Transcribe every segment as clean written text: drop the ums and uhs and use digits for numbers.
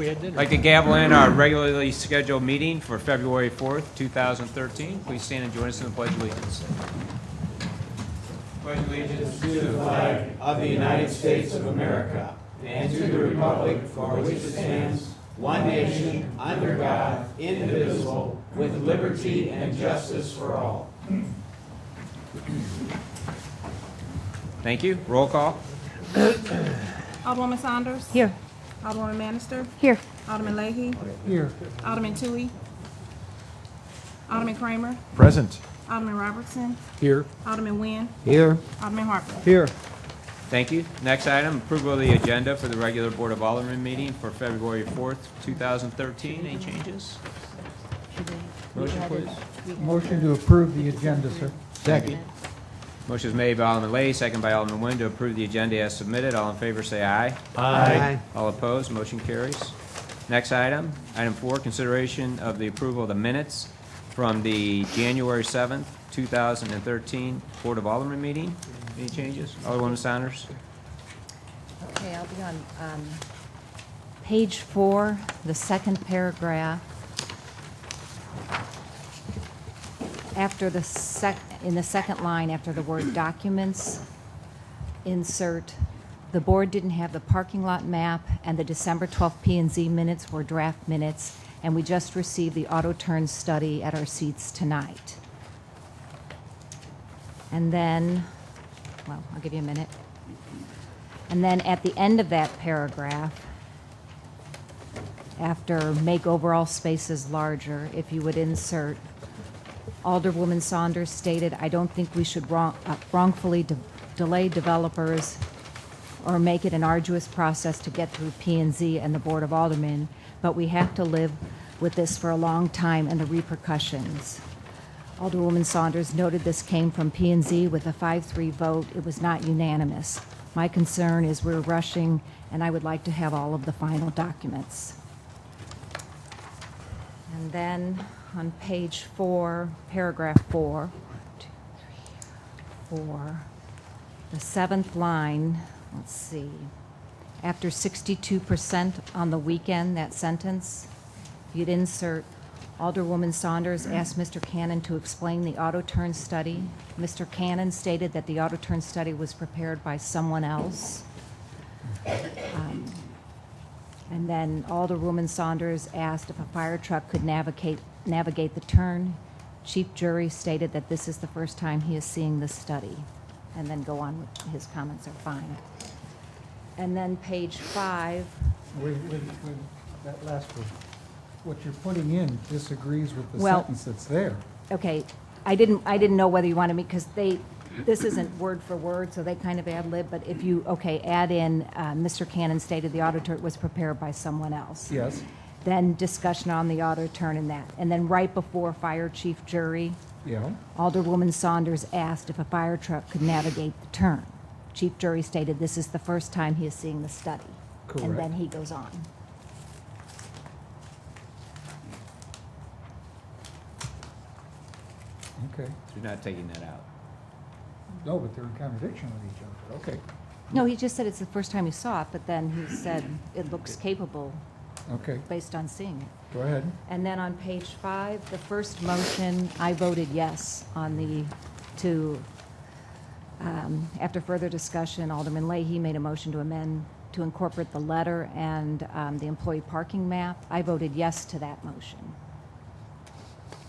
we had dinner. I'd like to gavel in our regularly scheduled meeting for February 4th, 2013. Please stand and join us in the Pledge of Allegiance. Pledge allegiance to the flag of the United States of America and to the republic for which it stands, one nation, under God, indivisible, with liberty and justice for all. Thank you. Roll call. Alderwoman Saunders. Here. Alderwoman Bannister. Here. Alderman Leahy. Here. Alderman Toohey. Alderman Kramer. Present. Alderman Robertson. Here. Alderman Nguyen. Here. Alderman Harper. Here. Thank you. Next item, approval of the agenda for the regular Board of Alderman meeting for February 4th, 2013. Any changes? Motion, please. Motion to approve the agenda, sir. Second. Motion is made by Alderman Leahy, second by Alderman Nguyen to approve the agenda as submitted. All in favor say aye. Aye. All opposed, motion carries. Next item, item 4, consideration of the approval of the minutes from the January 7th, 2013 Board of Alderman meeting. Any changes? Alderwoman Saunders? Okay, I'll be on page 4, the second paragraph. After in the second line, after the word documents, insert, the board didn't have the parking lot map, and the December 12th P&Z minutes were draft minutes, and we just received the auto turn study at our seats tonight. And then, well, I'll give you a minute. And then at the end of that paragraph, after make overall spaces larger, if you would insert, Alderwoman Saunders stated, I don't think we should wrongfully delay developers or make it an arduous process to get through P&Z and the Board of Aldermen, but we have to live with this for a long time and the repercussions. Alderwoman Saunders noted this came from P&Z with a 5-3 vote. It was not unanimous. My concern is we're rushing, and I would like to have all of the final documents. And then on page 4, paragraph 4, 4, the 7th line, let's see, after 62% on the weekend, that sentence, you'd insert, Alderwoman Saunders asked Mr. Cannon to explain the auto turn study. Mr. Cannon stated that the auto turn study was prepared by someone else. And then Alderwoman Saunders asked if a fire truck could navigate the turn. Chief Jury stated that this is the first time he is seeing this study. And then go on, with his comments are fine. And then page 5. Wait, that last one. What you're putting in disagrees with the Well, sentence that's there. Okay, I didn't know whether you wanted me, because this isn't word for word, so they kind of ad lib, but if you, okay, add in, Mr. Cannon stated the auto turn was prepared by someone else. Yes. Then discussion on the auto turn and that. And then right before Fire Chief Jury, Yeah. Alderwoman Saunders asked if a fire truck could navigate the turn. Chief Jury stated this is the first time he is seeing the study. And then Correct. he goes on. Okay. So you're not taking that out. No, but they're in contradiction with each other. Okay. No, he just said it's the first time he saw it, but then he said it looks capable Okay. based on seeing it. Go ahead. And then on page 5, the first motion, I voted yes on after further discussion, Alderman Leahy made a motion to amend to incorporate the letter and the employee parking map. I voted yes to that motion.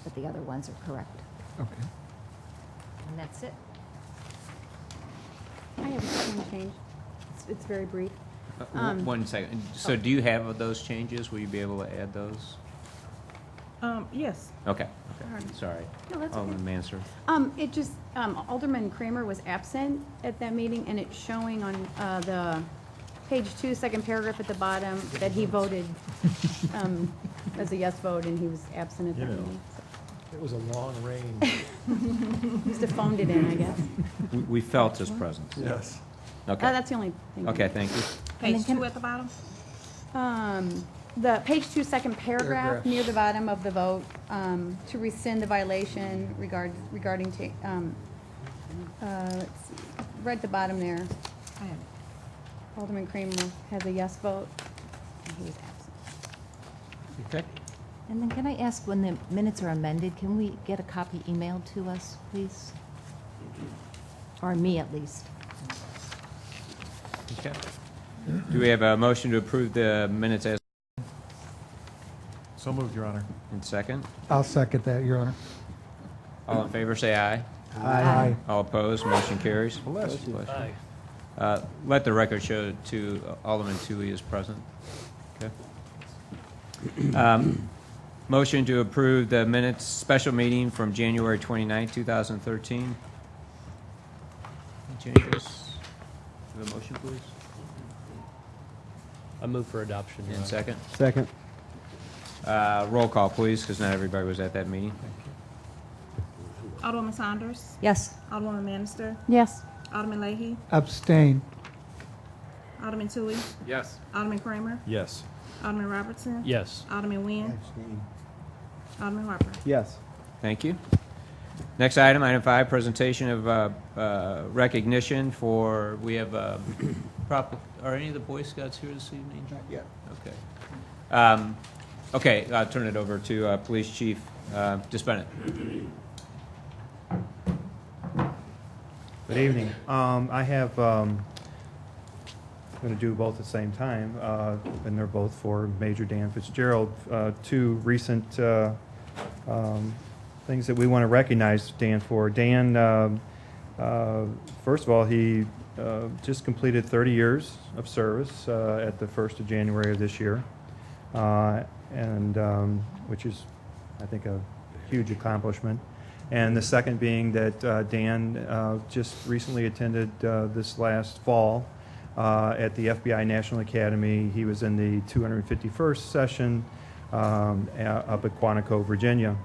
But the other ones are correct. Okay. And that's it. I have one change. It's very brief. 1 second. So do you have those changes? Will you be able to add those? Yes. Okay. Sorry. No, that's okay. Alderman Bannister. It just, Alderman Kramer was absent at that meeting, and it's showing on the page 2, second paragraph at the bottom, that he voted as a yes vote, and he was absent at that meeting. So. It was a long rain. He must have phoned it in, I guess. We felt his presence. Yes. Okay. That's the only thing. Okay, thank you. Page 2 at the bottom. The page 2, second paragraph, near the bottom of the vote, to rescind the violation regarding, let's see, right at the bottom there. I have it. Alderman Kramer has a yes vote, and he was absent. Okay. And then can I ask, when the minutes are amended, can we get a copy emailed to us, please? Or me, at least. Okay. Do we have a motion to approve the minutes as So moved, Your Honor. in second? I'll second that, Your Honor. All in favor, say aye. Aye. All opposed, motion carries. Bless you. Bless you. Let the record show to Alderman Tui is present. Okay. Motion to approve the minutes special meeting from January 29, 2013. Any changes? Do you have a motion, please? I move for adoption. Your And Honor. second? Second. Roll call, please, because not everybody was at that meeting. Alderwoman Saunders. Yes. Alderwoman Bannister. Yes. Alderman Leahy. Abstain. Alderman Tui. Yes. Alderman Kramer. Yes. Alderman Robertson. Yes. Alderman Nguyen. Alderman Harper. Yes. Thank you. Next item, item 5, presentation of recognition for, we have, are any of the Boy Scouts here this evening? Not yet. Okay. Okay, I'll turn it over to Police Chief Bennett. Good evening. I have, I'm going to do both at the same time, and they're both for Major Dan Fitzgerald. Two recent things that we want to recognize Dan for. Dan, first of all, he just completed 30 years of service at the 1st of January of this year, and which is, I think, a huge accomplishment. And the second being that Dan just recently attended this last fall at the FBI National Academy. He was in the 251st session up at Quantico, Virginia,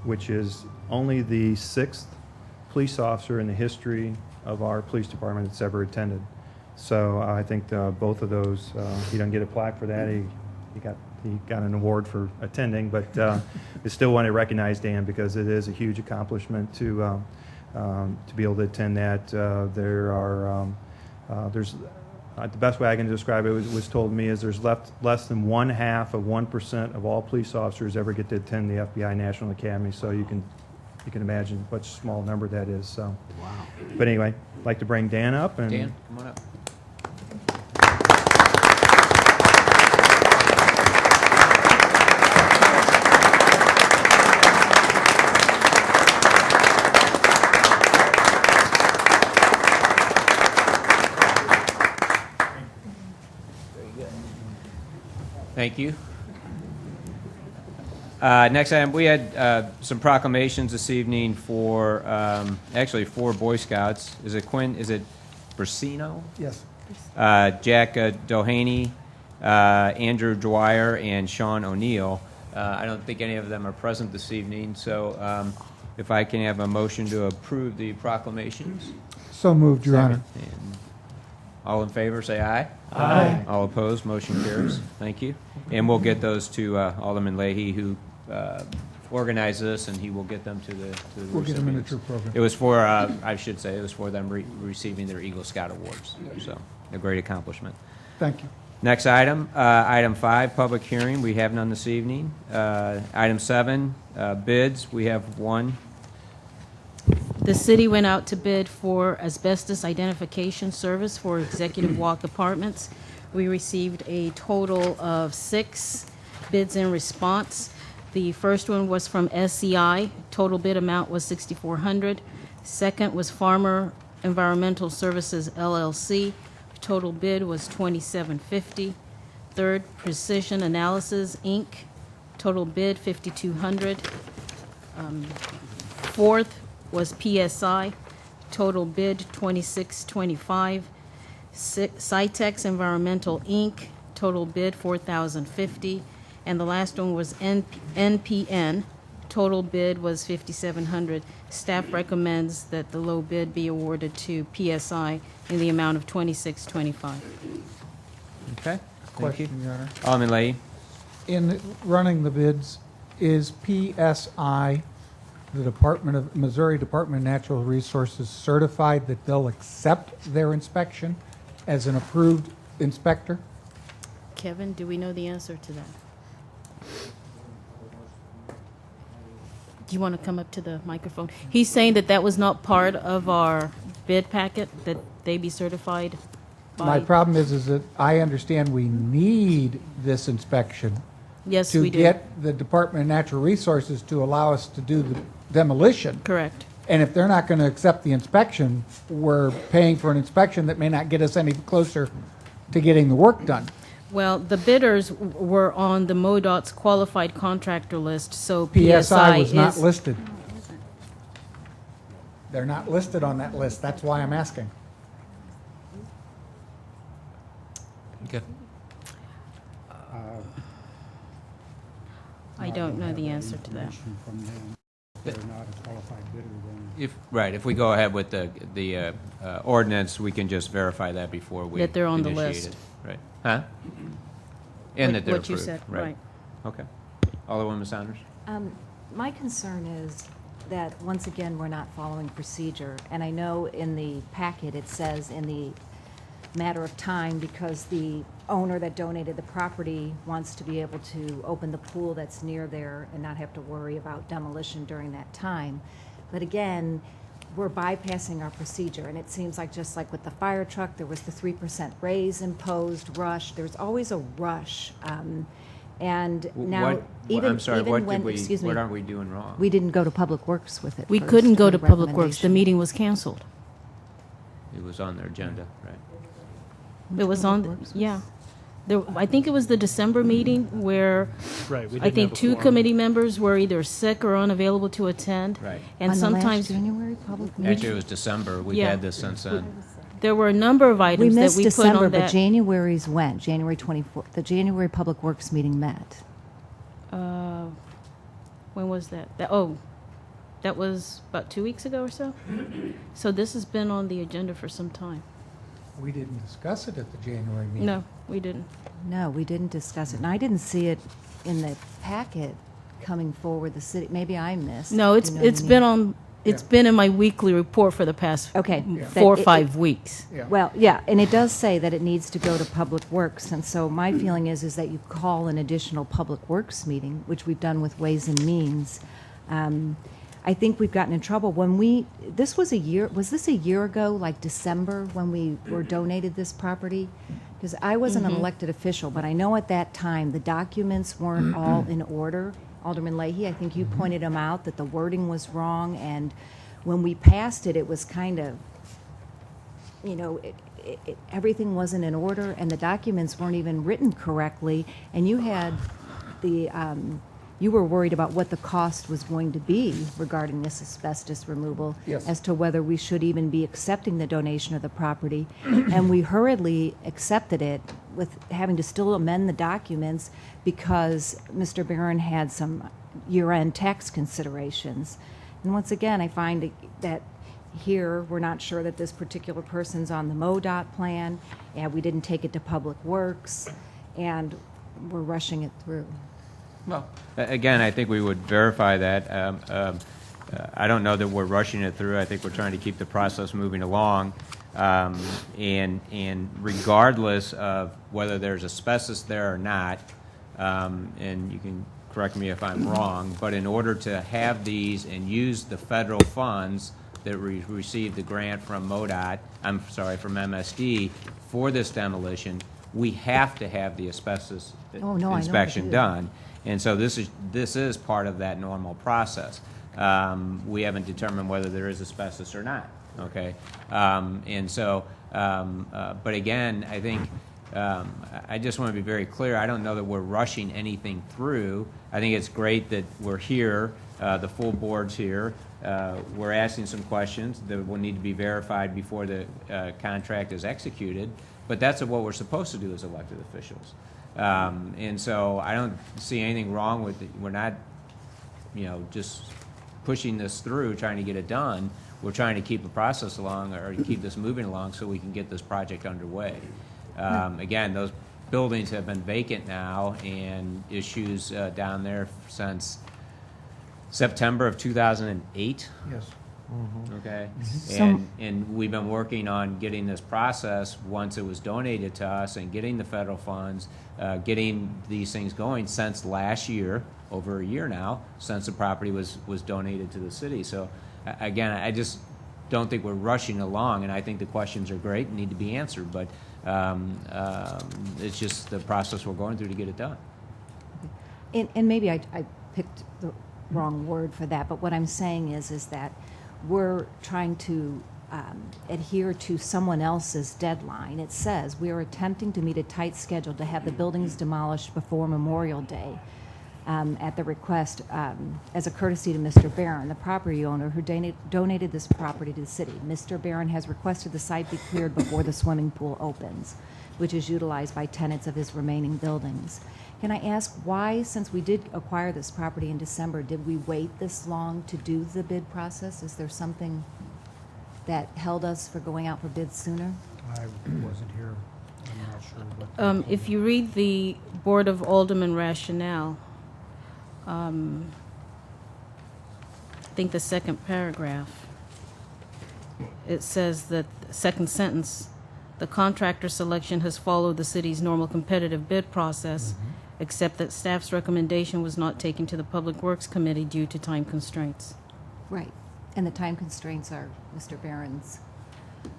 which is only the 6th police officer in the history of our police department that's ever attended. So I think both of those, he doesn't get a plaque for that. He got an award for attending, but I still want to recognize Dan because it is a huge accomplishment to be able to attend that. There's the best way I can describe it was told me is there's less than 0.5% of all police officers ever get to attend the FBI National Academy. So you can imagine what small number that is. So, wow. But anyway, I'd like to bring Dan up and Dan, come on up. Thank you. Next item, we had some proclamations this evening for, actually 4 Boy Scouts. Is it Quinn? Is it Brasino? Yes. Jack Doheny, Andrew Dwyer, and Sean O'Neill. I don't think any of them are present this evening, so if I can have a motion to approve the proclamations. So moved, Your Honor. And all in favor, say aye. Aye. All opposed, motion carries. Thank you. And we'll get those to Alderman Leahy, who organized this, and he will get them to the We'll get a recipients. miniature program. It was for, I should say, it was for them receiving their Eagle Scout Awards. So, a great accomplishment. Thank you. Next item, item 5, public hearing. We have none this evening. Item 7, bids. We have one. The city went out to bid for asbestos identification service for executive walk apartments. We received a total of 6 bids in response. The first one was from SCI. Total bid amount was $6,400. Second was Farmer Environmental Services LLC. Total bid was $2,750. Third, Precision Analysis Inc. Total bid $5,200. Fourth was PSI. Total bid $2,625. Cytex Environmental Inc. Total bid $4,050. And the last one was NPN. Total bid was $5,700. Staff recommends that the low bid be awarded to PSI in the amount of $2,625. Okay. Thank you. Question, Your Honor. Alderman Leahy. In running the bids, is PSI, the Missouri Department of Natural Resources, certified that they'll accept their inspection as an approved inspector? Kevin, do we know the answer to that? Do you want to come up to the microphone? He's saying that that was not part of our bid packet, that they be certified My by... problem is that I understand we need this inspection Yes, to we do. get the Department of Natural Resources to allow us to do the demolition. Correct. And if they're not going to accept the inspection, we're paying for an inspection that may not get us any closer to getting the work done. Well, the bidders were on the MoDOT's qualified contractor list, so PSI PSI was not is... listed. They're not listed on that list. That's why I'm asking. Okay. I don't know the answer to that. If we go ahead with the ordinance, we can just verify that before we That they're on the initiate list. it. Right. Huh? And that they're What you approved. said, right. Okay. Alderwoman Saunders? My concern is that, once again, we're not following procedure. And I know in the packet it says in the matter of time, because the owner that donated the property wants to be able to open the pool that's near there and not have to worry about demolition during that time. But again, we're bypassing our procedure, and it seems like, just like with the fire truck, there was the 3% raise imposed, rush. There's always a rush. And now, I'm sorry, even when, excuse me, what are we doing wrong? we didn't go to Public Works with it We first couldn't go with to a Public Works. The recommendation. meeting was canceled. It was on their agenda, right? It was Public on, Works was- yeah. There, I think it was the December meeting where Right, we I didn't think have a two quorum. committee members were either sick or unavailable to attend. Right. And On the last sometimes, January public meeting? Actually, it was December. We've Yeah. had this since then. there were a number of We items that missed we put December, on but that. January's when? January 24th, the January Public Works meeting met. When was that? That was about 2 weeks ago or so? So this has been on the agenda for some time. We didn't discuss it at the January meeting. No, we didn't. No, we didn't discuss it, and I didn't see it in the packet coming forward, the city, maybe I missed. No, you it's know what I it's mean? been on, it's Yeah. been in my weekly report for the past Okay. 4 or That it- 5 weeks. Yeah. Well, yeah, and it does say that it needs to go to Public Works, and so my feeling is that you call an additional Public Works meeting, which we've done with Ways and Means. I think we've gotten in trouble when this was this a year ago, like December, when we were donated this property? Because I wasn't an elected official, but I know at that time, the documents weren't all in order. Alderman Leahy, I think you pointed them out, that the wording was wrong, and when we passed it, it was kind of, everything wasn't in order, and the documents weren't even written correctly, and you had you were worried about what the cost was going to be regarding this asbestos removal, Yes. as to whether we should even be accepting the donation of the property, and we hurriedly accepted it with having to still amend the documents because Mr. Barron had some year-end tax considerations. And once again, I find that here, we're not sure that this particular person's on the MoDOT plan, and we didn't take it to Public Works, and we're rushing it through. Well, again, I think we would verify that. I don't know that we're rushing it through. I think we're trying to keep the process moving along. And regardless of whether there's asbestos there or not, and you can correct me if I'm wrong, but in order to have these and use the federal funds that we received the grant from MoDOT, from MSD, for this demolition, we have to have the asbestos Oh, no, I know inspection we do. done. And so this is part of that normal process. We haven't determined whether there is asbestos or not, okay? And so, but again, I think, I just want to be very clear, I don't know that we're rushing anything through. I think it's great that we're here, the full board's here. We're asking some questions that will need to be verified before the contract is executed, but that's what we're supposed to do as elected officials. And so I don't see anything wrong with it. We're not, just pushing this through, trying to get it done. We're trying to keep the process along, or keep this moving along, so we can get this project underway. Again, those buildings have been vacant now, and issues down there since September of 2008. Yes. Okay, So- and we've been working on getting this process, once it was donated to us, and getting the federal funds, getting these things going since last year, over a year now since the property was donated to the city. So again, I just don't think we're rushing along, and I think the questions are great and need to be answered, but it's just the process we're going through to get it done. And maybe I picked the wrong word for that, but what I'm saying is that we're trying to adhere to someone else's deadline. It says we are attempting to meet a tight schedule to have the buildings demolished before Memorial Day at the request as a courtesy to Mr. Barron, the property owner who donated this property to the city. Mr. Barron has requested the site be cleared before the swimming pool opens, which is utilized by tenants of his remaining buildings. Can I ask why, since we did acquire this property in December, did we wait this long to do the bid process? Is there something that held us for going out for bids sooner? I wasn't here. I'm not sure. What If you read the Board of Alderman rationale, I think the second paragraph, it says that, second sentence, the contractor selection has followed the city's normal competitive bid process, except that staff's recommendation was not taken to the Public Works Committee due to time constraints. Right. And the time constraints are Mr. Barron's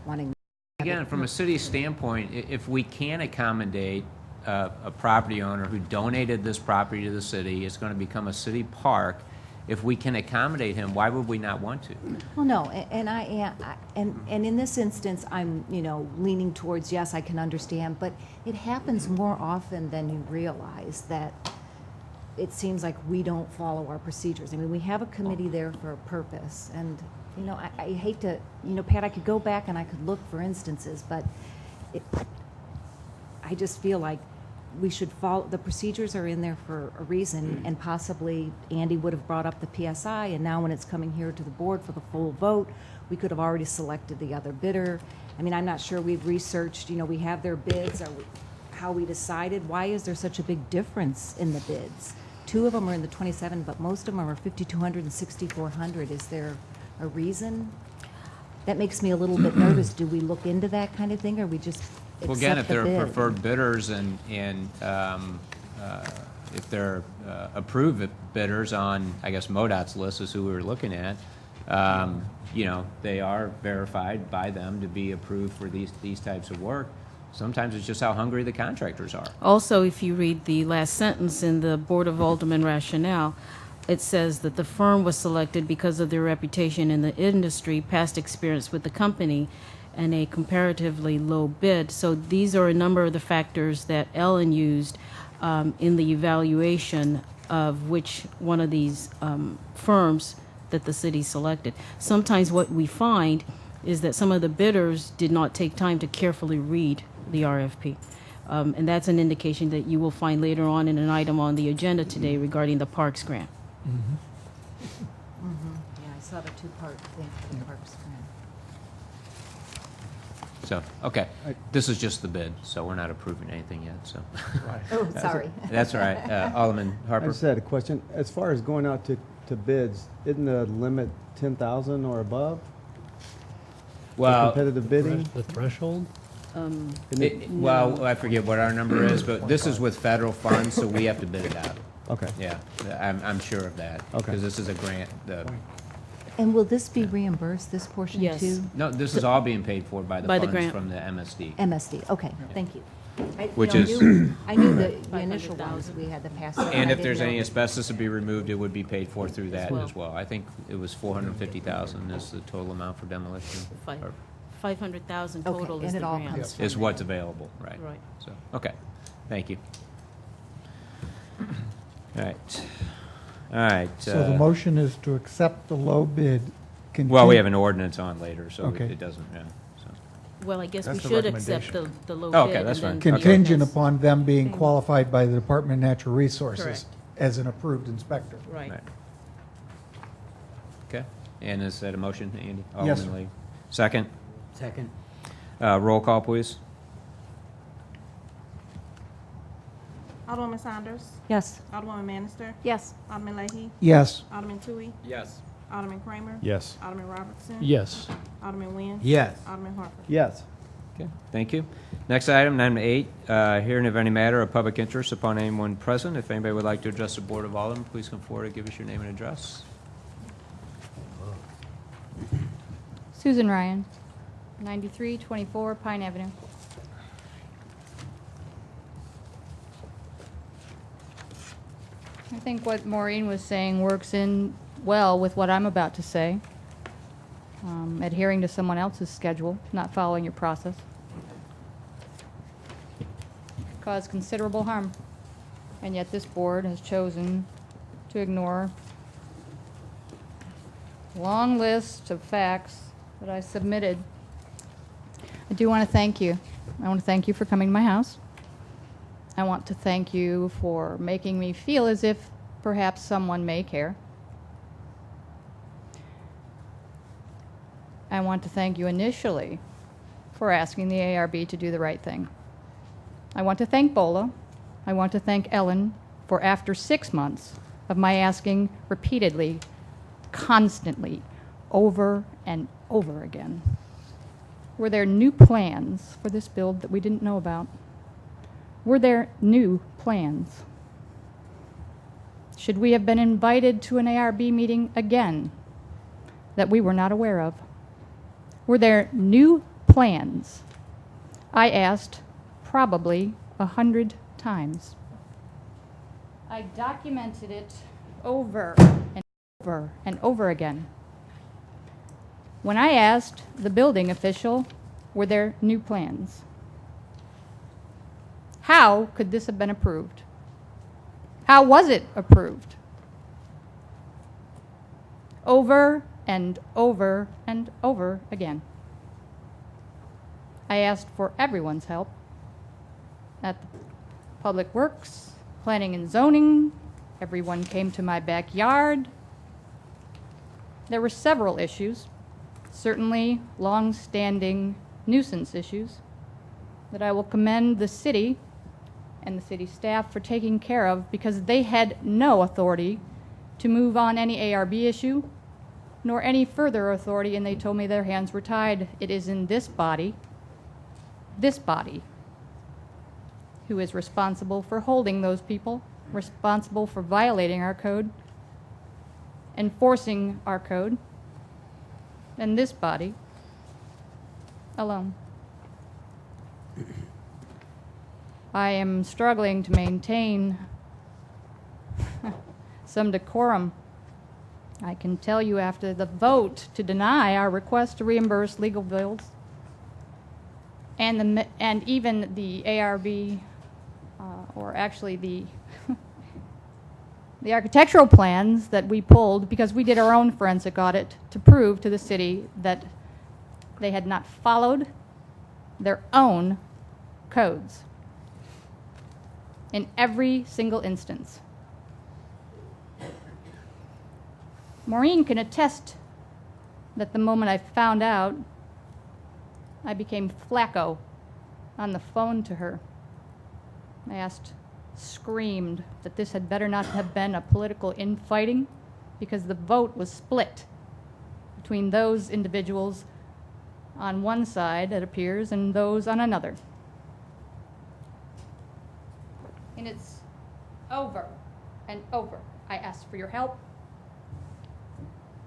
wanting. Again, from a city standpoint, if we can accommodate a property owner who donated this property to the city, it's going to become a city park. If we can accommodate him, why would we not want to? Well, no, and I am, and in this instance, I'm, leaning towards, yes, I can understand, but it happens more often than you realize that it seems like we don't follow our procedures. I mean, we have a committee there for a purpose, and, I hate to, Pat, I could go back and I could look for instances, but I just feel like we should follow, the procedures are in there for a reason, and possibly Andy would have brought up the PSI, and now when it's coming here to the board for the full vote, we could have already selected the other bidder. I mean, I'm not sure we've researched, we have their bids, how we decided. Why is there such a big difference in the bids? 2 of them are in the 27, but most of them are 5,200 and 6,400. Is there a reason? That makes me a little bit nervous. Do we look into that kind of thing, or we just accept Well, again, if the they're bid? preferred bidders and if they're approved bidders on, I guess, MoDOT's list is who we were looking at, they are verified by them to be approved for these types of work. Sometimes it's just how hungry the contractors are. Also, if you read the last sentence in the Board of Alderman rationale, it says that the firm was selected because of their reputation in the industry, past experience with the company, and a comparatively low bid. So these are a number of the factors that Ellen used in the evaluation of which one of these firms that the city selected. Sometimes what we find is that some of the bidders did not take time to carefully read the RFP. And that's an indication that you will find later on in an item on the agenda today regarding the Parks grant. Yeah, I saw the 2-part thing for the Parks grant. So, okay, this is just the bid, so we're not approving anything yet, so. Oh, sorry. That's all right. Alderman I Harper? just had a question. As far as going out to bids, isn't the limit 10,000 or above? For Well, competitive bidding? The threshold? Isn't it- well, I forget what our number is, but this is with federal funds, so we have to bid it out. Okay. Yeah, I'm sure of that. Okay. Because this is a grant. And will this be reimbursed, this portion Yes. too? No, this is all being paid for by the By the funds grant. from the MSD. MSD, okay, thank you. Which I is- knew the initial ones 500,000. we had to pass. And if there's any asbestos to be removed, it would be paid for through that well. as well. I think it was 450,000 is the total amount for demolition. Fi- or 500,000 Okay, total and is it the all grant. comes from Is that. what's available, right? Right. So, okay, thank you. All right. All right. So the motion is to accept the low bid. Well, we have an ordinance on later, so Okay. it doesn't, yeah, so. Well, I guess we That's the should accept the low bid. Oh, okay, and that's then fine. the Contingent ordinance- upon them being qualified by the Department of Natural Resources Correct. as an approved inspector. Right. Right. Okay, and is that a motion, Andy? Yes, Alderman Lee. Second? Second. Roll call, please. Alderwoman Saunders. Yes. Alderwoman Bannister. Yes. Alderman Leahy. Yes. Alderman Toohey. Yes. Alderman Kramer. Yes. Alderman Robertson. Yes. Alderman Nguyen. Yes. Alderman Harper. Yes. Okay, thank you. Next item, item 8, hearing of any matter of public interest upon anyone present. If anybody would like to address the Board of Aldermen, please come forward and give us your name and address. Susan Ryan, 9324 Pine Avenue. I think what Maureen was saying works in well with what I'm about to say. Adhering to someone else's schedule, not following your process, cause considerable harm. And yet this board has chosen to ignore a long list of facts that I submitted. I do want to thank you. I want to thank you for coming to my house. I want to thank you for making me feel as if perhaps someone may care. I want to thank you initially for asking the ARB to do the right thing. I want to thank Bola. I want to thank Ellen for, after 6 months of my asking repeatedly, constantly, over and over again, were there new plans for this build that we didn't know about? Were there new plans? Should we have been invited to an ARB meeting again that we were not aware of? Were there new plans? I asked probably 100 times. I documented it over and over and over again. When I asked the building official, were there new plans? How could this have been approved? How was it approved? Over and over and over again. I asked for everyone's help at the Public Works, Planning and Zoning. Everyone came to my backyard. There were several issues, certainly long-standing nuisance issues, that I will commend the city and the city staff for taking care of, because they had no authority to move on any ARB issue, nor any further authority, and they told me their hands were tied. It is in this body, who is responsible for holding those people, responsible for violating our code, enforcing our code, and this body alone. I am struggling to maintain some decorum. I can tell you, after the vote to deny our request to reimburse legal bills, and even the ARB, or actually the the architectural plans that we pulled, because we did our own forensic audit to prove to the city that they had not followed their own codes in every single instance. Maureen can attest that the moment I found out, I became Flacco on the phone to her. I screamed that this had better not have been a political infighting, because the vote was split between those individuals on one side, it appears, and those on another. And it's over and over. I asked for your help.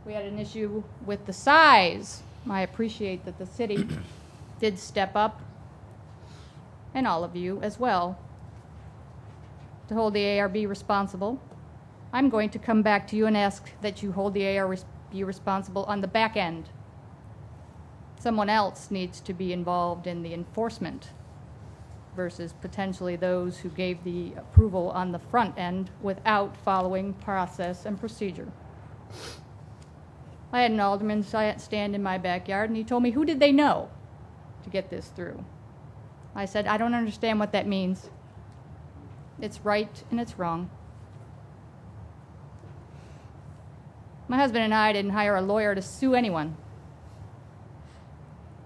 We had an issue with the size. I appreciate that the city did step up, and all of you as well, to hold the ARB responsible. I'm going to come back to you and ask that you hold the ARB responsible on the back end. Someone else needs to be involved in the enforcement versus potentially those who gave the approval on the front end without following process and procedure. I had an alderman stand in my backyard, and he told me, who did they know to get this through? I said, I don't understand what that means. It's right and it's wrong. My husband and I didn't hire a lawyer to sue anyone.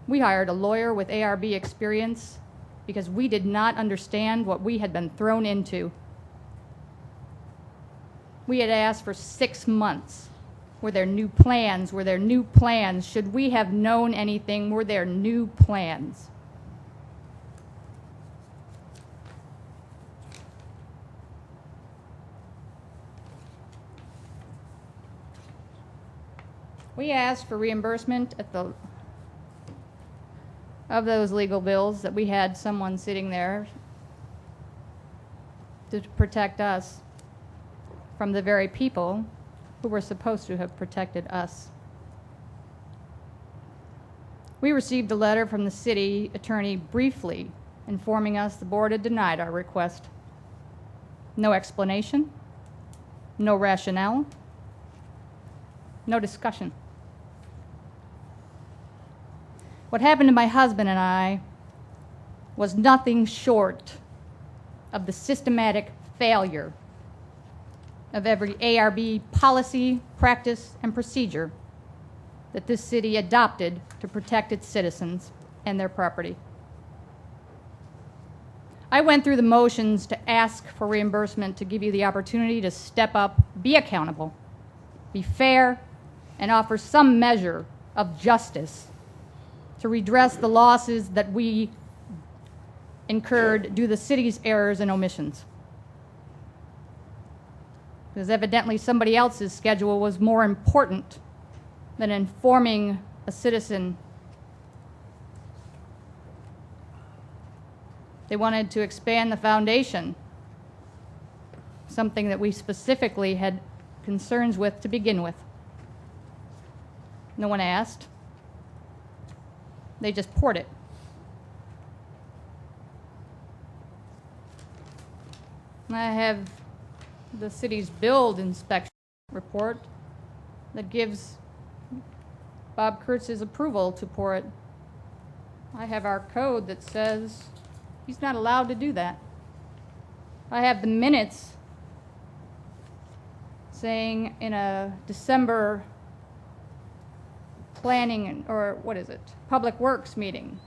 We hired a lawyer with ARB experience because we did not understand what we had been thrown into. We had asked for 6 months. Were there new plans? Were there new plans? Should we have known anything? Were there new plans? We asked for reimbursement of those legal bills that we had someone sitting there to protect us from the very people who were supposed to have protected us. We received a letter from the city attorney briefly informing us the board had denied our request. No explanation, no rationale, no discussion. What happened to my husband and I was nothing short of the systematic failure of every ARB policy, practice, and procedure that this city adopted to protect its citizens and their property. I went through the motions to ask for reimbursement to give you the opportunity to step up, be accountable, be fair, and offer some measure of justice to redress the losses that we incurred due to the city's errors and omissions. Because evidently somebody else's schedule was more important than informing a citizen. They wanted to expand the foundation, something that we specifically had concerns with to begin with. No one asked. They just poured it. I have the city's build inspection report that gives Bob Kurtz's approval to pour it. I have our code that says he's not allowed to do that. I have the minutes saying in a December planning, or what is it, Public Works meeting,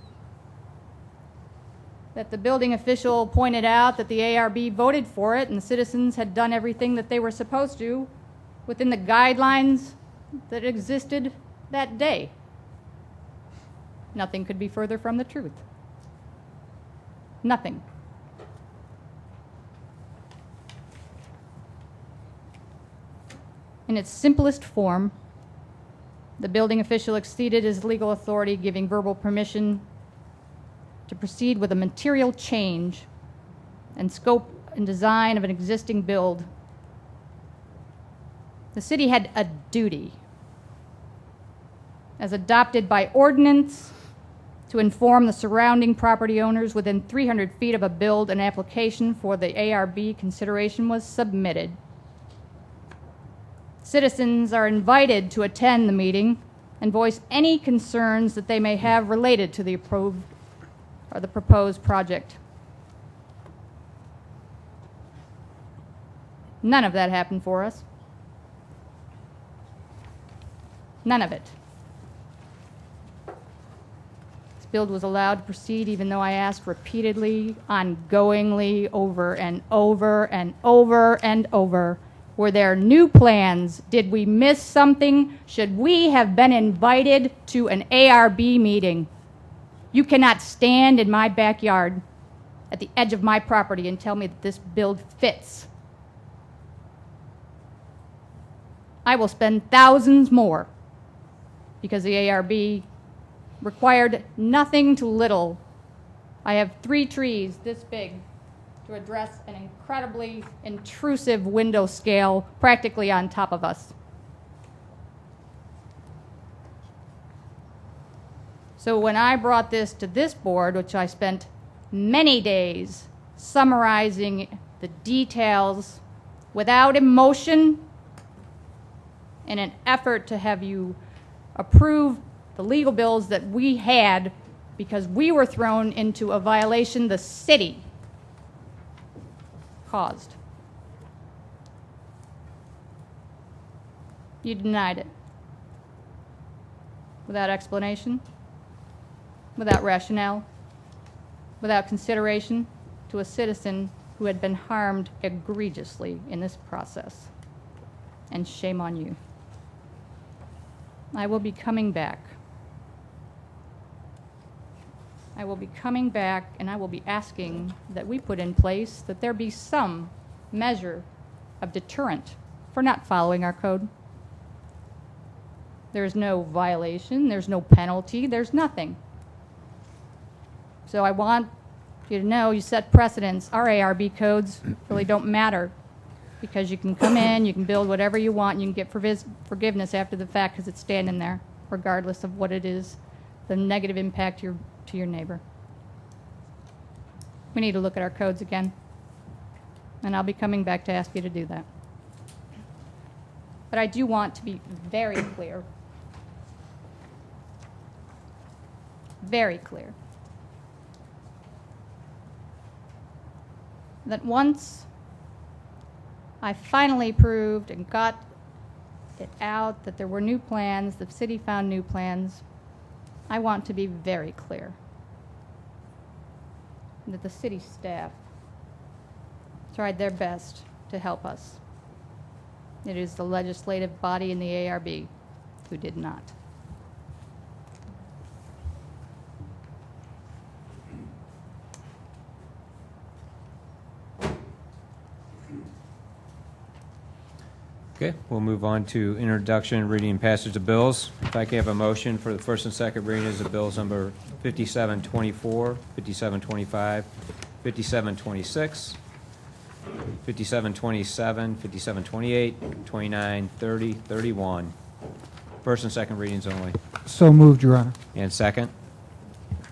that the building official pointed out that the ARB voted for it and the citizens had done everything that they were supposed to within the guidelines that existed that day. Nothing could be further from the truth. Nothing. In its simplest form, the building official exceeded his legal authority, giving verbal permission to proceed with a material change and scope and design of an existing build. The city had a duty, as adopted by ordinance, to inform the surrounding property owners within 300 feet of a build. An application for the ARB consideration was submitted. Citizens are invited to attend the meeting and voice any concerns that they may have related to the approved or the proposed project. None of that happened for us. None of it. This build was allowed to proceed even though I asked repeatedly, ongoingly, over and over and over and over. Were there new plans? Did we miss something? Should we have been invited to an ARB meeting? You cannot stand in my backyard at the edge of my property and tell me that this build fits. I will spend thousands more because the ARB required nothing to little. I have 3 trees this big to address an incredibly intrusive window scale practically on top of us. So when I brought this to this board, which I spent many days summarizing the details without emotion in an effort to have you approve the legal bills that we had because we were thrown into a violation the city caused. You denied it. Without explanation, without rationale, without consideration to a citizen who had been harmed egregiously in this process. And shame on you. I will be coming back. I will be coming back and I will be asking that we put in place that there be some measure of deterrent for not following our code. There's no violation, there's no penalty, there's nothing. So I want you to know you set precedents. Our ARB codes really don't matter because you can come in, you can build whatever you want, and you can get forgiveness after the fact because it's standing there, regardless of what it is, the negative impact to your neighbor. We need to look at our codes again, and I'll be coming back to ask you to do that. But I do want to be very clear, that once I finally proved and got it out that there were new plans, the city found new plans, I want to be very clear that the city staff tried their best to help us. It is the legislative body in the ARB who did not. Okay, we'll move on to introduction, reading, and passage of bills. If I can have a motion for the first and second readings of bills number 5724, 5725, 5726, 5727, 5728, 29, 30, 31. First and second readings only. So moved, Your Honor. And second?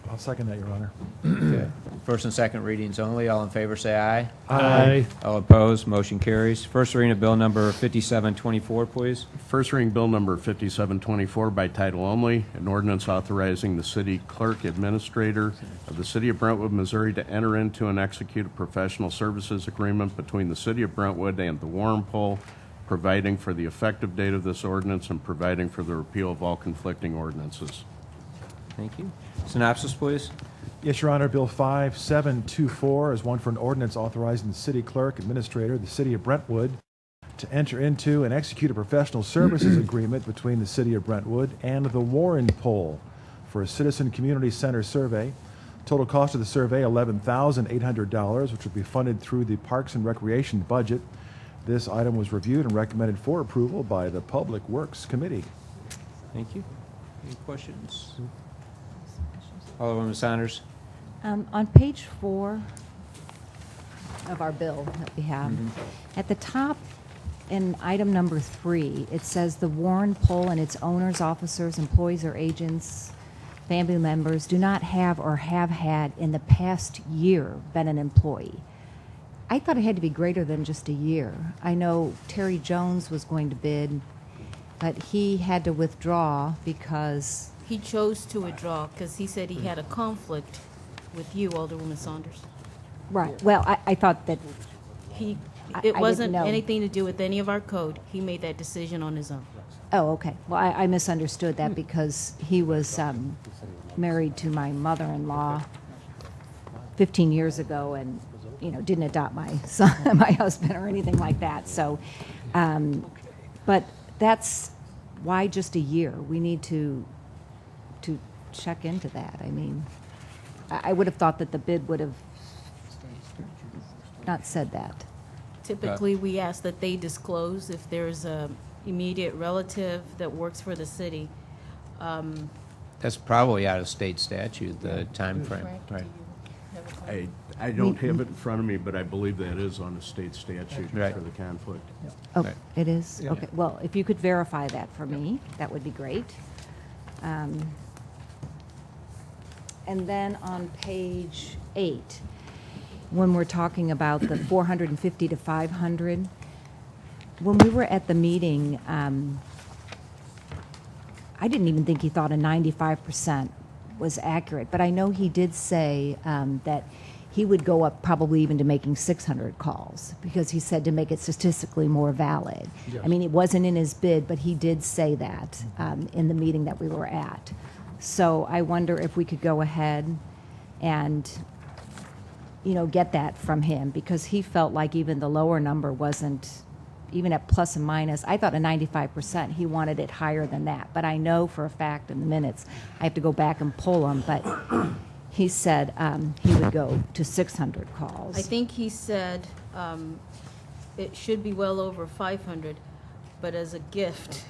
I'll second that, Your Honor. Okay. First and second readings only. All in favor, say aye. Aye. All opposed, motion carries. First reading of bill number 5724, please. First reading bill number 5724 by title only, an ordinance authorizing the city clerk administrator of the city of Brentwood, Missouri to enter into and execute a professional services agreement between the city of Brentwood and the Warren Poll, providing for the effective date of this ordinance and providing for the repeal of all conflicting ordinances. Thank you. Synopsis, please. Yes, Your Honor. Bill 5724 is one for an ordinance authorizing the city clerk administrator of the city of Brentwood to enter into and execute a professional services agreement between the city of Brentwood and the Warren Poll for a citizen community center survey. Total cost of the survey, $11,800, which will be funded through the Parks and Recreation budget. This item was reviewed and recommended for approval by the Public Works Committee. Thank you. Any questions? Alderwoman Saunders. On page 4 of our bill that we have, at the top in item number 3, it says the Warren Poll and its owners, officers, employees, or agents, family members do not have or have had in the past year been an employee. I thought it had to be greater than just a year. I know Terry Jones was going to bid, but he had to withdraw because... He chose to withdraw because he said he had a conflict with you, Alderwoman Saunders. Right. Well, I thought that... It didn't wasn't know. anything to do with any of our code. He made that decision on his own. Oh, okay. Well, I misunderstood that because he was married to my mother-in-law 15 years ago and, you know, didn't adopt my son, my husband or anything like that. So, but that's why just a year. We need to check into that. I mean, I would have thought that the bid would have not said that. Typically, we ask that they disclose if there's a immediate relative that works for the city. That's probably out of state statute, the time frame. Frank, do you have a comment? I don't have it in front of me, but I believe that is on the state statute Right. for the conflict. Oh, Right. it is? Yeah. Okay. Well, if you could verify that for me, that would be great. And then on page 8, when we're talking about the 450 to 500, when we were at the meeting, I didn't even think he thought a 95% was accurate, but I know he did say that he would go up probably even to making 600 calls because he said to make it statistically more valid. Yes. I mean, it wasn't in his bid, but he did say that in the meeting that we were at. So I wonder if we could go ahead and, you know, get that from him because he felt like even the lower number wasn't, even at plus and minus, I thought a 95%, he wanted it higher than that. But I know for a fact in the minutes, I have to go back and pull them, but he said he would go to 600 calls. I think he said it should be well over 500, but as a gift,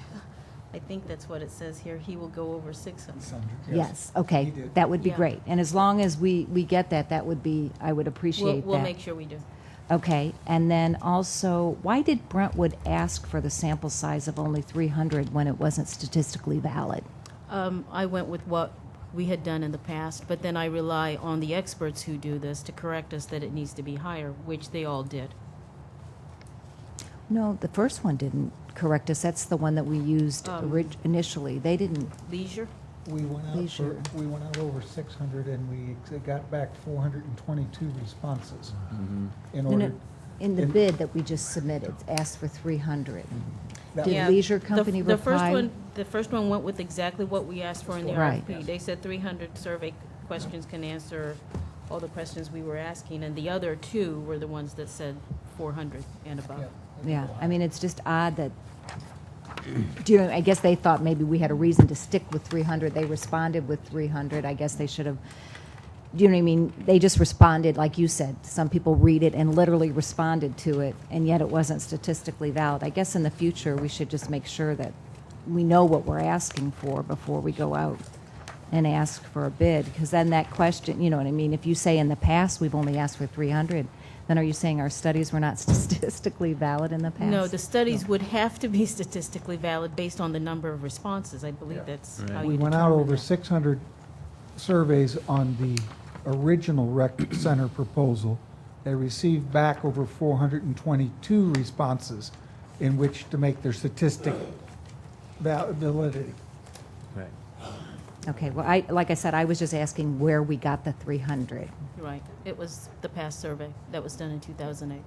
I think that's what it says here. He will go over 600. Yes, He okay, did. that would be Yeah. great. And as long as we get that, that would be, I would appreciate that. We'll make sure we do. Okay, and then also, why did Brentwood ask for the sample size of only 300 when it wasn't statistically valid? I went with what we had done in the past, but then I rely on the experts who do this to correct us that it needs to be higher, which they all did. No, the first one didn't correct us. That's the one that we used initially. They didn't. Leisure? We went out Leisure. we went out over 600 and we got back 422 responses. In No, order, no, in the in- bid that we just submitted, asked for 300. that Did Yeah, Leisure the- Company the first reply? one, the first one went with exactly what we asked for in the Right. RFP. They said 300 survey questions can answer all the questions we were asking, and the other two were the ones that said 400 and above. Yeah, I mean, it's just odd that, do you know, I guess they thought maybe we had a reason to stick with 300. They responded with 300. I guess they should have, do you know what I mean? They just responded, like you said. Some people read it and literally responded to it, and yet it wasn't statistically valid. I guess in the future, we should just make sure that we know what we're asking for before we go out and ask for a bid, because then that question, you know what I mean? If you say in the past we've only asked for 300, then are you saying our studies were not statistically valid in the past? No, the studies would have to be statistically valid based on the number of responses. I believe that's how you we went out determine over that. 600 surveys on the original rec center proposal. They received back over 422 responses in which to make their statistic validity. Right. Okay, well, like I said, I was just asking where we got the 300. Right. It was the past survey that was done in 2008.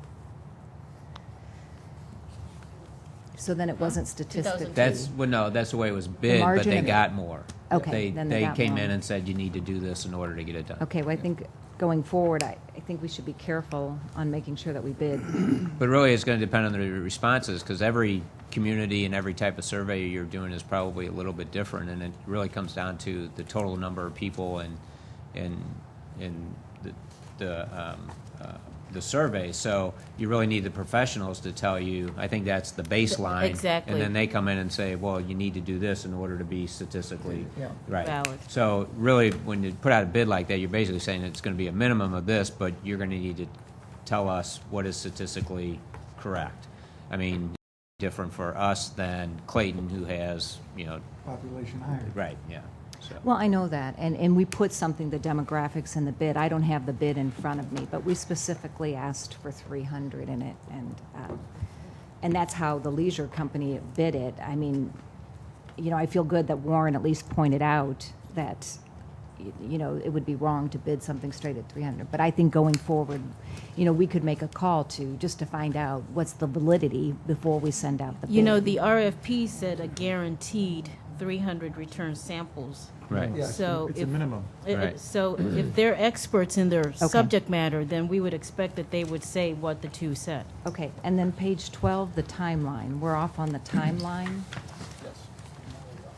So then it wasn't statistically. That's, well, no, that's the way it was bid, but margin they of- got more. Okay, then they got came more. in and said, you need to do this in order to get it done. Okay, well, I think going forward, I think we should be careful on making sure that we bid. But really, it's going to depend on the responses, because every community and every type of survey you're doing is probably a little bit different, and it really comes down to the total number of people and the survey. So you really need the professionals to tell you. I think that's the baseline. Exactly. And then they come in and say, well, you need to do this in order to be statistically Yeah. right. Valid. So really, when you put out a bid like that, you're basically saying it's going to be a minimum of this, but you're going to need to tell us what is statistically correct. I mean, different for us than Clayton, who has, Population higher. right, yeah. So. Well, I know that, and we put something, the demographics in the bid. I don't have the bid in front of me, but we specifically asked for 300 in it, and that's how the Leisure Company bid it. I mean, I feel good that Warren at least pointed out that, it would be wrong to bid something straight at 300. But I think going forward, we could make a call just to find out what's the validity before we send out the bid. The RFP said a guaranteed 300 return samples. Right. Yeah. So It's a if, minimum. Right. so if they're experts in their subject matter, then we would expect that they would say what the two said. Okay, and then page 12, the timeline. We're off on the timeline.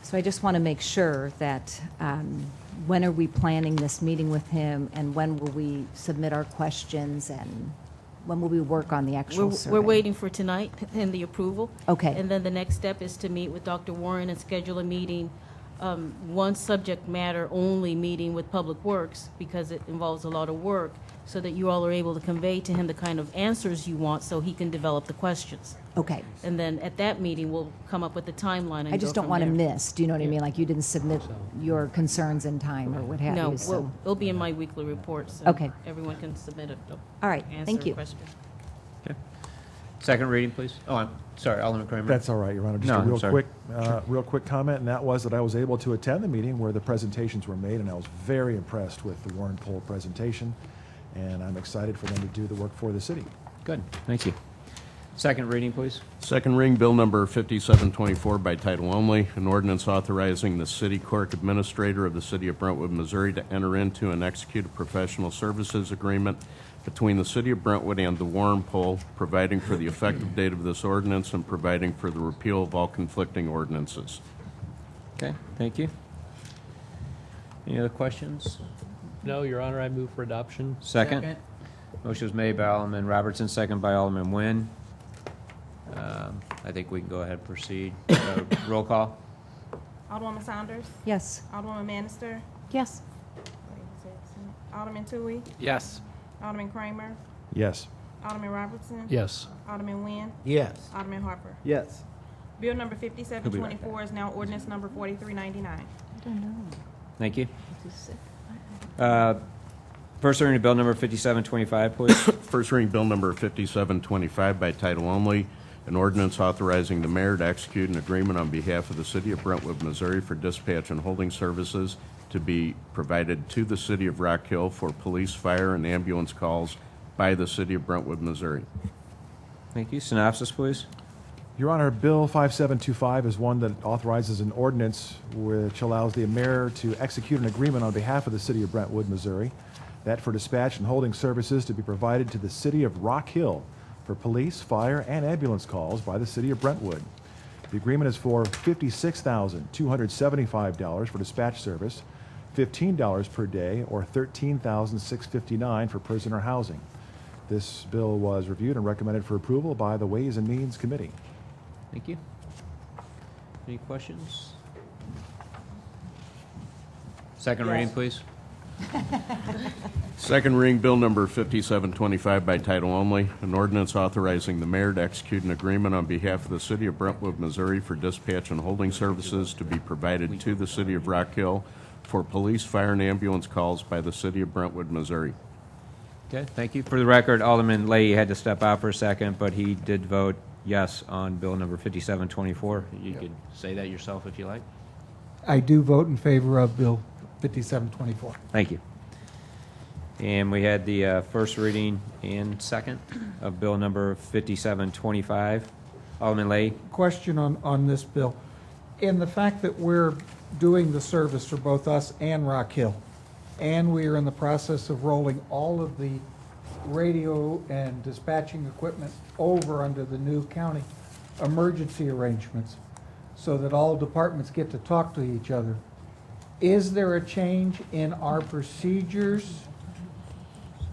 So I just want to make sure that when are we planning this meeting with him, and when will we submit our questions, and when will we work on the actual survey? We're waiting for tonight and the approval. Okay. And then the next step is to meet with Dr. Warren and schedule a meeting, one subject matter only meeting with Public Works, because it involves a lot of work, so that you all are able to convey to him the kind of answers you want so he can develop the questions. Okay. And then at that meeting, we'll come up with the timeline and I just go don't from want to there. miss, do you know what I mean? Like you didn't submit your concerns in time or what have No, you, so. it'll be in my weekly report, so Okay. everyone can submit a All right, answer thank a you. question. Okay. Second reading, please. Oh, I'm sorry, Alderman Kramer. That's all right, Your Honor. Just No, a I'm real sorry. quick comment, and that was that I was able to attend the meeting where the presentations were made, and I was very impressed with the Warren Poll presentation, and I'm excited for them to do the work for the city. Good, thank you. Second reading, please. Second reading, Bill Number 5724 by title only, an ordinance authorizing the city clerk administrator of the city of Brentwood, Missouri to enter into and execute a professional services agreement between the city of Brentwood and the Warren Poll, providing for the effective date of this ordinance and providing for the repeal of all conflicting ordinances. Okay, thank you. Any other questions? No, Your Honor, I move for adoption. Second? Motion was made by Alderman Robertson, second by Alderman Nguyen. I think we can go ahead and proceed. Roll call? Alderwoman Saunders. Yes. Alderwoman Bannister. Yes. Alderman Tui. Yes. Alderman Kramer. Yes. Alderman Robertson. Yes. Alderman Nguyen. Yes. Alderman Harper. Yes. Bill number 5724 is now ordinance number 4399. Thank you. First reading of bill number 5725, please. First reading bill number 5725 by title only, an ordinance authorizing the mayor to execute an agreement on behalf of the city of Brentwood, Missouri for dispatch and holding services to be provided to the city of Rock Hill for police, fire, and ambulance calls by the city of Brentwood, Missouri. Thank you. Synopsis, please. Your Honor, Bill 5725 is one that authorizes an ordinance which allows the mayor to execute an agreement on behalf of the city of Brentwood, Missouri, that for dispatch and holding services to be provided to the city of Rock Hill for police, fire, and ambulance calls by the city of Brentwood. The agreement is for $56,275 for dispatch service, $15 per day, or $13,659 for prisoner housing. This bill was reviewed and recommended for approval by the Ways and Means Committee. Thank you. Any questions? Second reading, please. Second reading bill number 5725 by title only, an ordinance authorizing the mayor to execute an agreement on behalf of the city of Brentwood, Missouri for dispatch and holding services to be provided to the city of Rock Hill for police, fire, and ambulance calls by the city of Brentwood, Missouri. Okay, thank you. For the record, Alderman Leahy had to step out for a second, but he did vote yes on bill number 5724. You could say that yourself if you like. I do vote in favor of Bill 5724. Thank you. And we had the first reading and second of bill number 5725. Alderman Leahy. Question on this bill. In the fact that we're doing the service for both us and Rock Hill, and we are in the process of rolling all of the radio and dispatching equipment over under the new county emergency arrangements so that all departments get to talk to each other, is there a change in our procedures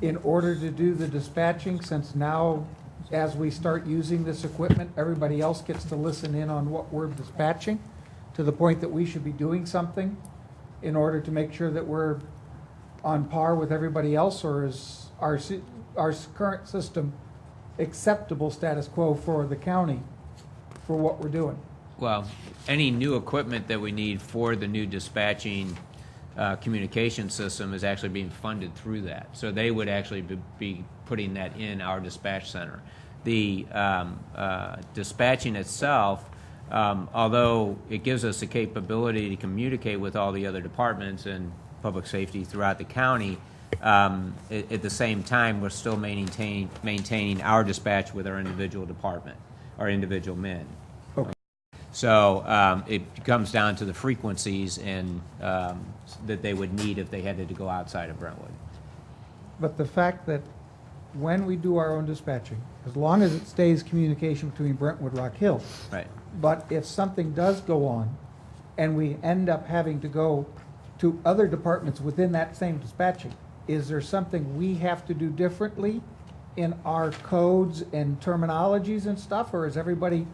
in order to do the dispatching, since now, as we start using this equipment, everybody else gets to listen in on what we're dispatching, to the point that we should be doing something in order to make sure that we're on par with everybody else, or is our current system acceptable status quo for the county for what we're doing? Well, any new equipment that we need for the new dispatching communication system is actually being funded through that. So they would actually be putting that in our dispatch center. The dispatching itself, although it gives us the capability to communicate with all the other departments and public safety throughout the county, at the same time, we're still maintaining our dispatch with our individual department, our individual men. Okay. So it comes down to the frequencies and that they would need if they had to go outside of Brentwood. But the fact that when we do our own dispatching, as long as it stays communication between Brentwood, Rock Hill, Right. but if something does go on and we end up having to go to other departments within that same dispatching, is there something we have to do differently in our codes and terminologies and stuff, or is everybody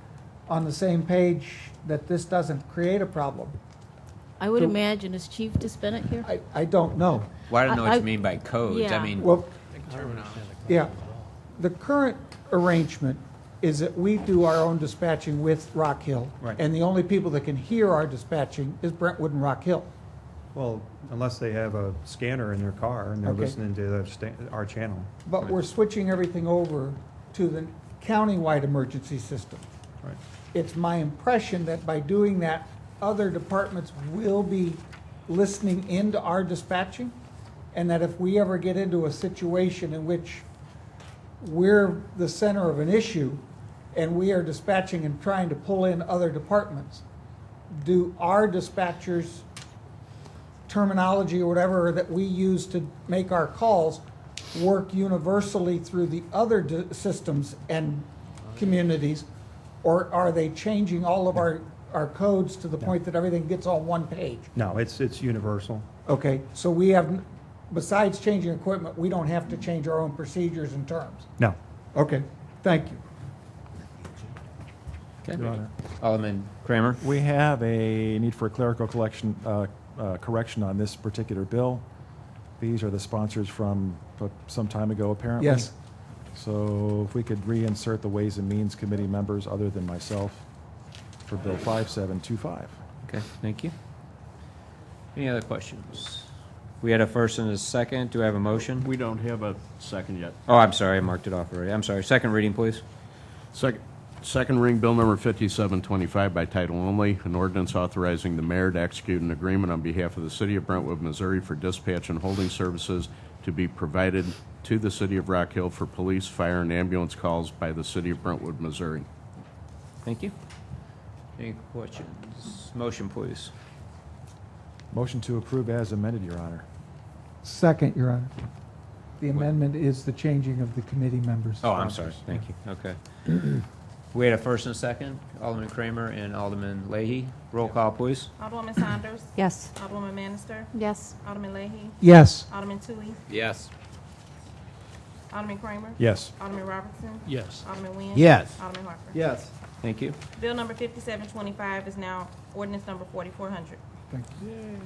on the same page that this doesn't create a problem? I would So- imagine, is Chief DeSpinnet here? I don't know. Well, I don't know what I- you mean by codes. yeah. I mean, Well, yeah, the current arrangement is that we do our own dispatching with Rock Hill. Right. And the only people that can hear our dispatching is Brentwood and Rock Hill. Well, unless they have a scanner in their car and they're Okay. listening to our channel. But we're switching everything over to the countywide emergency system. Right. It's my impression that by doing that, other departments will be listening into our dispatching, and that if we ever get into a situation in which we're the center of an issue and we are dispatching and trying to pull in other departments, do our dispatchers' terminology or whatever that we use to make our calls work universally through the other systems and communities, or are they changing all of our codes to the point that everything gets on one page? No, it's universal. Okay, so we have, besides changing equipment, we don't have to change our own procedures and terms? No. Okay, thank you. Okay. Your Honor. Alderman Kramer? We have a need for a clerical correction on this particular bill. These are the sponsors from some time ago, apparently. Yes. So if we could reinsert the Ways and Means Committee members other than myself for Bill 5725. Okay, thank you. Any other questions? We had a first and a second. Do I have a motion? We don't have a second yet. Oh, I'm sorry, I marked it off already. I'm sorry. Second reading, please. Second reading bill number 5725 by title only, an ordinance authorizing the mayor to execute an agreement on behalf of the city of Brentwood, Missouri for dispatch and holding services to be provided to the city of Rock Hill for police, fire, and ambulance calls by the city of Brentwood, Missouri. Thank you. Any questions? Motion, please. Motion to approve as amended, Your Honor. Second, Your Honor. The amendment is the changing of the committee members. Oh, I'm sorry. Thank you. Okay. We had a first and a second. Alderman Kramer and Alderman Leahy. Roll call, please. Alderwoman Saunders. Yes. Alderwoman Bannister. Yes. Alderman Leahy. Yes. Alderman Tui. Yes. Alderman Kramer. Yes. Alderman Robertson. Yes. Alderman Nguyen. Yes. Alderman Harper. Yes. Thank you. Bill number 5725 is now ordinance number 4400. Thank you.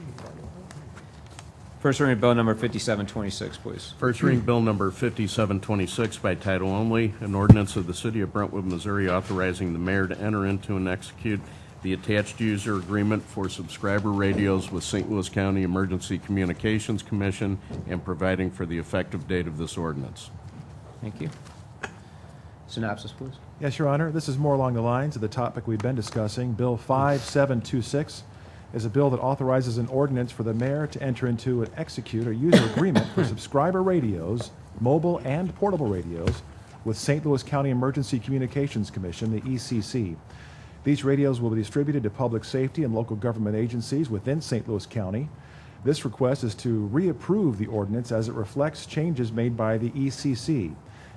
First reading bill number 5726, please. First reading bill number 5726 by title only, an ordinance of the city of Brentwood, Missouri authorizing the mayor to enter into and execute the attached user agreement for subscriber radios with St. Louis County Emergency Communications Commission and providing for the effective date of this ordinance. Thank you. Synopsis, please. Yes, Your Honor. This is more along the lines of the topic we've been discussing. Bill 5726 is a bill that authorizes an ordinance for the mayor to enter into and execute a user agreement for subscriber radios, mobile and portable radios, with St. Louis County Emergency Communications Commission, the ECC. These radios will be distributed to public safety and local government agencies within St. Louis County. This request is to reapprove the ordinance as it reflects changes made by the ECC,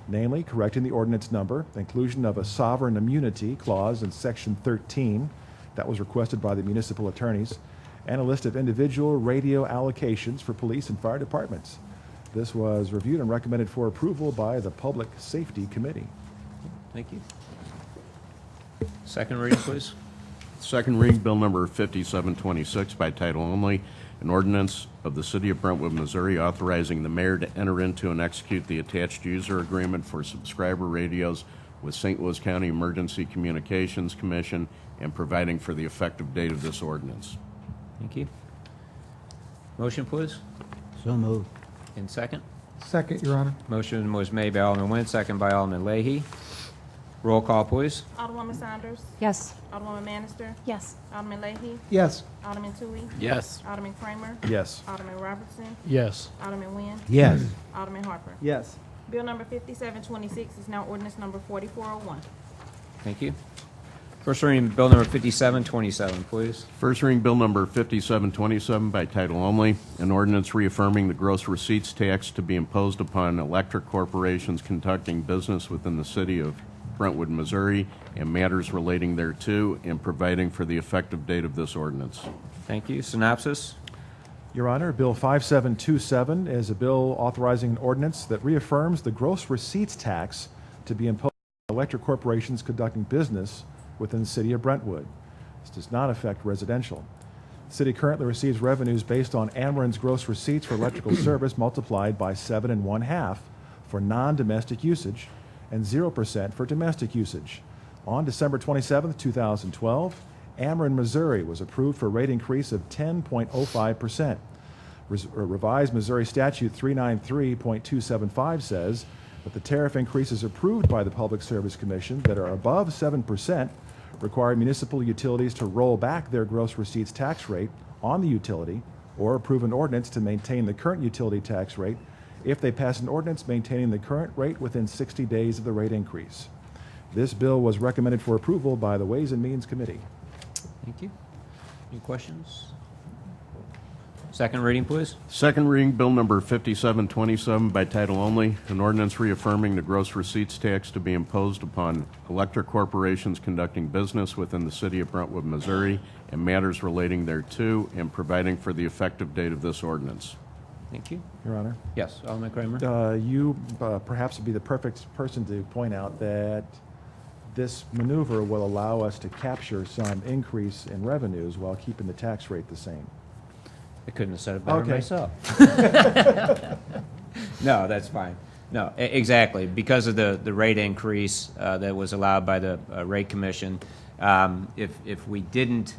namely correcting the ordinance number, the inclusion of a sovereign immunity clause in Section 13 that was requested by the municipal attorneys, and a list of individual radio allocations for police and fire departments. This was reviewed and recommended for approval by the Public Safety Committee. Thank you. Second reading, please. Second reading bill number 5726 by title only, an ordinance of the city of Brentwood, Missouri authorizing the mayor to enter into and execute the attached user agreement for subscriber radios with St. Louis County Emergency Communications Commission and providing for the effective date of this ordinance. Thank you. Motion, please. So moved. And second. Second, Your Honor. Motion was made by Alderman Nguyen, second by Alderman Leahy. Roll call, please. Alderwoman Saunders. Yes. Alderwoman Bannister. Yes. Alderman Leahy. Yes. Alderman Tui. Yes. Alderman Kramer. Yes. Alderman Robertson. Yes. Alderman Nguyen. Yes. Alderman Harper. Yes. Bill number 5726 is now ordinance number 4401. Thank you. First reading, bill number 5727, please. First reading bill number 5727 by title only, an ordinance reaffirming the gross receipts tax to be imposed upon electric corporations conducting business within the city of Brentwood, Missouri, and matters relating thereto, and providing for the effective date of this ordinance. Thank you. Synopsis. Your Honor, Bill 5727 is a bill authorizing an ordinance that reaffirms the gross receipts tax to be imposed on electric corporations conducting business within the city of Brentwood. This does not affect residential. The city currently receives revenues based on Ameren's gross receipts for electrical service multiplied by 7 1/2 for non-domestic usage and 0% for domestic usage. On December 27, 2012, Ameren, Missouri was approved for a rate increase of 10.05%. Revised Missouri Statute 393.275 says that the tariff increases approved by the Public Service Commission that are above 7% require municipal utilities to roll back their gross receipts tax rate on the utility or approve an ordinance to maintain the current utility tax rate if they pass an ordinance maintaining the current rate within 60 days of the rate increase. This bill was recommended for approval by the Ways and Means Committee. Thank you. Any questions? Second reading, please. Second reading bill number 5727 by title only, an ordinance reaffirming the gross receipts tax to be imposed upon electric corporations conducting business within the city of Brentwood, Missouri, and matters relating thereto, and providing for the effective date of this ordinance. Thank you. Your Honor. Yes, Alderman Kramer. You perhaps would be the perfect person to point out that this maneuver will allow us to capture some increase in revenues while keeping the tax rate the same. I couldn't have said it better Okay. myself. No, that's fine. No, exactly. Because of the rate increase that was allowed by the rate commission, if we didn't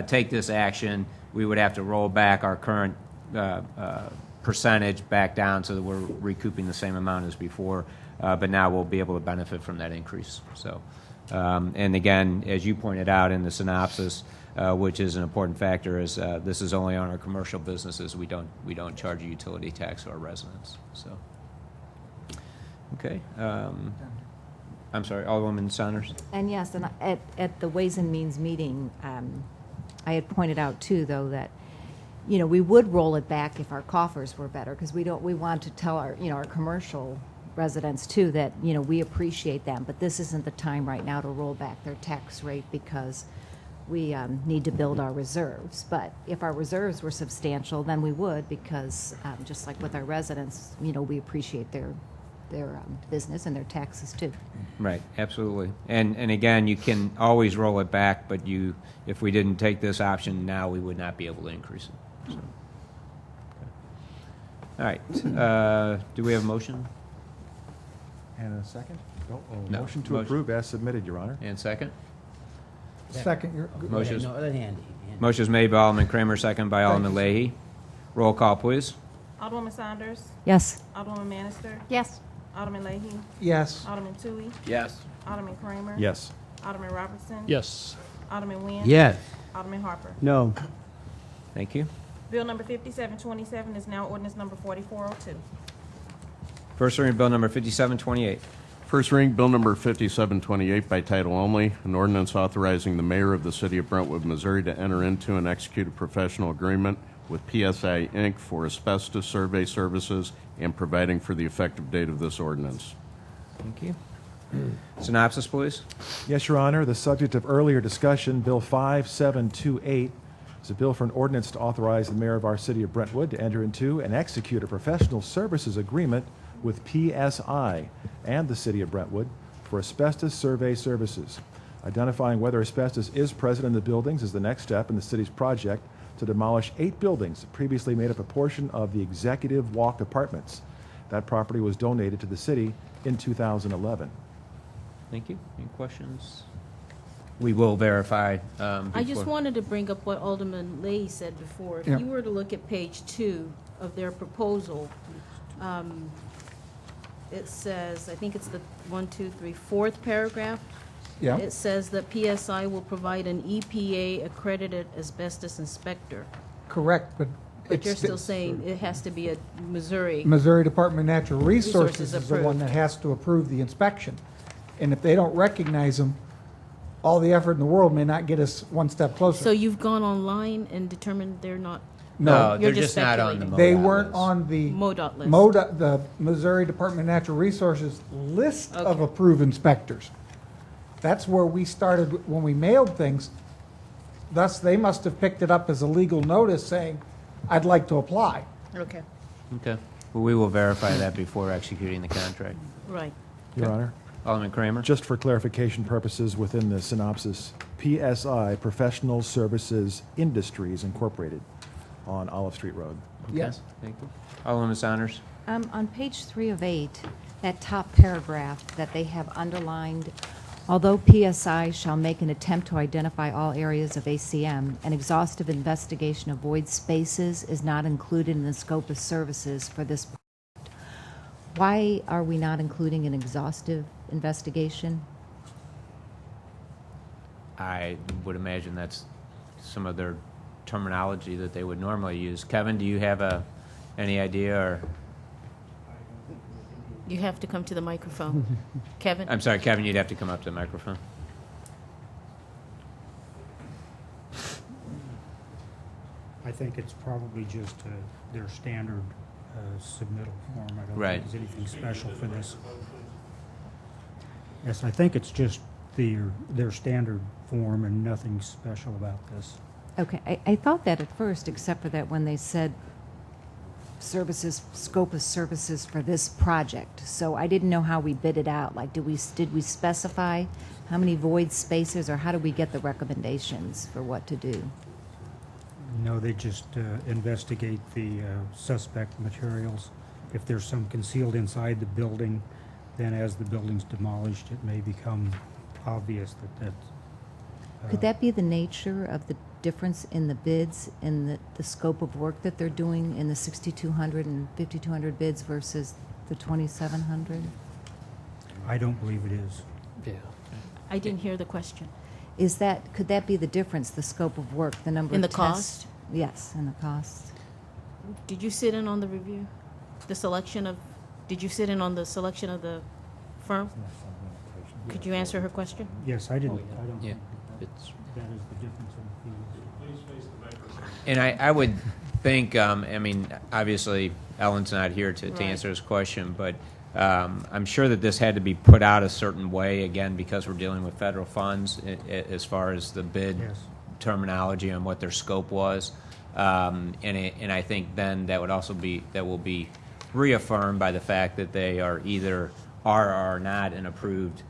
take this action, we would have to roll back our current percentage back down so that we're recouping the same amount as before. But now we'll be able to benefit from that increase. So, and again, as you pointed out in the synopsis, which is an important factor, is this is only on our commercial businesses. We don't charge a utility tax to our residents. So, okay. I'm sorry, Alderwoman Saunders. And yes, and at the Ways and Means meeting, I had pointed out too, though, that, you know, we would roll it back if our coffers were better, because we want to tell our, you know, our commercial residents too that, you know, we appreciate them, but this isn't the time right now to roll back their tax rate because we need to build our reserves. But if our reserves were substantial, then we would, because just like with our residents, you know, we appreciate their business and their taxes too. Right, absolutely. And again, you can always roll it back, but if we didn't take this option now, we would not be able to increase it. So. Okay. All right. Do we have a motion? And a second? No. Motion to Motion. approve as submitted, Your Honor. And second? Second, your, Motion's, No, other hand. motion's made by Alderman Kramer, second by Alderman Leahy. Roll call, please. Alderwoman Saunders. Yes. Alderwoman Bannister. Yes. Alderman Leahy. yes. Alderman Toohey. Yes. Alderman Kramer. Yes. Alderman Robertson. Yes. Alderman Nguyen. Yes. Alderman Harper. No. Thank you. Bill number 5727 is now ordinance number 4402. First reading, Bill number 5728. First reading, Bill number 5728 by title only, an ordinance authorizing the mayor of the city of Brentwood, Missouri to enter into and execute a professional agreement with PSI Inc. for asbestos survey services and providing for the effective date of this ordinance. Thank you. Synopsis, please. Yes, Your Honor. The subject of earlier discussion, Bill 5728, is a bill for an ordinance to authorize the mayor of our city of Brentwood to enter into and execute a professional services agreement with PSI and the city of Brentwood for asbestos survey services. Identifying whether asbestos is present in the buildings is the next step in the city's project to demolish 8 buildings that previously made up a portion of the Executive Walk Apartments. That property was donated to the city in 2011. Thank you. Any questions? We will verify. I just before- wanted to bring up what Alderman Leahy said before. If Yeah. you were to look at page 2 of their proposal, it says, I think it's the 4th paragraph. Yeah, It says that PSI will provide an EPA-accredited asbestos inspector. correct, but. But you're it's- still saying it has to be a Missouri. Missouri Department of Natural Resources Resources is the one approved. that has to approve the inspection. And if they don't recognize them, all the effort in the world may not get us one step So closer. you've gone online and determined they're not No, they're You're just just not on the speculating. they MoDOT weren't list. on the MoDOT list. the Missouri Department of Natural Resources list of Okay. approved inspectors. That's where we started when we mailed things. Thus, they must have picked it up as a legal notice saying, I'd like to apply. Okay, Okay. Well, we will verify that before executing the contract. right. Your Honor. Alderman Kramer? Just for clarification purposes within the synopsis, PSI, Professional Services Industries Incorporated on Olive Street Road. Okay. Yes. Thank you. Alderman Saunders? On page 3 of 8, that top paragraph that they have underlined, although PSI shall make an attempt to identify all areas of ACM, an exhaustive investigation of void spaces is not included in the scope of services for this project. Why are we not including an exhaustive investigation? I would imagine that's some of their terminology that they would normally use. Kevin, do you have any idea, or? You have to come to the microphone. Kevin? I'm sorry, Kevin, you'd have to come up to the microphone. I think it's probably just their standard submittal form. I don't Right. think there's anything special for this. Yes, I think it's just their standard form and nothing special about this. Okay, I thought that at first, except for that when they said services, scope of services for this project. So I didn't know how we bid it out. Like, did we specify how many void spaces, or how do we get the recommendations for what to do? No, they just investigate the suspect materials. If there's some concealed inside the building, then as the building's demolished, it may become obvious that that's... Could that be the nature of the difference in the bids and the scope of work that they're doing in the 6,200 and 5,200 bids versus the 2,700? I don't believe it is. Yeah. I didn't hear the question. Could that be the difference, the scope of work, the number In of the tests? cost? Yes, in the cost. Did you sit in on the review? Did you sit in on the selection of the firm? Could you answer her question? Yes, I didn't. I don't Yeah. think It's, that is the difference in fees. And I would think, I mean, obviously Ellen's not here to Right. answer this question, but I'm sure that this had to be put out a certain way, again, because we're dealing with federal funds as far as the bid Yes. terminology and what their scope was. And I think then that will be reaffirmed by the fact that they are either are or are not an approved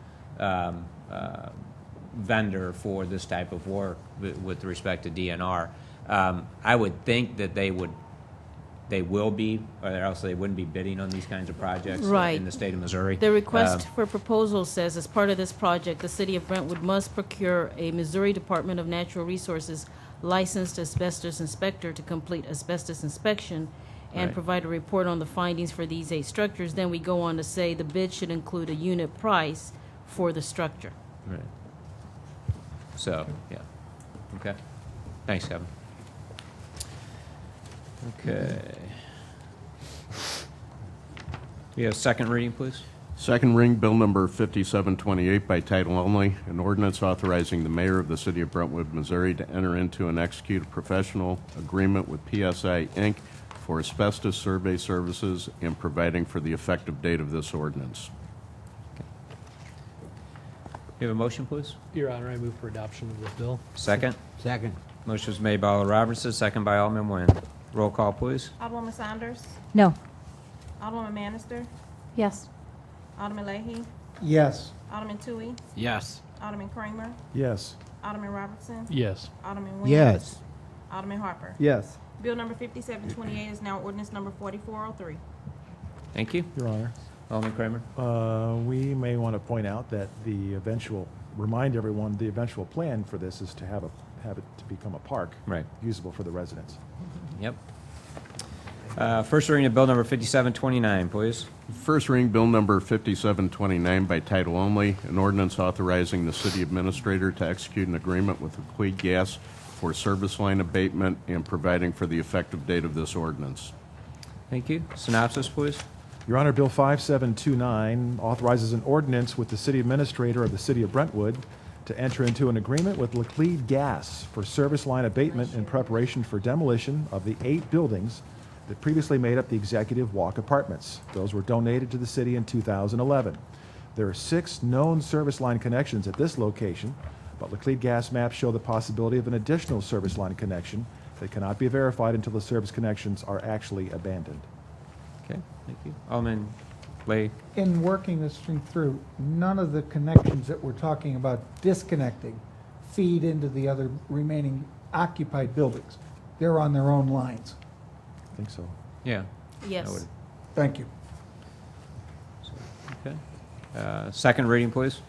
vendor for this type of work with respect to DNR. I would think that they will be, or else they wouldn't be bidding on these kinds of projects Right. in the state of Missouri. The request for proposal says, as part of this project, the city of Brentwood must procure a Missouri Department of Natural Resources licensed asbestos inspector to complete asbestos inspection and Right. provide a report on the findings for these 8 structures. Then we go on to say the bid should include a unit price for the structure. Right. So, yeah. Okay. Thanks, Kevin. Okay. We have second reading, please. Second reading, Bill Number 5728 by title only, an ordinance authorizing the mayor of the city of Brentwood, Missouri to enter into and execute a professional agreement with PSI, Inc. for asbestos survey services and providing for the effective date of this ordinance. You have a motion, please? Your Honor, I move for adoption of this bill. Second? Second. Motion was made by Alderman Robertson, second by Alderman Nguyen. Roll call, please. Alderwoman Saunders. No. Alderwoman Bannister. Yes. Alderman Leahy. Yes. Alderman Tui. Yes. Alderman Kramer. Yes. Alderman Robertson. Yes. Alderman Nguyen. Yes. Alderman Harper. Yes. Bill number 5728 is now ordinance number 4403. Thank you. Your Honor. Alderman Kramer. We may want to point out that remind everyone, the eventual plan for this is to have it to become a park. Right. Usable for the residents. Yep. First reading of bill number 5729, please. First reading, Bill Number 5729 by title only, an ordinance authorizing the city administrator to execute an agreement with Liquid Gas for service line abatement and providing for the effective date of this ordinance. Thank you. Synopsis, please. Your Honor, Bill 5729 authorizes an ordinance with the city administrator of the city of Brentwood to enter into an agreement with Liquid Gas for service line abatement in preparation for demolition of the 8 buildings that previously made up the Executive Walk Apartments. Those were donated to the city in 2011. There are 6 known service line connections at this location, but Liquid Gas maps show the possibility of an additional service line connection that cannot be verified until the service connections are actually abandoned. Okay, thank you. Alderman Leahy. In working this thing through, none of the connections that we're talking about disconnecting feed into the other remaining occupied buildings. They're on their own lines. I think so. Yeah. Yes. I would- Thank you. Okay. Second reading, please.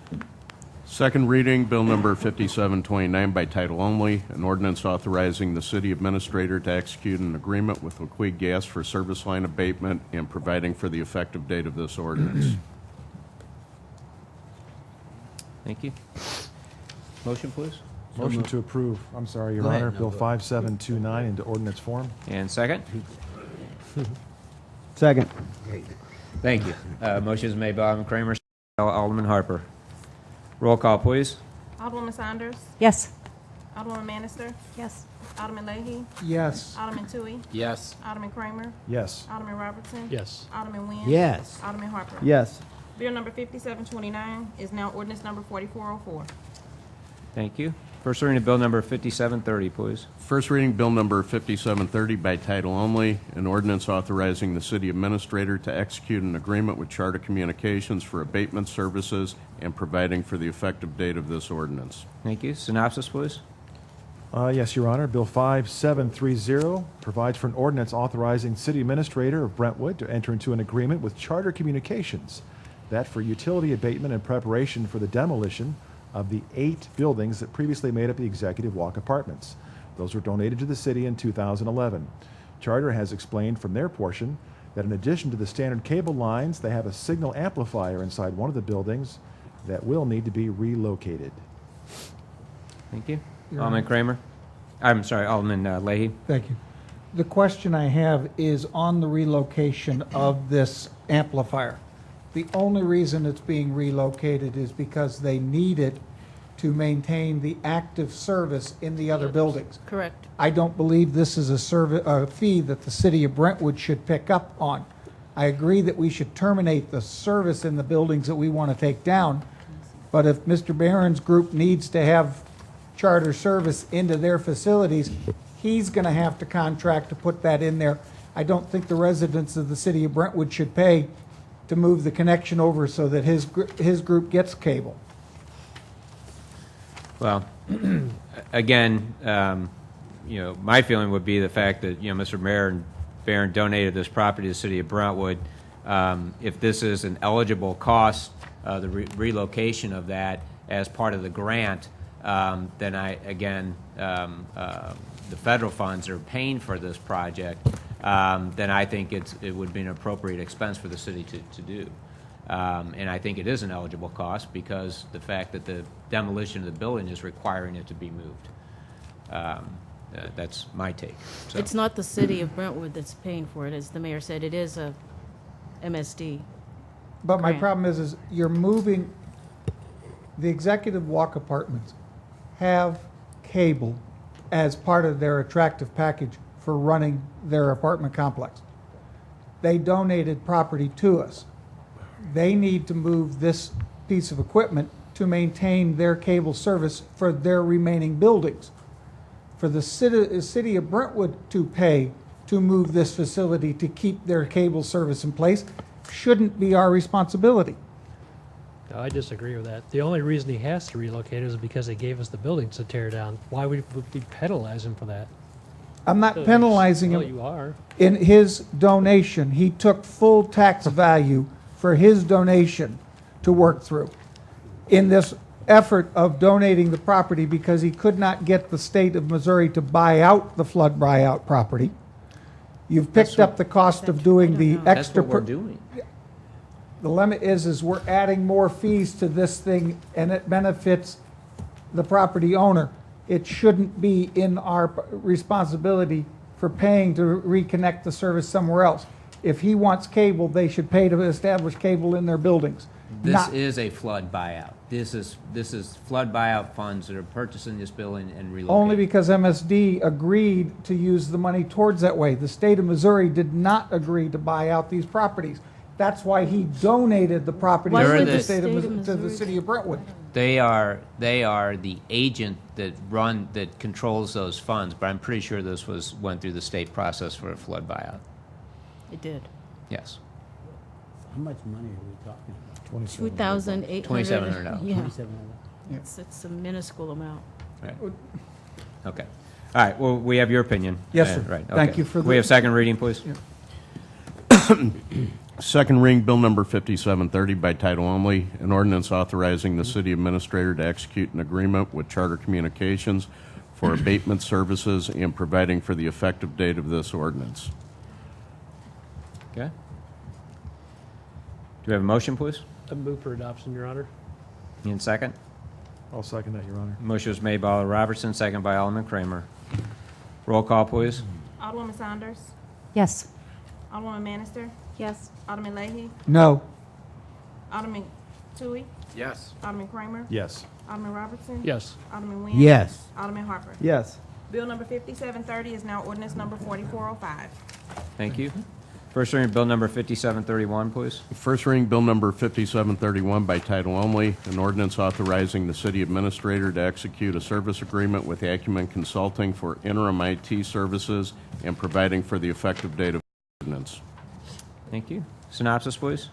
Second reading, Bill Number 5729 by title only, an ordinance authorizing the city administrator to execute an agreement with Liquid Gas for service line abatement and providing for the effective date of this ordinance. Thank you. Motion, please. Motion to approve, I'm sorry, Your Go ahead. Honor, No, Bill go. 5729 into ordinance form. And second. Second. Thank you. Motion is made by Alderman Kramer, second by Alderman Harper. Roll call, please. Alderwoman Saunders. Yes. Alderwoman Bannister. Yes. Alderman Leahy. Yes. Alderman Tui. Yes. Alderman Kramer. Yes. Alderman Robertson. Yes. Alderman Nguyen. Yes. Alderman Harper. Yes. Bill number 5729 is now ordinance number 4404. Thank you. First reading of Bill number 5730, please. First reading Bill number 5730 by title only, an ordinance authorizing the city administrator to execute an agreement with Charter Communications for abatement services and providing for the effective date of this ordinance. Thank you. Synopsis, please. Yes, Your Honor. Bill 5730 provides for an ordinance authorizing City Administrator of Brentwood to enter into an agreement with Charter Communications that for utility abatement and preparation for the demolition of the 8 buildings that previously made up the Executive Walk Apartments. Those were donated to the city in 2011. Charter has explained from their portion that in addition to the standard cable lines, they have a signal amplifier inside one of the buildings that will need to be relocated. Thank you. Your Alderman Honor. Kramer. I'm sorry, Alderman Leahy. Thank you. The question I have is on the relocation of this amplifier. The only reason it's being relocated is because they need it to maintain the active service in the other buildings. Correct. I don't believe this is a fee that the city of Brentwood should pick up on. I agree that we should terminate the service in the buildings that we want to take down, but if Mr. Barron's group needs to have charter service into their facilities, he's going to have to contract to put that in there. I don't think the residents of the city of Brentwood should pay to move the connection over so that his group gets cable. Well, again, my feeling would be the fact that, Mr. Barron donated this property to the city of Brentwood. If this is an eligible cost, the relocation of that as part of the grant, then the federal funds are paying for this project, then I think it would be an appropriate expense for the city to do. And I think it is an eligible cost because the fact that the demolition of the building is requiring it to be moved. That's my take. So. It's not the city of Brentwood that's paying for it, as the mayor said. It is a MSD. But my grant. problem is you're moving, the Executive Walk Apartments have cable as part of their attractive package for running their apartment complex. They donated property to us. They need to move this piece of equipment to maintain their cable service for their remaining buildings. For the city of Brentwood to pay to move this facility to keep their cable service in place shouldn't be our responsibility. No, I disagree with that. The only reason he has to relocate is because they gave us the buildings to tear down. Why would we penalize him for that? I'm not penalizing Well, him. you are. In his donation, he took full tax value for his donation to work through. In this effort of donating the property because he could not get the state of Missouri to buy out the flood buyout property, you've picked up the cost of doing the That's extra. what we're doing. The limit is we're adding more fees to this thing and it benefits the property owner. It shouldn't be in our responsibility for paying to reconnect the service somewhere else. If he wants cable, they should pay to establish cable in their buildings. This Not- is a flood buyout. This is flood buyout funds that are purchasing this building and relocating. Only because MSD agreed to use the money towards that way. The state of Missouri did not agree to buy out these properties. That's why he donated the property Why to would the the state of state of Mis- to the Missouri- city of Brentwood. They are the agent that controls those funds, but I'm pretty sure this went through the state process for a flood buyout. It did. Yes. How much money are we talking about? $2,800. $2,700. Yeah, $2,700. it's a minuscule amount. Right. Okay. All right. Well, we have your opinion. Yes, sir. Right. Thank okay. you for We the- have second reading, please. Second reading Bill number 5730 by title only, an ordinance authorizing the city administrator to execute an agreement with Charter Communications for abatement services and providing for the effective date of this ordinance. Okay. Do we have a motion, please? I move for adoption, Your Honor. In second. I'll second that, Your Honor. Motion was made by Alderman Robertson, second by Alderman Kramer. Roll call, please. Alderwoman Saunders. Yes. Alderwoman Bannister. Yes. Alderman Leahy. No. Alderman Tui. Yes. Alderman Kramer. Yes. Alderman Robertson. Yes. Alderman Nguyen. Yes. Alderman Harper. Yes. Bill number 5730 is now ordinance number 4405. Thank you. First reading Bill number 5731, please. First reading Bill number 5731 by title only, an ordinance authorizing the city administrator to execute a service agreement with Acumen Consulting for interim IT services and providing for the effective date of the ordinance. Thank you. Synopsis, please.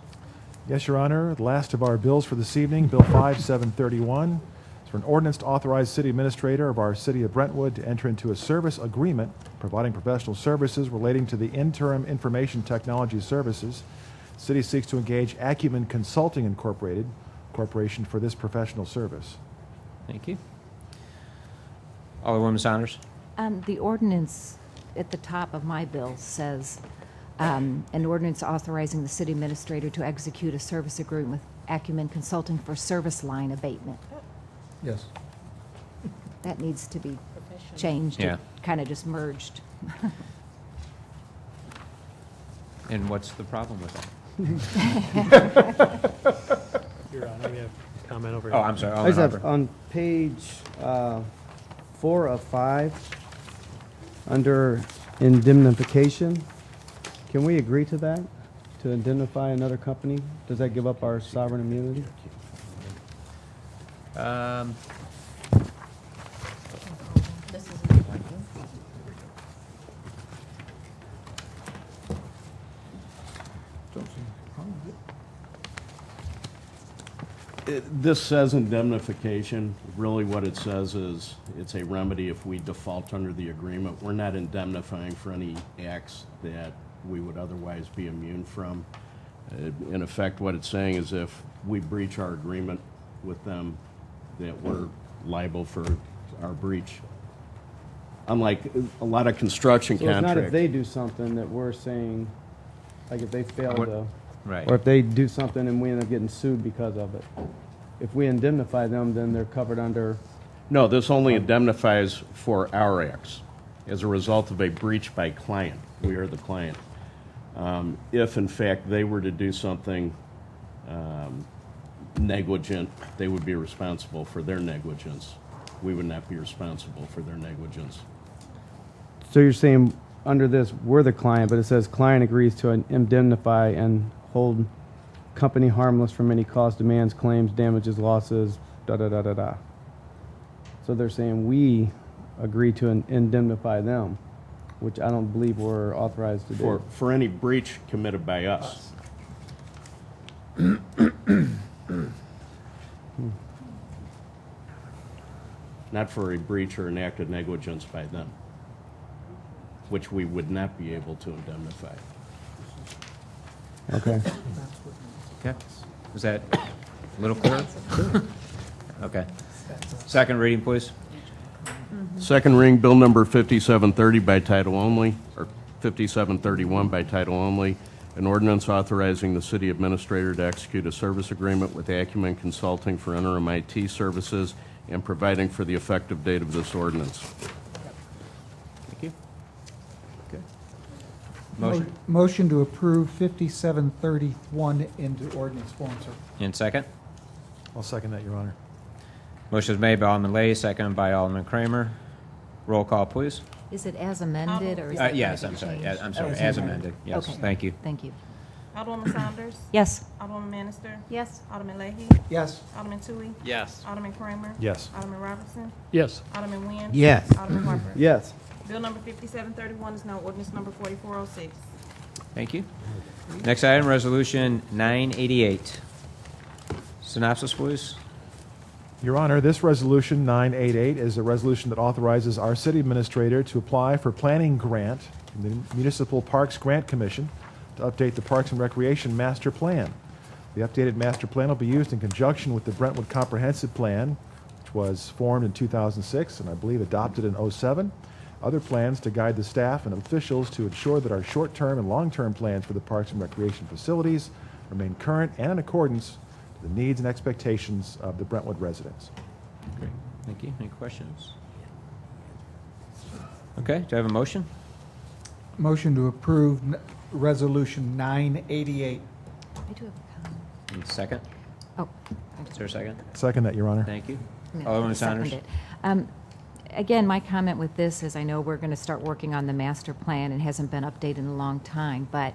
Yes, Your Honor. The last of our bills for this evening, Bill 5731, is for an ordinance to authorize city administrator of our city of Brentwood to enter into a service agreement providing professional services relating to the interim information technology services. The city seeks to engage Acumen Consulting Incorporated Corporation for this professional service. Thank you. Alderwoman Saunders. The ordinance at the top of my bill says, an ordinance authorizing the city administrator to execute a service agreement with Acumen Consulting for service line abatement. Yes. That needs to be changed. Yeah. Kind of just merged. And what's the problem with that? Your Honor, we have a comment over Oh, here. I'm sorry. I just Alderman have Harper. on page 4 of 5, under indemnification, can we agree to that? To indemnify another company? Does that give up our sovereign immunity? This says indemnification. Really what it says is it's a remedy if we default under the agreement. We're not indemnifying for any acts that we would otherwise be immune from. In effect, what it's saying is if we breach our agreement with them, that we're liable for our breach. Unlike a lot of construction So it's not if contracts. they do something that we're saying, like if they fail to, Right. or if they do something and we end up getting sued because of it. If we indemnify them, then they're covered under, No, this only indemnifies for our acts as a result of a breach by client. We are the client. If in fact they were to do something negligent, they would be responsible for their negligence. We would not be responsible for their negligence. so you're saying under this, we're the client, but it says client agrees to indemnify and hold company harmless from any cost, demands, claims, damages, losses, da-da-da-da-da. So they're saying we agree to indemnify them, which I don't believe we're authorized to do. For any breach committed by us. Not for a breach or an act of negligence by them, which we would not be able to indemnify. Okay. Okay. Is that a little clearer? Okay. Second reading, please. Second reading, Bill number 5730 by title only, or 5731 by title only, an ordinance authorizing the city administrator to execute a service agreement with Acumen Consulting for interim IT services and providing for the effective date of this ordinance. Thank you. Okay. Motion. Motion to approve 5731 into ordinance form, sir. And second? I'll second that, Your Honor. Motion is made by Alderman Lay, seconded by Alderman Kramer. Roll call, please. Is it as amended or is it? Yes, I'm sorry. I'm sorry. As As amended. amended. Yes, Okay. thank you. Thank you. Alderwoman Saunders. Yes. Alderwoman Manister. Yes. Alderman Leahy. Yes. Alderman Tui. Yes. Alderman Kramer. Yes. Alderman Robertson. Yes. Alderman Nguyen. Yes. Alderman Harper. Yes. Bill number 5731 is now ordinance number 4406. Thank you. Next item, Resolution 988. Synopsis, please. Your Honor, this Resolution 988 is a resolution that authorizes our city administrator to apply for planning grant from the Municipal Parks Grant Commission to update the Parks and Recreation Master Plan. The updated master plan will be used in conjunction with the Brentwood Comprehensive Plan, which was formed in 2006 and I believe adopted in 2007. Other plans to guide the staff and officials to ensure that our short-term and long-term plans for the parks and recreation facilities remain current and in accordance to the needs and expectations of the Brentwood residents. Great. Thank you. Any questions? Okay, do I have a motion? Motion to approve resolution 988. I do have a comment. And second? Oh. Is there a second? Second that, Your Honor. Thank you. No, Alderwoman Saunders. seconded. Again, my comment with this is I know we're going to start working on the master plan and hasn't been updated in a long time, but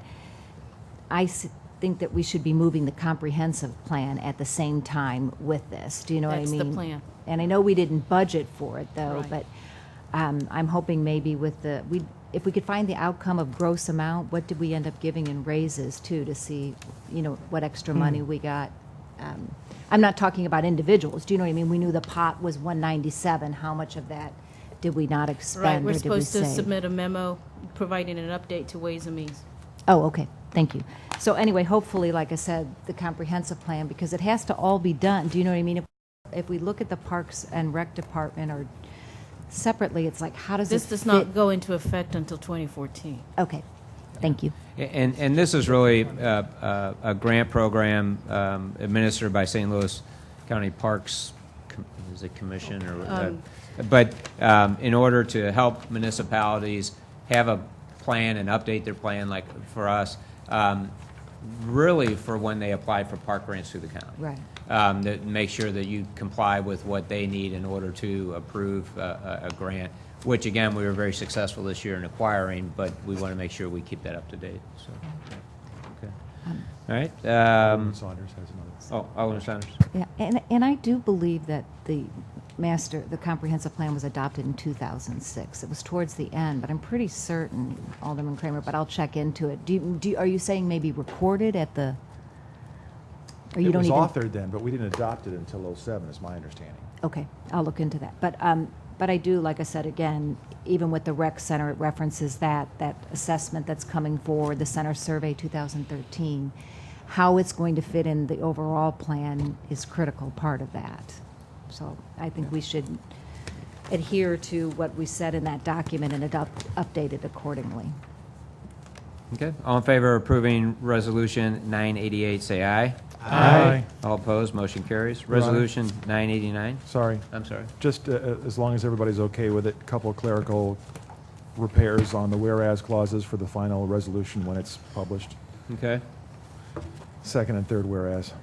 think that we should be moving the comprehensive plan at the same time with this. Do you know what I That's mean? the plan. And I know we didn't budget for it, though, Right. but I'm hoping maybe with if we could find the outcome of gross amount, what did we end up giving in raises, too, to see, what extra money we got. I'm not talking about individuals. Do you know what I mean? We knew the pot was 197. How much of that did we not expend, Right, we're or did we supposed to save? submit a memo providing an update to Ways and Means. Oh, okay, thank you. So anyway, hopefully, like I said, the comprehensive plan, because it has to all be done. Do you know what I mean? If we look at the Parks and Rec Department or separately, it's like, how does This it does fit? not go into effect until 2014. Okay, thank you. And this is really a grant program administered by St. Louis County Parks, is it Commission or? But in order to help municipalities have a plan and update their plan, like for us, really for when they apply for park grants through the county. Right. That make sure that you comply with what they need in order to approve a grant, which again, we were very successful this year in acquiring, but we want to make sure we keep that up to date, so. Okay. All right. Alderman Saunders has another. Alderman Saunders. Yeah, and I do believe that the comprehensive plan was adopted in 2006. It was towards the end, but I'm pretty certain, Alderman Kramer, but I'll check into it. Are you saying maybe recorded at the, or you It don't was even? authored then, but we didn't adopt it until '07, is my understanding. Okay, I'll look into that. But I do, like I said, again, even with the rec center, it references that assessment that's coming forward, the center survey 2013. How it's going to fit in the overall plan is critical part of that. So I think we should adhere to what we said in that document and update it accordingly. Okay. All in favor of approving Resolution 988, say aye. Aye. All opposed, motion carries. Your Honor. Resolution 989. Sorry. I'm sorry. Just as long as everybody's okay with it, a couple of clerical repairs on the whereas clauses for the final resolution when it's published. Okay. Second and third whereas.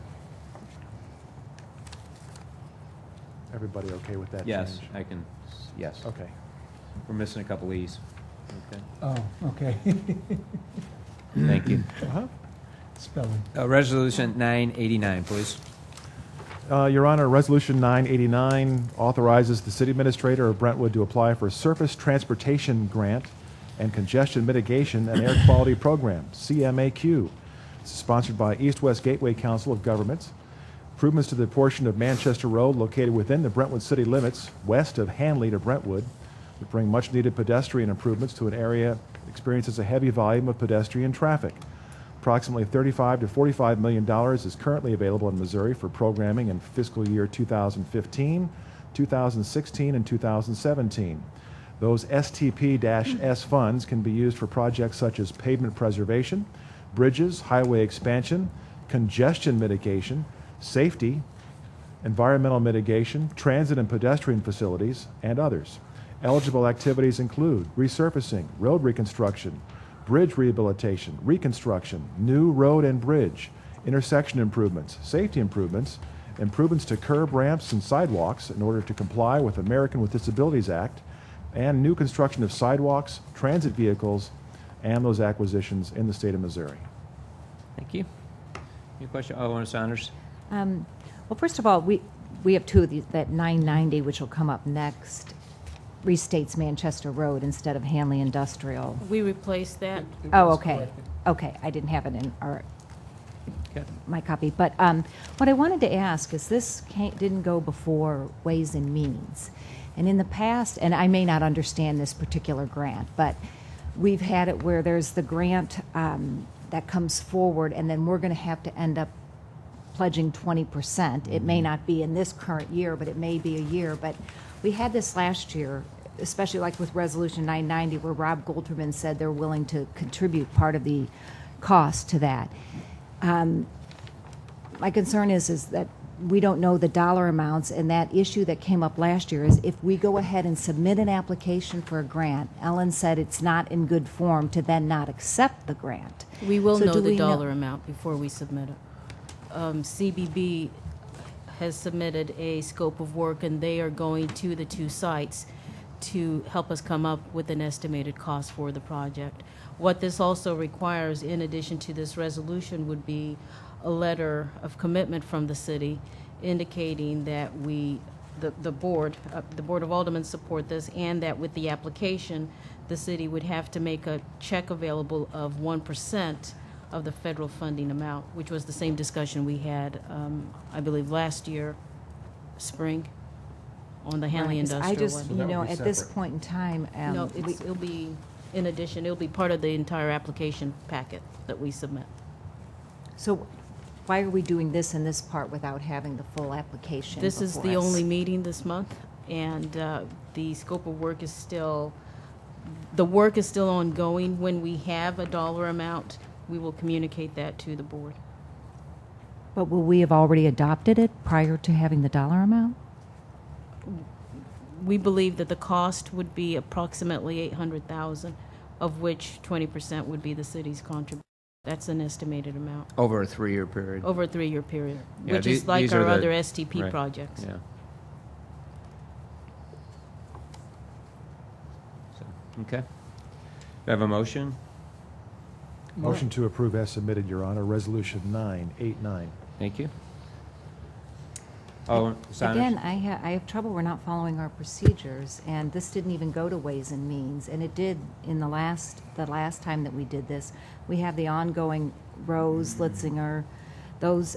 Everybody okay with that Yes, change? I can, yes. Okay. We're missing a couple E's. Okay. Oh, okay. Thank you. Uh-huh. Spelling. Resolution 989, please. Your Honor, Resolution 989 authorizes the City Administrator of Brentwood to apply for a Surface Transportation Grant and Congestion Mitigation and Air Quality Program, CMAQ. It's sponsored by East-West Gateway Council of Governments. Improvements to the portion of Manchester Road located within the Brentwood city limits west of Hanley to Brentwood would bring much-needed pedestrian improvements to an area that experiences a heavy volume of pedestrian traffic. Approximately $35 to $45 million is currently available in Missouri for programming in fiscal year 2015, 2016, and 2017. Those STP-S funds can be used for projects such as pavement preservation, bridges, highway expansion, congestion mitigation, safety, environmental mitigation, transit and pedestrian facilities, and others. Eligible activities include resurfacing, road reconstruction, bridge rehabilitation, reconstruction, new road and bridge, intersection improvements, safety improvements, improvements to curb ramps and sidewalks in order to comply with American with Disabilities Act, and new construction of sidewalks, transit vehicles, and those acquisitions in the state of Missouri. Thank you. Any question? Alderman Saunders? Well, first of all, we have two of these, that 990, which will come up next, restates Manchester Road instead of Hanley Industrial. We replaced that. Oh, okay. Okay, I didn't have it in my copy. But what I wanted to ask is this didn't go before Ways and Means. And in the past, and I may not understand this particular grant, but we've had it where there's the grant that comes forward, and then we're going to have to end up pledging 20%. It may not be in this current year, but it may be a year. But we had this last year, especially like with Resolution 990, where Rob Goldterman said they're willing to contribute part of the cost to that. My concern is that we don't know the dollar amounts, and that issue that came up last year is if we go ahead and submit an application for a grant, Ellen said it's not in good form to then not accept the grant. We will So know do the we know- dollar amount before we submit it. CBB has submitted a scope of work, and they are going to the two sites to help us come up with an estimated cost for the project. What this also requires, in addition to this resolution, would be a letter of commitment from the city indicating that the Board of Aldermen support this, and that with the application, the city would have to make a check available of 1% of the federal funding amount, which was the same discussion we had, I believe, last year, spring, on the Hanley Right, 'cause Industrial I just, one. So you that would know, be at this separate. point in time, No, it'll be, in addition, it'll be part of the entire application packet that we submit. so why are we doing this in this part without having the full application This is before the us? only meeting this month, and the scope of work is still, the work is still ongoing. When we have a dollar amount, we will communicate that to the board. But will we have already adopted it prior to having the dollar amount? We believe that the cost would be approximately $800,000, of which 20% would be the city's contribution. That's an estimated amount, Over a 3-year period. over a 3-year period, Yeah, which is like these are our the- other STP right, projects. Yeah. So, okay. Do I have a motion? Motion to approve as submitted, Your Honor, Resolution 989. Thank you. Oh, Saunders? Again, I have trouble, we're not following our procedures, and this didn't even go to Ways and Means, and it did in the last time that we did this. We have the ongoing Rose, Litzinger, those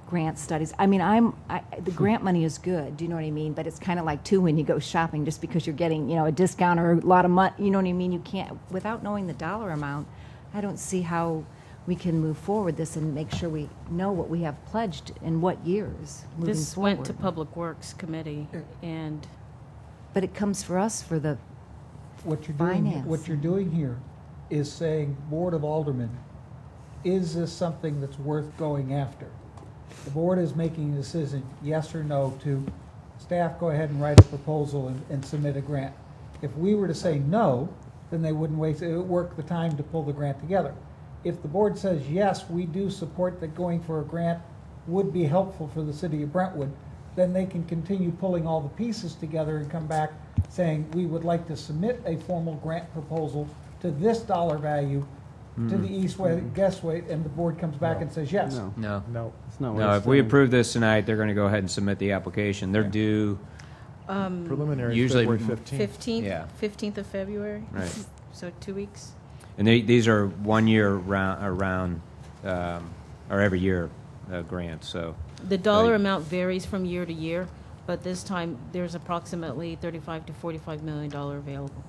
grant studies. I mean, the grant money is good, do you know what I mean? But it's kind of like, too, when you go shopping, just because you're getting, you know, a discount or a lot of money, you know what I mean? You can't, without knowing the dollar amount, I don't see how we can move forward this and make sure we know what we have pledged in what years moving This forward. went to Public Works Committee, and But it comes for us for the, What you're doing, Finance. what you're doing here is saying, Board of Aldermen, is this something that's worth going after? The board is making a decision, yes or no, to staff, go ahead and write a proposal and submit a grant. If we were to say no, then they wouldn't waste, it would work the time to pull the grant together. If the board says, yes, we do support that going for a grant would be helpful for the city of Brentwood, then they can continue pulling all the pieces together and come back saying, we would like to submit a formal grant proposal to this dollar value to the east west way, and the board comes back and says yes. No, No. No. it's not what No, it's if we saying. approve this tonight, they're going to go ahead and submit the application. They're due, Preliminary Usually- February 15th. 15th, Yeah. 15th of February. Right. So 2 weeks. and these are 1-year round, or every year grants, so. The dollar Right. amount varies from year to year, but this time there's approximately $35 to $45 million available.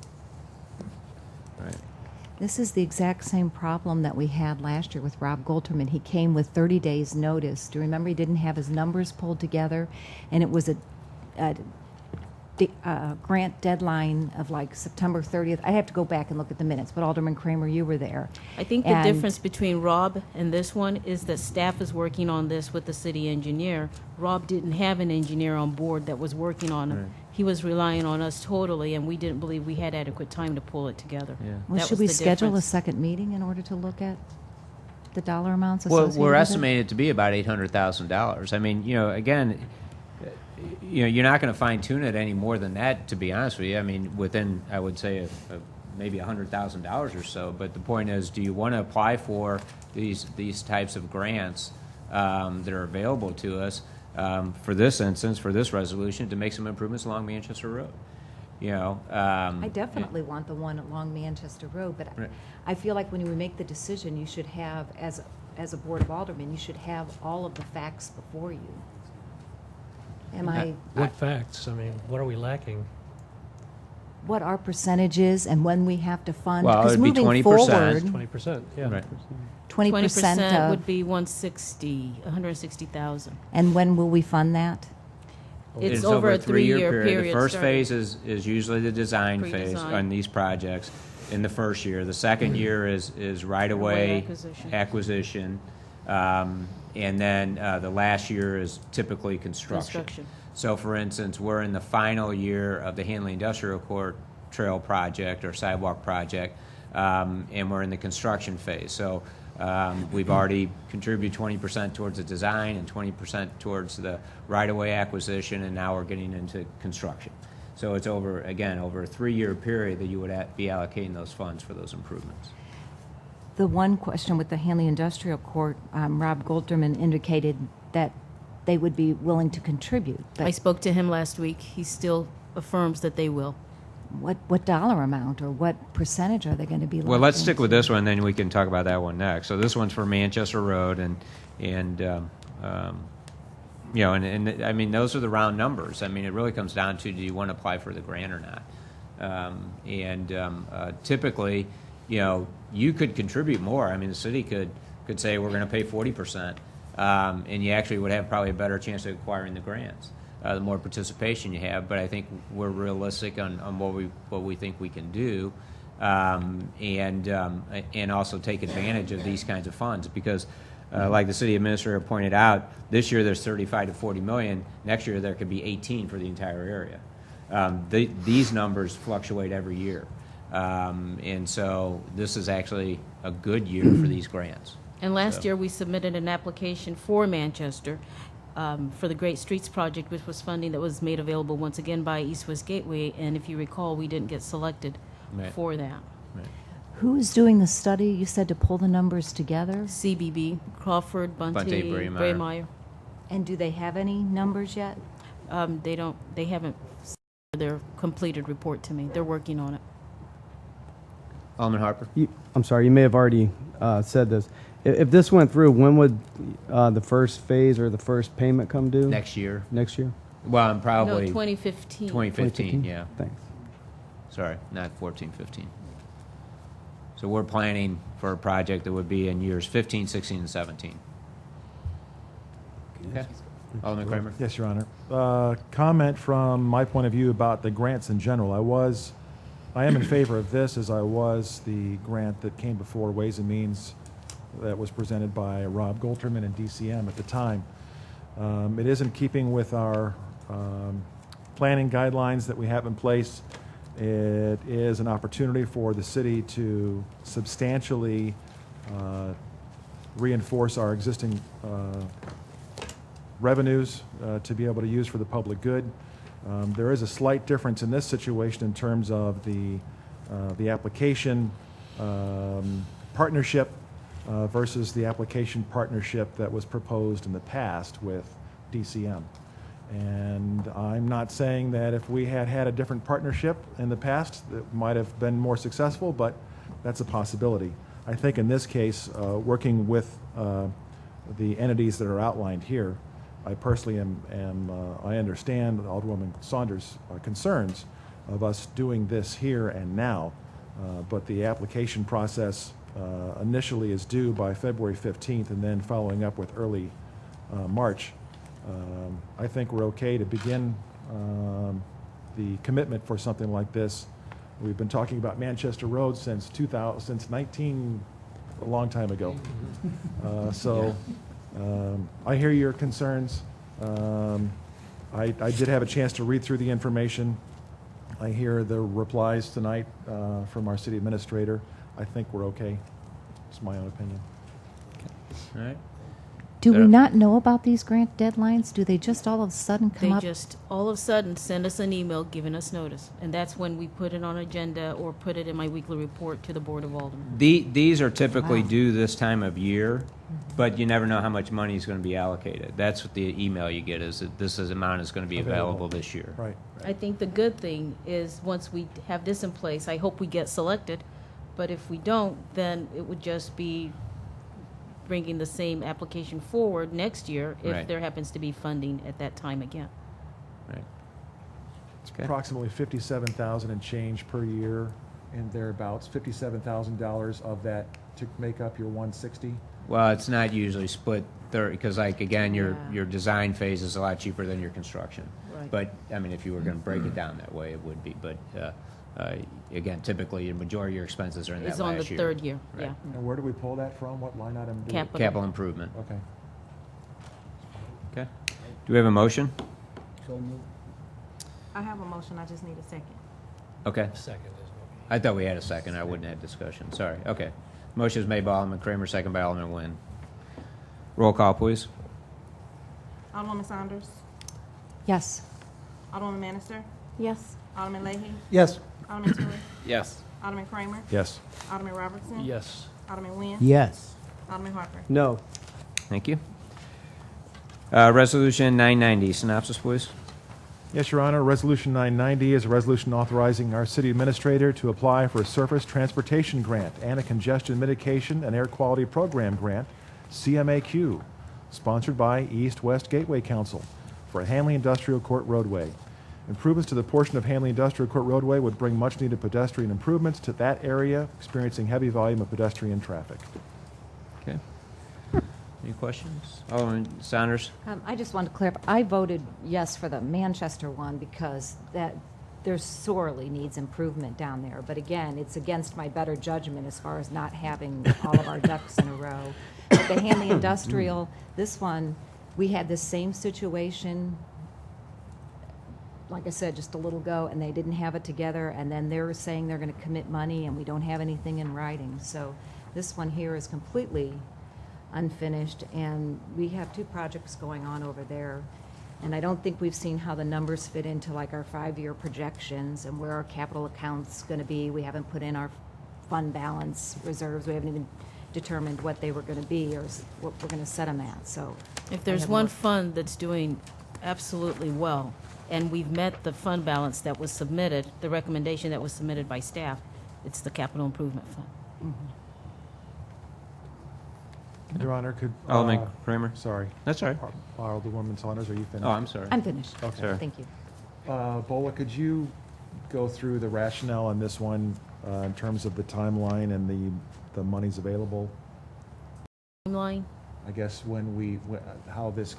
Right. this is the exact same problem that we had last year with Rob Golterman. He came with 30 days' notice. Do you remember he didn't have his numbers pulled together? And it was a grant deadline of like September 30th. I have to go back and look at the minutes, but Alderman Kramer, you were there. I think the And- difference between Rob and this one is that staff is working on this with the city engineer. Rob didn't have an engineer on board that was working on it. Right. He was relying on us totally, and we didn't believe we had adequate time to pull it together. Yeah. Well, That should was we the schedule a difference. second meeting in order to look at the dollar amounts Well, associated we're with it? estimated to be about $800,000. I mean, you know, again, you know, you're not going to fine tune it any more than that, to be honest with you. I mean, within, I would say, maybe $100,000 or so. But the point is, do you want to apply for these types of grants that are available to us for this instance, for this resolution, to make some improvements along Manchester Road? You know, I definitely want the one along Manchester Road, but Right. I feel like when we make the decision, you should have, as a Board of Aldermen, you should have all of the facts before you. Am I, What facts? I mean, what are we lacking? what our percentage is and when we have to fund? Well, 'cause it'd be moving 20%. forward, 20%, yeah. Right. 20% of, would be 160,000. and when will we fund that? It's over a 3-year period. The first starting- phase is usually the design phase Pre-design. on these projects in the first year. The second year is right-of-way Right-of-way acquisition. And then the last year is typically construction. So, for instance, we're in the final year of the Hanley Industrial Court Trail project or sidewalk project, and we're in the construction phase. So we've already contributed 20% towards the design and 20% towards the right-of-way acquisition, and now we're getting into construction. So it's over a 3-year period that you would be allocating those funds for those improvements. The one question with the Hanley Industrial Court, Rob Golderman indicated that they would be willing to contribute. I But spoke to him last week. He still affirms that they will. what dollar amount or what percentage are they going to be? Well, let's stick with this one, then we can talk about that one next. So this one's for Manchester Road, and you know, and I mean, those are the round numbers. I mean, it really comes down to, do you want to apply for the grant or not? Typically, you know, you could contribute more. I mean, the city could say we're going to pay 40%, and you actually would have probably a better chance of acquiring the grants. The more participation you have, but I think we're realistic on what we think we can do, and also take advantage of these kinds of funds, because like the city administrator pointed out, this year there's 35 to 40 million. Next year there could be 18 for the entire area. These numbers fluctuate every year, and so this is actually a good year for these grants. And last year, we submitted an application for Manchester for the Great Streets Project, which was funding that was made available once again by East West Gateway. And if you recall, we didn't get selected for that. Right. Who is doing the study? You said to pull the numbers together? CBB, Crawford, Bunty, Braemeier. Braemeier. And do they have any numbers yet? They haven't their completed report to me. They're working on it. Alderman Harper? I'm sorry, you may have already said this. If this went through, when would the first phase or the first payment come due? Next year. Next year? Well, I'm probably... No, 2015. 2015, yeah. Thanks. Sorry, not 14, 15. So we're planning for a project that would be in years 15, 16, and 17. Okay. Alderman Kramer? Yes, Your Honor. Comment from my point of view about the grants in general. I am in favor of this, as I was the grant that came before Ways and Means that was presented by Rob Golderman and DCM at the time. It is in keeping with our planning guidelines that we have in place. It is an opportunity for the city to substantially reinforce our existing revenues to be able to use for the public good. There is a slight difference in this situation in terms of the application partnership versus the application partnership that was proposed in the past with DCM. And I'm not saying that if we had had a different partnership in the past, it might have been more successful, but that's a possibility. I think in this case, working with the entities that are outlined here, I personally I understand Alderwoman Saunders' concerns of us doing this here and now, but the application process initially is due by February 15th and then following up with early March. I think we're okay to begin the commitment for something like this. We've been talking about Manchester Road since a long time ago. I hear your concerns. I did have a chance to read through the information. I hear the replies tonight from our city administrator. I think we're okay. It's my own opinion. All right. Do we not know about these grant deadlines? Do they just all of a sudden come They up? just all of a sudden send us an email giving us notice. And that's when we put it on agenda or put it in my weekly report to the Board of Aldermen. These are typically Wow. due this time of year, but you never know how much money is going to be allocated. That's what the email you get, is that this amount is going to be available this year. Right. I think the good thing is once we have this in place, I hope we get selected. But if we don't, then it would just be bringing the same application forward next year if Right. there happens to be funding at that time again. Right. Okay. Approximately $57,000 and change per year and thereabouts. $57,000 of that to make up your 160. Well, it's not usually split 30, because like, again, Yeah. your design phase is a lot cheaper than your construction. Right. But, I mean, if you were going to break it down that way, it would be. But, again, typically, the majority of your expenses are in that It's last on the year. third year, Right. yeah. And where do we pull that from? What line item? do we- Capital. Capital improvement. Okay. Okay. Do we have a motion? I have a motion, I just need a second. Okay. Second is I thought we had a second. I wouldn't have discussion. Sorry. Okay. Motion is made by Alderman Kramer, second by Alderman Nguyen. Roll call, please. Alderwoman Saunders? Yes. Alderwoman Manister? Yes. Alderman Leahy, Yes. Alderman Tui, Yes. Alderman Kramer, Yes. Alderman Robertson. Yes. Alderman Nguyen. Yes. Alderman Harper. No. Thank you. Resolution 990, synopsis, please. Yes, Your Honor. Resolution 990 is a resolution authorizing our city administrator to apply for a surface transportation grant and a congestion mitigation and air quality program grant, CMAQ, sponsored by East-West Gateway Council for a Hanley Industrial Court roadway. Improvements to the portion of Hanley Industrial Court roadway would bring much-needed pedestrian improvements to that area, experiencing heavy volume of pedestrian traffic. Okay. Any questions? Alderman Saunders? I just want to clarify, I voted yes for the Manchester one because there sorely needs improvement down there. But again, it's against my better judgment as far as not having all of our ducks in a row. But the Hanley Industrial, this one, we had the same situation, like I said, just a little ago, and they didn't have it together, and then they're saying they're going to commit money, and we don't have anything in writing. So this one here is completely unfinished, and we have 2 projects going on over there. And I don't think we've seen how the numbers fit into like our 5-year projections and where our capital account's going to be. We haven't put in our fund balance reserves. We haven't even determined what they were going to be or what we're going to set them at. So If there's one fund that's doing absolutely well, and we've met the fund balance that was submitted, the recommendation that was submitted by staff, it's the capital improvement fund. Your Honor, could... Alderman Kramer? Sorry. That's all right. Alderwoman Saunders, are you finished? Oh, I'm sorry. I'm finished. Okay. Sorry. Thank you. Bola, could you go through the rationale on this one in terms of the timeline and the monies available? Timeline? I guess how this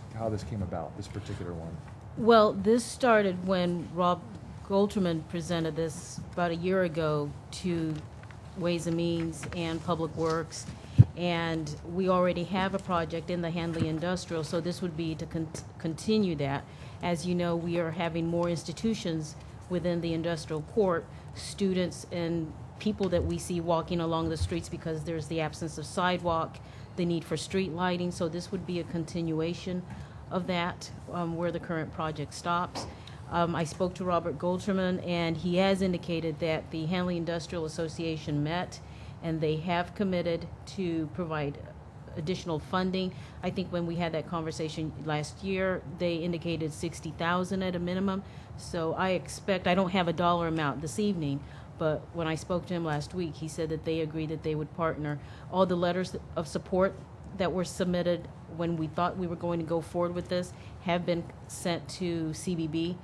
came about, this particular one. Well, this started when Rob Golterman presented this about a year ago to Ways and Means and Public Works, and we already have a project in the Hanley Industrial, so this would be to continue that. As you know, we are having more institutions within the industrial court, students and people that we see walking along the streets because there's the absence of sidewalk, the need for street lighting, so this would be a continuation of that, where the current project stops. I spoke to Robert Golterman, and he has indicated that the Hanley Industrial Association met, and they have committed to provide additional funding. I think when we had that conversation last year, they indicated $60,000 at a minimum. So I expect, I don't have a dollar amount this evening, but when I spoke to him last week, he said that they agreed that they would partner. All the letters of support that were submitted when we thought we were going to go forward with this have been sent to CBB,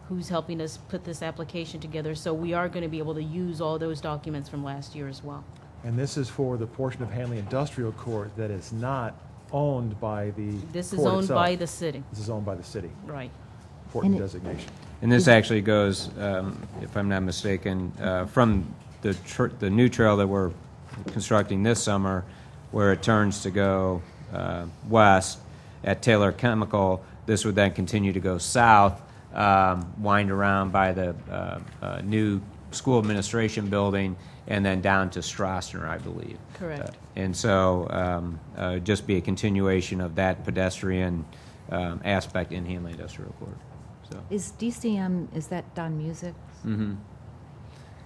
who's helping us put this application together. So we are going to be able to use all those documents from last year as well. And this is for the portion of Hanley Industrial Court that is not owned by the This is court owned itself. by the city. This is owned by the city. Right. Important designation. And this actually goes, if I'm not mistaken, from the new trail that we're constructing this summer, where it turns to go west at Taylor Chemical. This would then continue to go south, wind around by the new school administration building, and then down to Strasser, I believe. Correct. And so just be a continuation of that pedestrian aspect in Hanley Industrial Court. So. Is DCM, is that Don Music? Mm-hmm.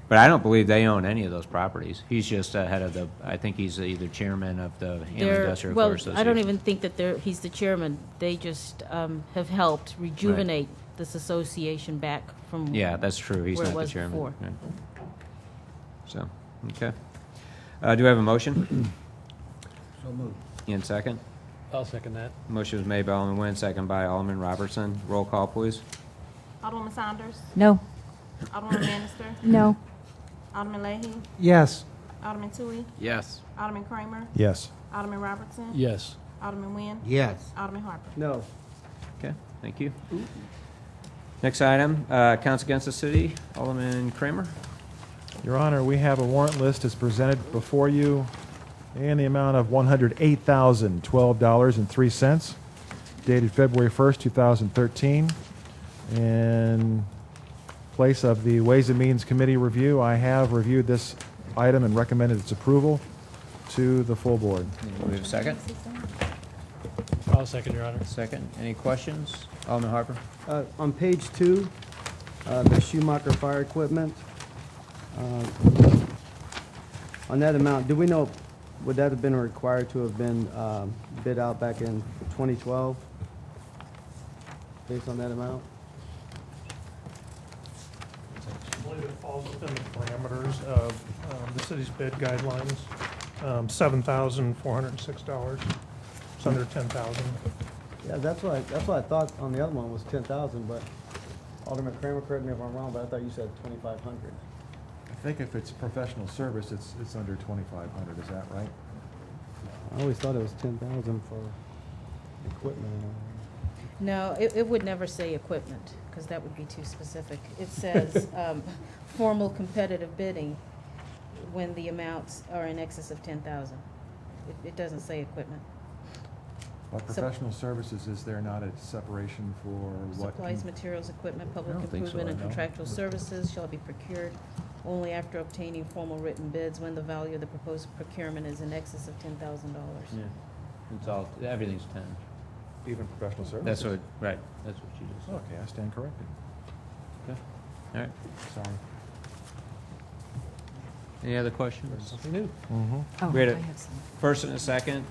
But I don't believe they own any of those properties. He's just head of I think he's either chairman of the Hanley Industrial Court Association. I don't even think that he's the chairman. They just have helped rejuvenate this association back from Yeah, that's true. He's where not it the was chairman. before. Right. So, okay. Do we have a motion? So moved. In second? I'll second that. Motion was made by Alderman Nguyen, second by Alderman Robertson. Roll call, please. Alderwoman Saunders. No. Alderwoman Bannister. No. Alderman Leahy. Yes. Alderman Tui. Yes. Alderman Kramer. Yes. Alderman Robertson. Yes. Alderman Nguyen. Yes. Alderman Harper. No. Okay, thank you. Next item, counts against the city. Alderman Kramer. Your Honor, we have a warrant list as presented before you in the amount of $108,012.03, dated February 1st, 2013. In place of the Ways and Means Committee review, I have reviewed this item and recommended its approval to the full board. Do we have a second? I'll second, Your Honor. Second. Any questions? Alderman Harper. On page 2, The Schumacher fire equipment. On that amount, do we know, would that have been required to have been bid out back in 2012? Based on that amount? I believe it falls within the parameters of the city's bid guidelines. $7,406. It's under 10,000. Yeah, that's what I thought on the other one was 10,000, but Alderman Kramer, correct me if I'm wrong, but I thought you said 2,500. I think if it's professional service, it's under 2,500, is that right? I always thought it was 10,000 for equipment. No, it would never say equipment, because that would be too specific. It says formal competitive bidding when the amounts are in excess of 10,000. It doesn't say equipment. But professional services, is there not a separation for what? Supplies, materials, equipment, public I don't think so, improvement, and no. contractual services shall be procured only after obtaining formal written bids when the value of the proposed procurement is in excess of $10,000. Yeah, it's all, everything's 10. Even professional services? That's what, right, that's what you just said. Okay, I stand corrected. Okay. All right. Sorry. Any other questions? Something new. Oh, We had I a have some. first and a second.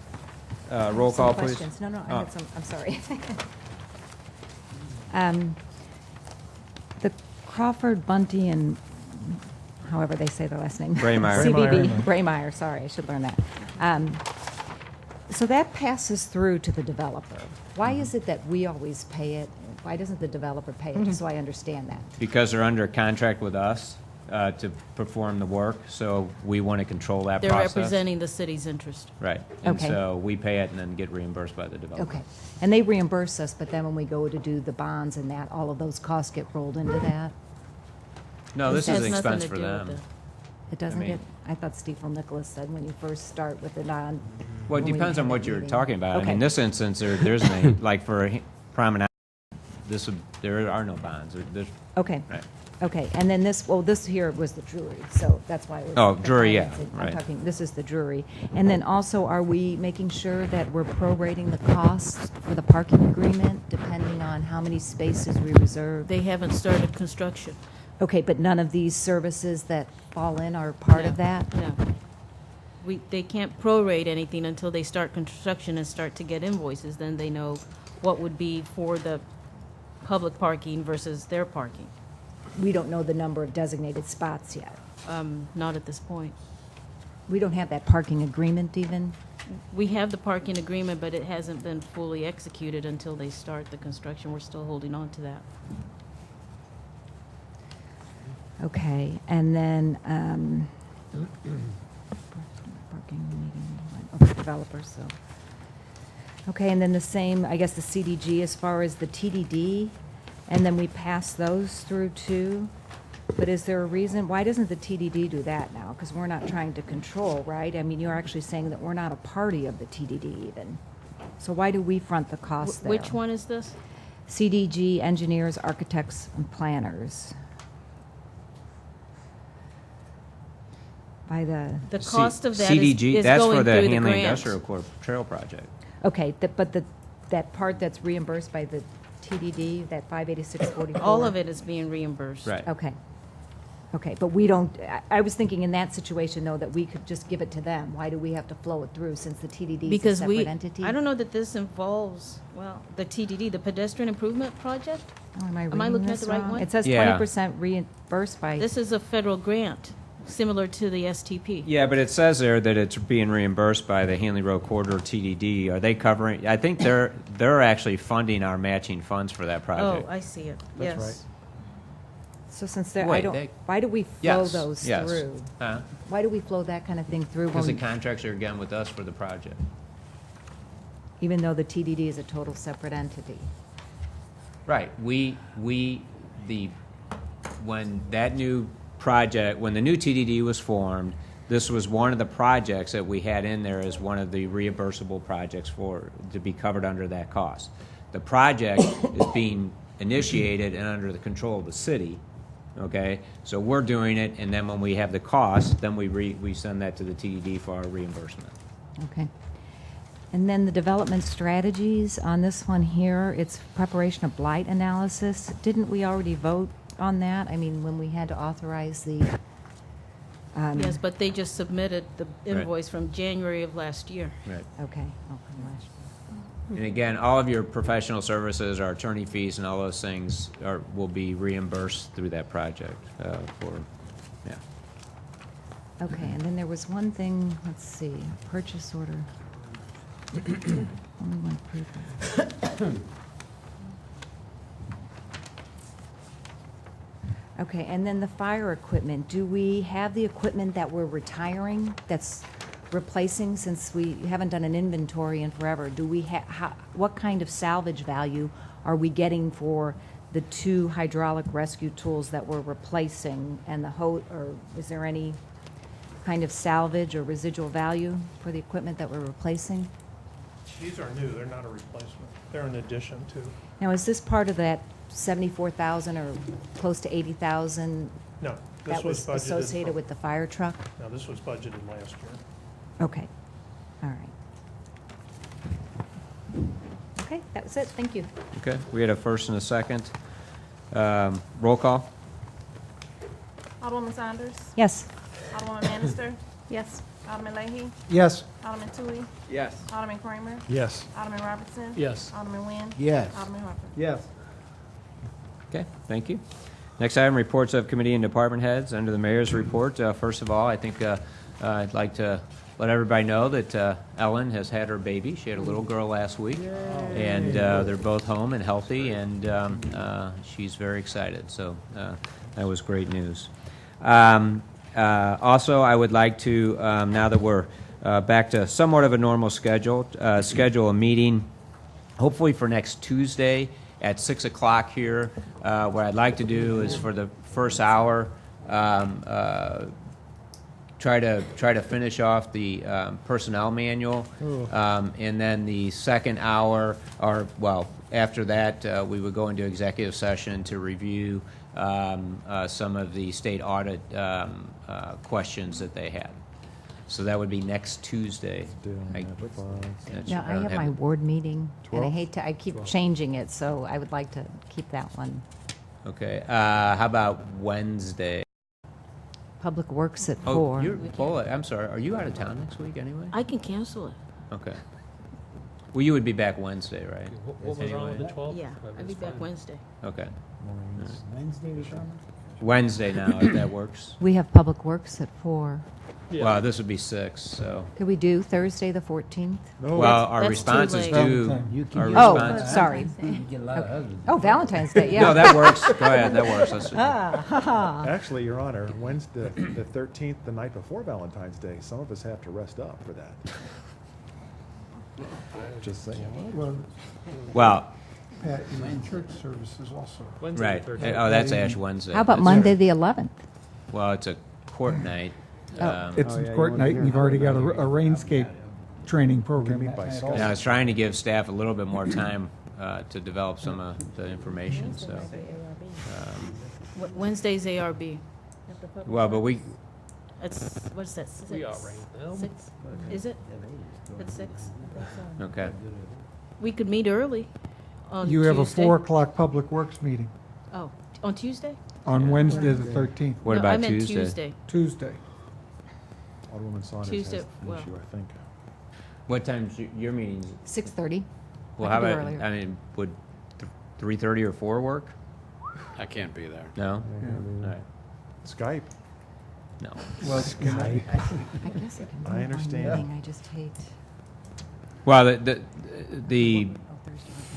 Roll call, Some please. questions. No, I Oh. had some, I'm sorry. The Crawford, Bunty, and however they say their last name. Braymeyer. CBB, Braymeyer, sorry, I should learn that. So that passes through to the developer. Why is it that we always pay it? Why doesn't the developer pay it, just so I understand that? Because they're under contract with us to perform the work, so we want to control that They're process. representing the city's interest. Right. And Okay. so we pay it and then get reimbursed by the developer. Okay, and they reimburse us, but then when we go to do the bonds and that, all of those costs get rolled into that? No, this Has is an nothing expense to for do with them. it. It doesn't mean- get, I thought Steve Nicholas said when you first start with the non. Well, it when we depends on have what that you're meeting. talking about. I mean, Okay. in this instance, there's no, like for Promenade, there are no bonds. There's, Okay, right. okay, and then this here was the jury, so that's why it was. Oh, the jury, yeah, financing. right. I'm talking, this is the jury. And then also, are we making sure that we're prorating the costs for the parking agreement, depending on how many spaces we reserve? They haven't started construction. Okay, but none of these services that fall in are part of No, that? No. They can't prorate anything until they start construction and start to get invoices. Then they know what would be for the public parking versus their parking. We don't know the number of designated spots yet. Not at this point. We don't have that parking agreement even? We have the parking agreement, but it hasn't been fully executed until they start the construction. We're still holding on to that. Okay, and then, parking meeting, okay, developers, so. Okay, and then the same, I guess the CDG as far as the TDD, and then we pass those through too. But is there a reason, why doesn't the TDD do that now? Because we're not trying to control, right? I mean, you're actually saying that we're not a party of the TDD even. So why do we front the costs there? Which one is this? CDG, engineers, architects, and planners. By the, The cost of that CDG, is that's going for the through the Hanley grant. Industrial Corp. Trail Project. okay, but that part that's reimbursed by the TDD, that 58644? All of it is being reimbursed. Right. Okay. Okay, but we don't, I was thinking in that situation, though, that we could just give it to them. Why do we have to flow it through since the TDD is a Because separate entity? I don't know that this involves, well, the TDD, the pedestrian improvement project. Oh, am I Am I reading looking at this the right wrong? one? It says Yeah. 20% reimbursed by, This is a federal grant, similar to the STP. Yeah, but it says there that it's being reimbursed by the Hanley Road Corridor TDD. Are they covering, I think they're actually funding our matching funds for that Oh, project. I see it. That's Yes. right. so since they're, I Wait, don't, why do we flow Yes, those yes. through? Huh? Why do we flow that kind of thing through Because the when, contracts are again with us for the project. even though the TDD is a total separate entity? Right. When that new project, when the new TDD was formed, this was one of the projects that we had in there as one of the reimbursable projects to be covered under that cost. The project is being initiated and under the control of the city, okay? So we're doing it, and then when we have the cost, then we send that to the TDD for our reimbursement. Okay. And then the development strategies on this one here, it's preparation of blight analysis. Didn't we already vote on that? I mean, when we had to authorize the, Yes, but they just submitted the invoice from January of last year. Right. okay, from last year. And again, all of your professional services, our attorney fees and all those things will be reimbursed through that project, yeah. Okay, and then there was one thing, let's see, purchase order. Only one approved. Okay, and then the fire equipment, do we have the equipment that we're retiring that's replacing, since we haven't done an inventory in forever? Do we what kind of salvage value are we getting for the 2 hydraulic rescue tools that we're replacing, and the or is there any kind of salvage or residual value for the equipment that we're replacing? These are new, they're not a replacement. They're an addition to. Now, is this part of that 74,000 or close to 80,000 No, that this was was budgeted. associated with the fire truck? No, this was budgeted last year. Okay, all right. Okay, that was it, thank you. Okay, we had a first and a second. Roll call? Alderwoman Saunders. Yes. Alderwoman Bannister. Yes. Alderman Leahy. Yes. Alderman Tui. Yes. Alderman Kramer. Yes. Alderman Robertson. Yes. Alderman Nguyen. Yes. Alderman Harper. Yes. Okay, thank you. Next item, reports of committee and department heads. Under the mayor's report, first of all, I think I'd like to let everybody know that Ellen has had her baby. She had a little girl last week, and they're both home and healthy, and she's very excited. So that was great news. Also, I would like to, now that we're back to somewhat of a normal schedule, schedule a meeting, hopefully for next Tuesday at 6 o'clock here. What I'd like to do is for the first hour, try to finish off the personnel manual, and then the second hour, or well, after that, we would go into executive session to review some of the state audit questions that they had. So that would be next Tuesday. Now, I have my ward meeting, and I keep changing it, so I would like to keep that one. Okay, how about Wednesday? Public Works at 4. Oh, Paula, I'm sorry, are you out of town next week anyway? I can cancel it. Okay. Well, you would be back Wednesday, right? What was wrong with the Anyway? 12th? Yeah, I'll be back Wednesday. Okay. Wednesday was on? Wednesday now, if that works. We have Public Works at 4. Yeah. Well, this would be 6, so. Could we do Thursday, the 14th? Well, our that's response too is late. due. You can Our use Oh, response. sorry. You get a lot of husbands. Oh, Valentine's Day, yeah. No, that works. Go ahead, that works. Let's- Ah, ha, ha. Actually, Your Honor, Wednesday, the 13th, the night before Valentine's Day, some of us have to rest up for that. Just saying. Well, Well, Pat, your church services also. Wednesday right. the 13th. Oh, that's Ash Wednesday. How about That's- Monday, the 11th? Well, it's a court night. It's Oh, in yeah, court you night, wanna and you've hear. already got a rainscape training program. meet by that night Skype. also. I was trying to give staff a little bit more time to develop some of the information, so. Wednesday's ARB. Well, but we, That's, what's that, 6? We outranked them. 6? Is it? At 6? okay. We could meet early on You have a Tuesday. 4 o'clock Public Works meeting Oh, on Tuesday? on Wednesday, the 13th, What No, about I meant Tuesday? Tuesday. Tuesday. Alderwoman Saunders Tuesday, has an well- issue, I think. What time's your meeting? 6:30? Well, I how could do about, earlier. I mean, would 3:30 or 4 work? I can't be there. No? All right. Skype. No. Well, I guess I can move my understand. meeting, I just hate. Well,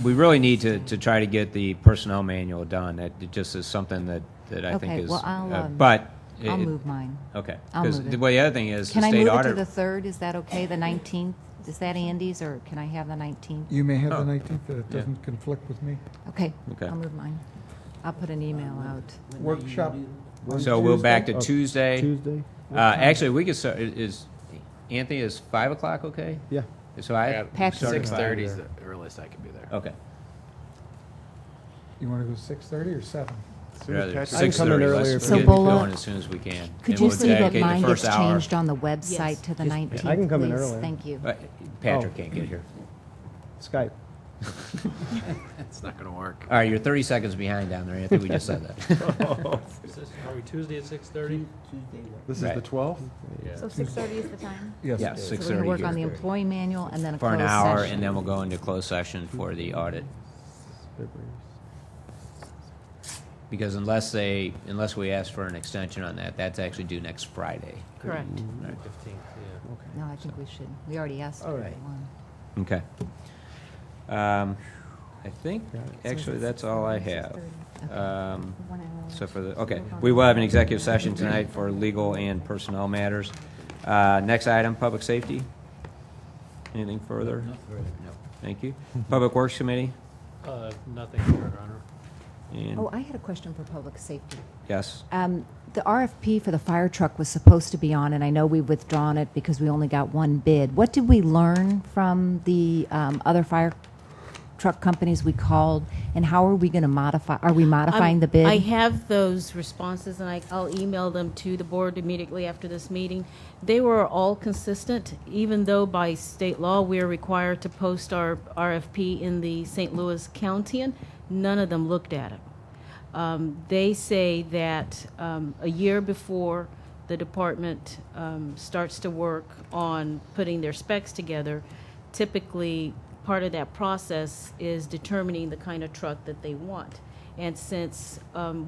we really need to try to get the personnel manual done. It just is something that I think Okay, is, well, I'll it- move mine. Okay. I'll Because move it. the other thing is the Can I state move it to auditor. the 3rd? Is that okay, the 19th? Is that Andy's, or can I have the 19th? You may have Oh. the 19th, that it Yeah. doesn't conflict with me. Okay, Okay. I'll move mine. I'll put an email out. Workshop. So we'll back to Oh, Tuesday. Tuesday? Actually, we could start, Anthony, is 5 o'clock okay? Yeah. So I. Patrick. start at 6:30 is5. the earliest I can be there. Okay. You want to go 6:30 or 7? Soon as Patrick- I can come in 6:30, earlier let's if you get need. going as soon as we can. Could And you we'll see that dedicate the mine gets first hour- changed on the website Yes. to the Just- 19th, I can come in please? earlier. Thank you. Patrick Oh. can't get here. Skype. It's not going to work. All right, you're 30 seconds behind down there. I think we just said that. Are we Tuesday at 6:30? This is Right. the 12th? So 6:30 is the time? Yes. Yeah, So we're 6:30 going to work on the here. employee manual and then a For closed an session. hour, and then we'll go into closed session for the audit. Because unless we ask for an extension on that, that's actually due next Friday. Correct. Right. 15th, yeah. No, I think we should. We already asked All for right. one. Okay. I think, actually, that's all I have. So for the, okay, we will have an executive session tonight for legal and personnel matters. Next item, public safety. Anything further? No. Thank you. Public Works Committee? Nothing, Your Honor. And, Oh, I had a question for public safety. yes. The RFP for the fire truck was supposed to be on, and I know we've withdrawn it because we only got one bid. What did we learn from the other fire truck companies we called, and how are we going to modify? Are we modifying the bid? I have those responses, and I'll email them to the board immediately after this meeting. They were all consistent, even though by state law we are required to post our RFP in the St. Louis Countian. None of them looked at it. They say that a year before the department starts to work on putting their specs together, typically part of that process is determining the kind of truck that they want. And since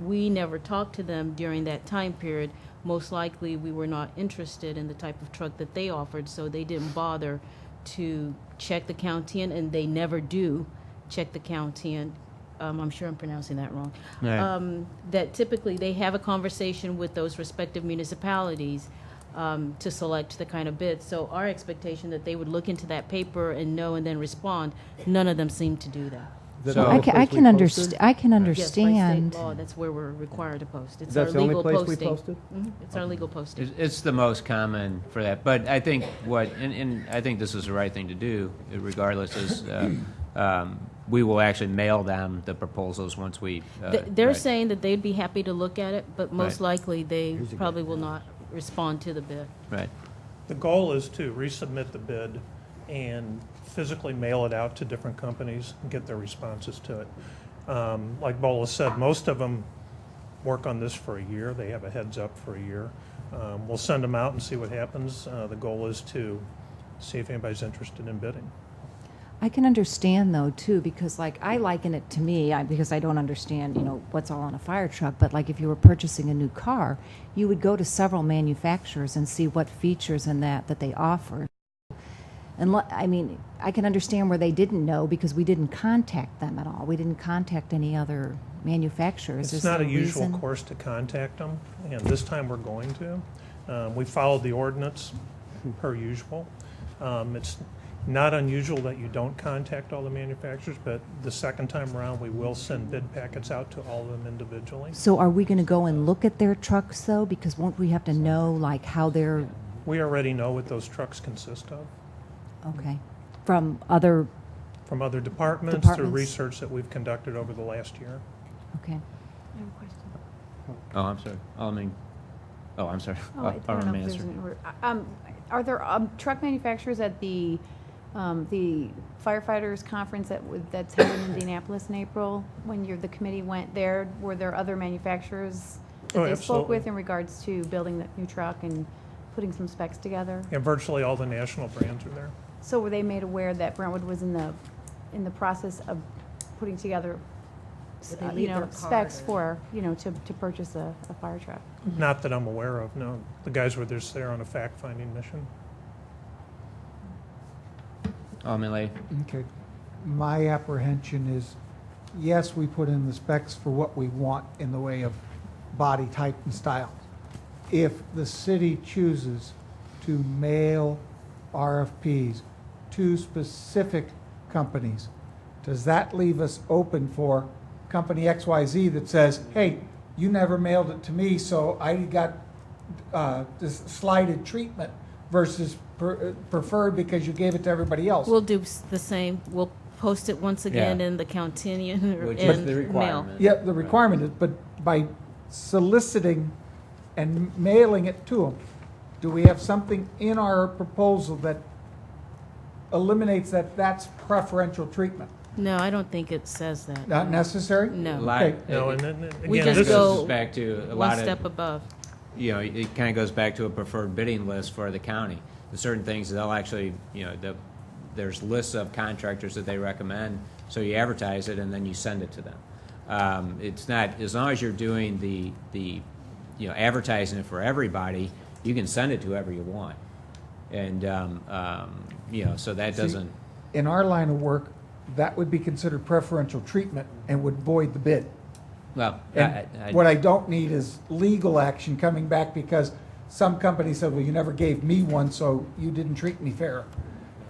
we never talked to them during that time period, most likely we were not interested in the type of truck that they offered, so they didn't bother to check the Countian, and they never do check the Countian. I'm sure I'm pronouncing that wrong. Right. That typically they have a conversation with those respective municipalities to select the kind of bid. So our expectation that they would look into that paper and know and then respond, none of them seem to do that. So- I can understand. I can Yes, by understand. state law, that's where we're required to post. It's That's our the only legal place we posting. posted? It's our legal posting. It's the most common for that, but I think and I think this is the right thing to do, regardless, is we will actually mail them the proposals once we. They're right. saying that they'd be happy to look at it, but most Right. likely they probably will not respond to the bid. Right. The goal is to resubmit the bid and physically mail it out to different companies and get their responses to it. Like Bola said, most of them work on this for a year. They have a heads up for a year. We'll send them out and see what happens. The goal is to see if anybody's interested in bidding. I can understand though too, because like I liken it to me, because I don't understand, what's all on a fire truck. But like if you were purchasing a new car, you would go to several manufacturers and see what features and that they offer. And I can understand where they didn't know because we didn't contact them at all. We didn't contact any other manufacturers. It's not a usual course to contact them, and this time we're going to. We followed the ordinance per usual. It's not unusual that you don't contact all the manufacturers, but the second time around, we will send bid packets out to all of them individually. So are we going to go and look at their trucks though? Because won't we have to know like how they're We already know what those trucks consist of. okay from other Departments through Departments. research that we've conducted over the last year. okay. I have a question. Oh, I'm sorry. I'm sorry. Oh, I don't know if there's an order. Are there truck manufacturers at the firefighters conference that's held in Indianapolis in April? When the committee went there, were there other manufacturers that Oh, they spoke with absolutely. in regards to building that new truck and putting some specs together? And virtually all the national brands are there. So were they made aware that Brentwood was in the process of putting together Did they leave their specs card for, to purchase a fire truck? Not that I'm aware of, no. The guys were just there on a fact-finding mission. Alderman Lay. Okay. My apprehension is, yes, we put in the specs for what we want in the way of body type and style. If the city chooses to mail RFPs to specific companies, does that leave us open for company XYZ that says, hey, you never mailed it to me, so I got this slighted treatment versus preferred because you gave it to everybody else? We'll do the same. We'll post it once again Yeah. in the Countian Which is and the mail. requirement. Yeah, the requirement is, but by soliciting and mailing it to them, do we have something in our proposal that eliminates that's preferential treatment? No, I don't think it says that. Not necessary? No. Okay. No, and then, We again, just this go is, back to a one lot step of, above. you know, it kind of goes back to a preferred bidding list for the county. There's certain things they'll actually, you know, there's lists of contractors that they recommend, so you advertise it and then you send it to them. It's not, as long as you're doing the you know, advertising it for everybody, you can send it to whoever you want. And, you know, so that See, doesn't, In our line of work, that would be considered preferential treatment and would void the bid. well, And what I don't need is legal action coming back because some company said, well, you never gave me one, so you didn't treat me fair.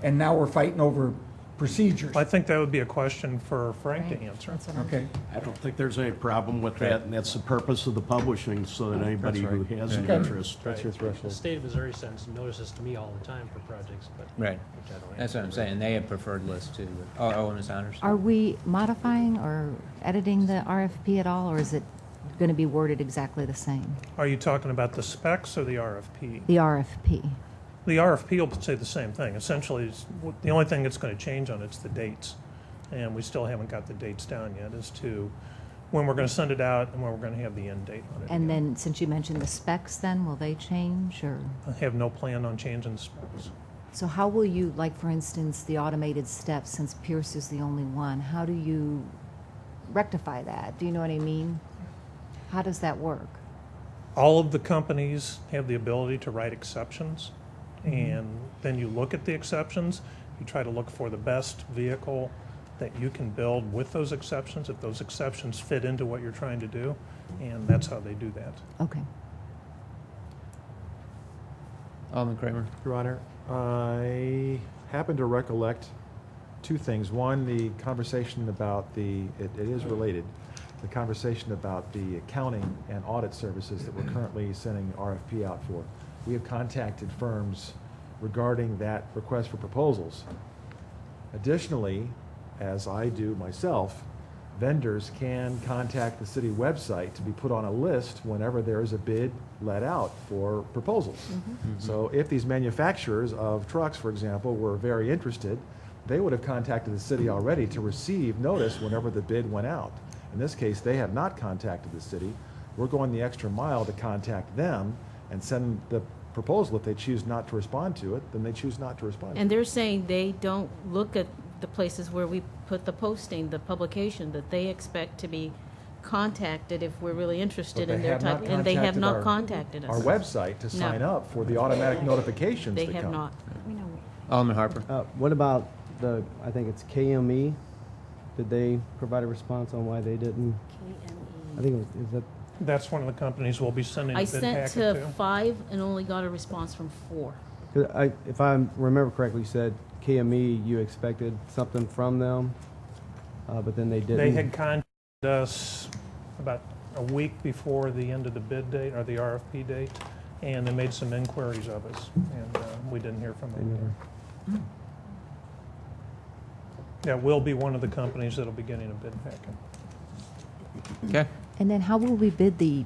And now we're fighting over procedures. I think that would be a question for Frank to answer. That's what I'm- Okay. I don't think there's any problem with that, and that's the purpose of the publishing, so that anybody who has an Okay. interest. Right. your The threshold. state of Missouri sends notices to me all the time for projects, but. right. which I don't That's what I'm answer. saying. They have preferred lists too. Oh, Ms. Saunders? Are we modifying or editing the RFP at all, or is it going to be worded exactly the same? Are you talking about the specs or the RFP? The RFP. The RFP will say the same thing. Essentially, the only thing that's going to change on it's the dates. And we still haven't got the dates down yet as to when we're going to send it out and when we're going to have the end date on it. And then, since you mentioned the specs, then, will they change, or? I have no plan on changing the specs. So how will you, like, for instance, the automated steps, since Pierce is the only one, how do you rectify that? Do you know what I mean? How does that work? All of the companies have the ability to write exceptions, and then you look at the exceptions, you try to look for the best vehicle that you can build with those exceptions, if those exceptions fit into what you're trying to do, and that's how they do that. Okay. Alderman Kramer? Your Honor, I happen to recollect two things. One, the conversation about it is related, the conversation about the accounting and audit services that we're currently sending RFP out for. We have contacted firms regarding that request for proposals. Additionally, as I do myself, vendors can contact the city website to be put on a list whenever there is a bid let out for proposals. So if these manufacturers of trucks, for example, were very interested, they would have contacted the city already to receive notice whenever the bid went out. In this case, they have not contacted the city. We're going the extra mile to contact them and send the proposal. If they choose not to respond to it, then they choose not to respond to it. And they're saying they don't look at the places where we put the posting, the publication, that they expect to be contacted if we're really interested But in they their have not type, and they have not contacted contacted our us. website to No. sign up for the automatic notifications They that have come. not. Alderman Harper? What about I think it's KME? Did they provide a response on why they didn't? I think it was, is that, That's one of the companies we'll be sending a I bid sent packet to to. 5 and only got a response from 4. 'cause if I remember correctly, you said KME, you expected something from them, but then they didn't. They had contacted us about a week before the end of the bid date, or the RFP date, and they made some inquiries of us, and we didn't hear from They them. never. Yeah, we'll be one of the companies that'll be getting a bid packet. Okay. And then how will we bid the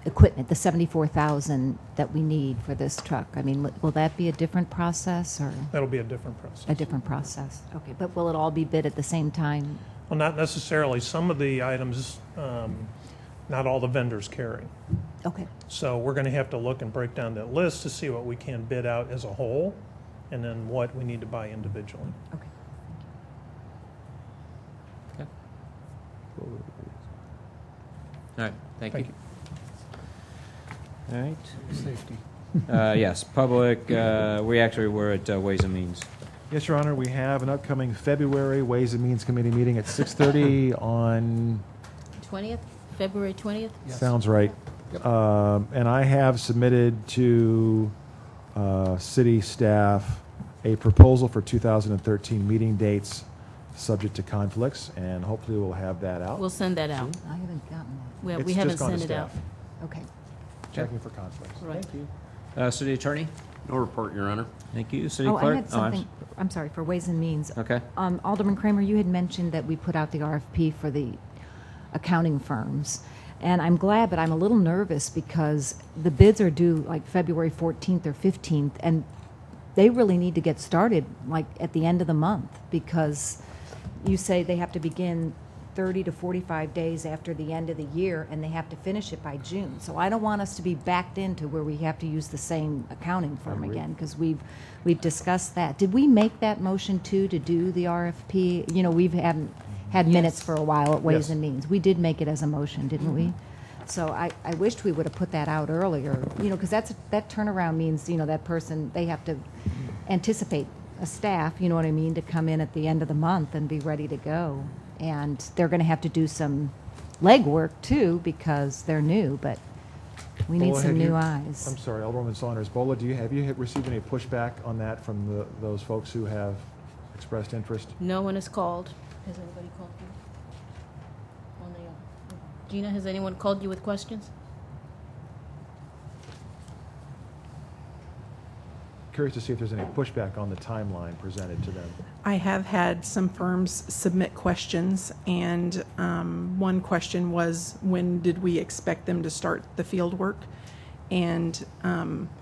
equipment, the 74,000 that we need for this truck? I mean, will that be a different process, or That'll be a different process. a different process? Okay, but will it all be bid at the same time? Well, not necessarily. Some of the items, not all the vendors carry. Okay. So we're going to have to look and break down that list to see what we can bid out as a whole, and then what we need to buy individually. Okay. All right, thank you. Thank All right. Safety. Yes, public, we actually were at Ways and Means. Yes, Your Honor, we have an upcoming February Ways and Means Committee meeting at 6:30 on, 20th, February 20th? sounds right. And I have submitted to city staff a proposal for 2013 meeting dates, subject to conflicts, and hopefully we'll have that out. We'll send that out. I haven't gotten We It's we haven't just gone to sent it out. staff, that. Okay. checking for conflicts. Right. City Attorney? No report, Your Honor. Thank you. City Oh, Clerk? I had something, I'm sorry, for Ways and Means. Okay. Alderman Kramer, you had mentioned that we put out the RFP for the accounting firms. And I'm glad, but I'm a little nervous because the bids are due like February 14th or 15th, and they really need to get started like at the end of the month, because you say they have to begin 30 to 45 days after the end of the year, and they have to finish it by June. So I don't want us to be backed into where we have to use the same accounting firm again, because we've discussed that. Did we make that motion too, to do the RFP? You know, haven't had minutes for a while at Ways Yes. and Means. We did make it as a motion, didn't we? So I wished we would have put that out earlier, you know, because that turnaround means, you know, that person, they have to anticipate a staff, you know what I mean, to come in at the end of the month and be ready to go. And they're going to have to do some legwork too, because they're new, but we need Bola, some have new you- eyes. I'm sorry, Alderwoman Saunders. Bola, have you received any pushback on that from those folks who have expressed interest? No one has called. Has anybody called you? Gina, has anyone called you with questions? Curious to see if there's any pushback on the timeline presented to them. I have had some firms submit questions, and one question was, when did we expect them to start the field work? And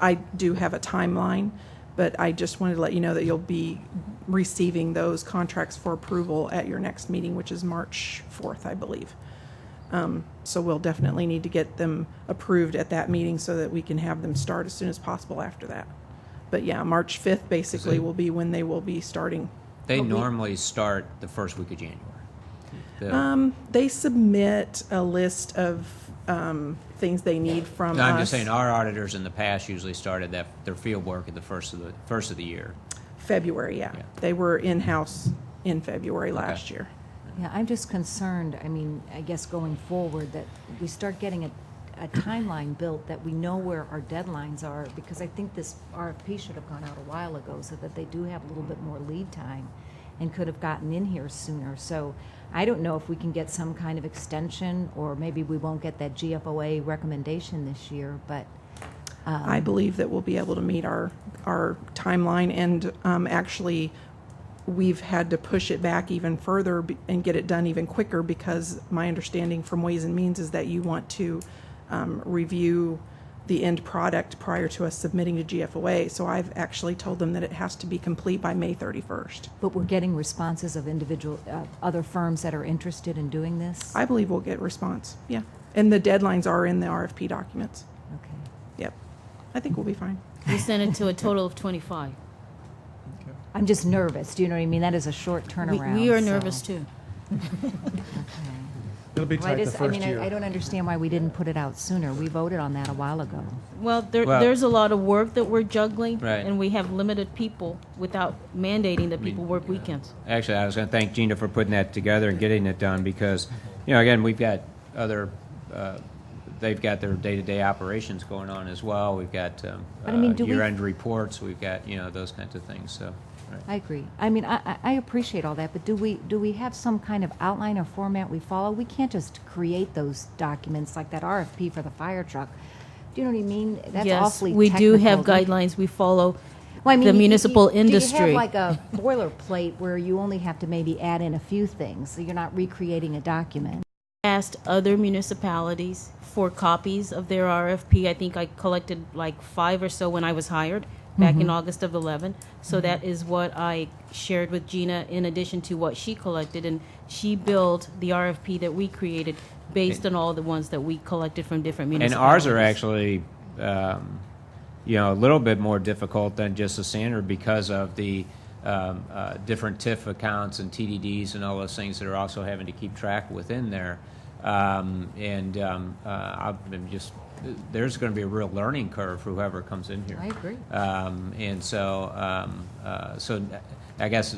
I do have a timeline, but I just wanted to let you know that you'll be receiving those contracts for approval at your next meeting, which is March 4th, I believe. So we'll definitely need to get them approved at that meeting so that we can have them start as soon as possible after that. But yeah, March 5th basically will be when they will be starting. They But we- normally start the first week of January. They submit a list of things they need from No, us. I'm just saying, our auditors in the past usually started their field work at the first of the year. February, yeah. Yeah. They were in-house in February last year. Yeah, I'm just concerned, I mean, I guess going forward, that we start getting a timeline built, that we know where our deadlines are, because I think this RFP should have gone out a while ago, so that they do have a little bit more lead time and could have gotten in here sooner. So I don't know if we can get some kind of extension, or maybe we won't get that GFOA recommendation this year, but I believe that we'll be able to meet our timeline, and actually, we've had to push it back even further and get it done even quicker, because my understanding from Ways and Means is that you want to review the end product prior to us submitting to GFOA. So I've actually told them that it has to be complete by May 31st. but we're getting responses of individual, other firms that are interested in doing this? I believe we'll get response, yeah. And the deadlines are in the RFP documents. Okay. Yep. I think we'll be fine. We sent it to a total of 25. I'm just nervous, do you know what I mean? That is a short turnaround. We are so- nervous too. It'll be Well, tight the first year. I don't understand why we didn't put it out sooner. We voted on that a while ago. Well, Well- there's a lot of work that we're juggling, Right. and we have limited people without mandating that people work weekends. Actually, I was going to thank Gina for putting that together and getting it done, because, you know, again, we've got other, they've got their day-to-day operations going on as well. We've got But I mean, do we- year-end reports. We've got, you know, those kinds of things, so. Right. I agree. I mean, I appreciate all that, but do we have some kind of outline or format we follow? We can't just create those documents like that RFP for the fire truck. Do you know what I mean? That's Yes, awfully we do have technical. guidelines we follow. Well, I mean, the municipal Do you have industry. like a boilerplate where you only have to maybe add in a few things, so you're not recreating a document? Asked other municipalities for copies of their RFP. I think I collected like 5 or so when I was hired back in August of 11. So that is what I shared with Gina in addition to what she collected, and she built the RFP that we created based on all the ones that we collected from different And municipalities. ours are actually, you know, a little bit more difficult than just the standard, because of the different TIF accounts and TDDs and all those things that are also having to keep track within there. I've been just, there's going to be a real learning curve for whoever comes in here. I agree. And so, so I guess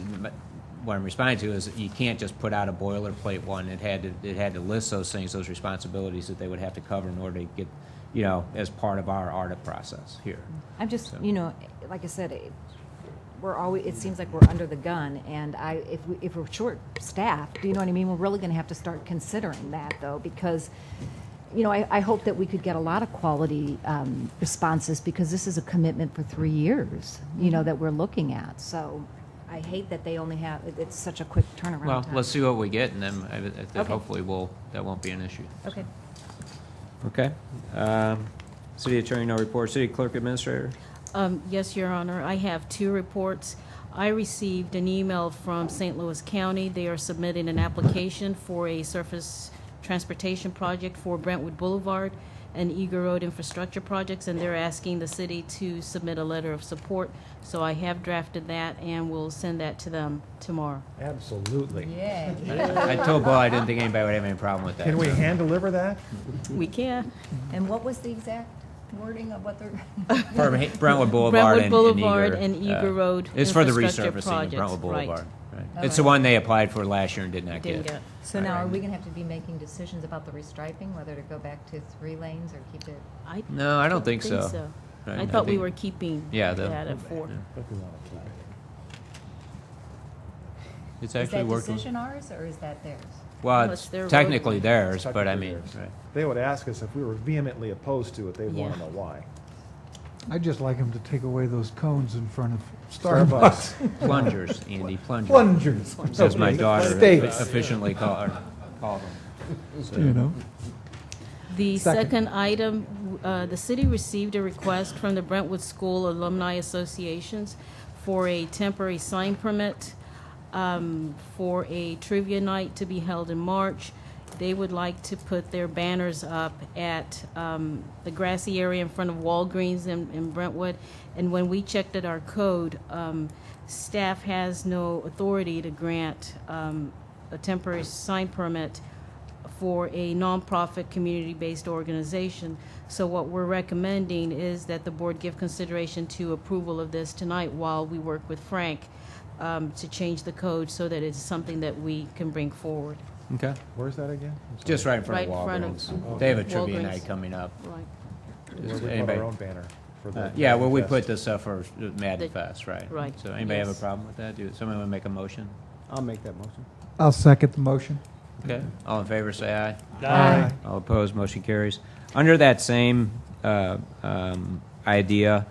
what I'm responding to is that you can't just put out a boilerplate one. It had to list those things, those responsibilities that they would have to cover in order to get, you know, as part of our audit process here. I'm just, So- you know, like I said, it seems like we're under the gun, and if we're short-staffed, do you know what I mean? We're really going to have to start considering that, though, because, you know, I hope that we could get a lot of quality responses, because this is a commitment for 3 years, you know, that we're looking at. So I hate that they only have, it's such a quick turnaround Well, time. let's see what we get, and then Okay. hopefully that won't be an issue. Okay. Okay. City Attorney, no report. City Clerk Administrator? Yes, Your Honor. I have 2 reports. I received an email from St. Louis County. They are submitting an application for a surface transportation project for Brentwood Boulevard and Eager Road infrastructure projects, and they're asking the city to submit a letter of support. So I have drafted that, and we'll send that to them tomorrow. Absolutely. I told Bo I didn't think anybody would have any problem with that. Can we so. hand deliver that? We can. And what was the exact wording of what they're? For Brentwood Boulevard Brentwood Boulevard and and Eager Road It's for the infrastructure resurfacing of projects, Brentwood right. Boulevard. Right. Oh, It's the right. one they applied for last year and did not Didn't get. get. So now, are we going to have to be making decisions about the restriping, whether to go back to 3 lanes or keep it? No, I don't think so. Right, I thought we think- were keeping Yeah, that at 4. It's Is actually that working. decision ours, or is that theirs? Well, No, it's it's their road. technically theirs, but I Technically mean, theirs. right. They would ask us if we were vehemently opposed to it, they'd want to Yeah. know why. I'd just like them to take away those cones in front of Starbucks. Plungers, Andy, plungers. Plungers. As my daughter Steaks. efficiently called them. So- You know? The Second. second item, the city received a request from the Brentwood School Alumni Associations for a temporary sign permit for a trivia night to be held in March. They would like to put their banners up at the grassy area in front of Walgreens in Brentwood. And when we checked at our code, staff has no authority to grant a temporary sign permit for a nonprofit community-based organization. So what we're recommending is that the board give consideration to approval of this tonight while we work with Frank to change the code so that it's something that we can bring forward. Okay. Where's that again? I'm sorry. Just right in front Right of in front of Walgreens. They have a trivia Walgreens. night coming up. Right. Where Does we put anybody- our own banner for the. Yeah, well, we Fest. put this stuff for Madden The- Fest, right? right, So anybody have a yes. problem with that? Somebody want to make a motion? I'll make that motion. I'll second the motion. Okay. All in favor, say aye. Aye. All opposed, motion carries. Under that same idea,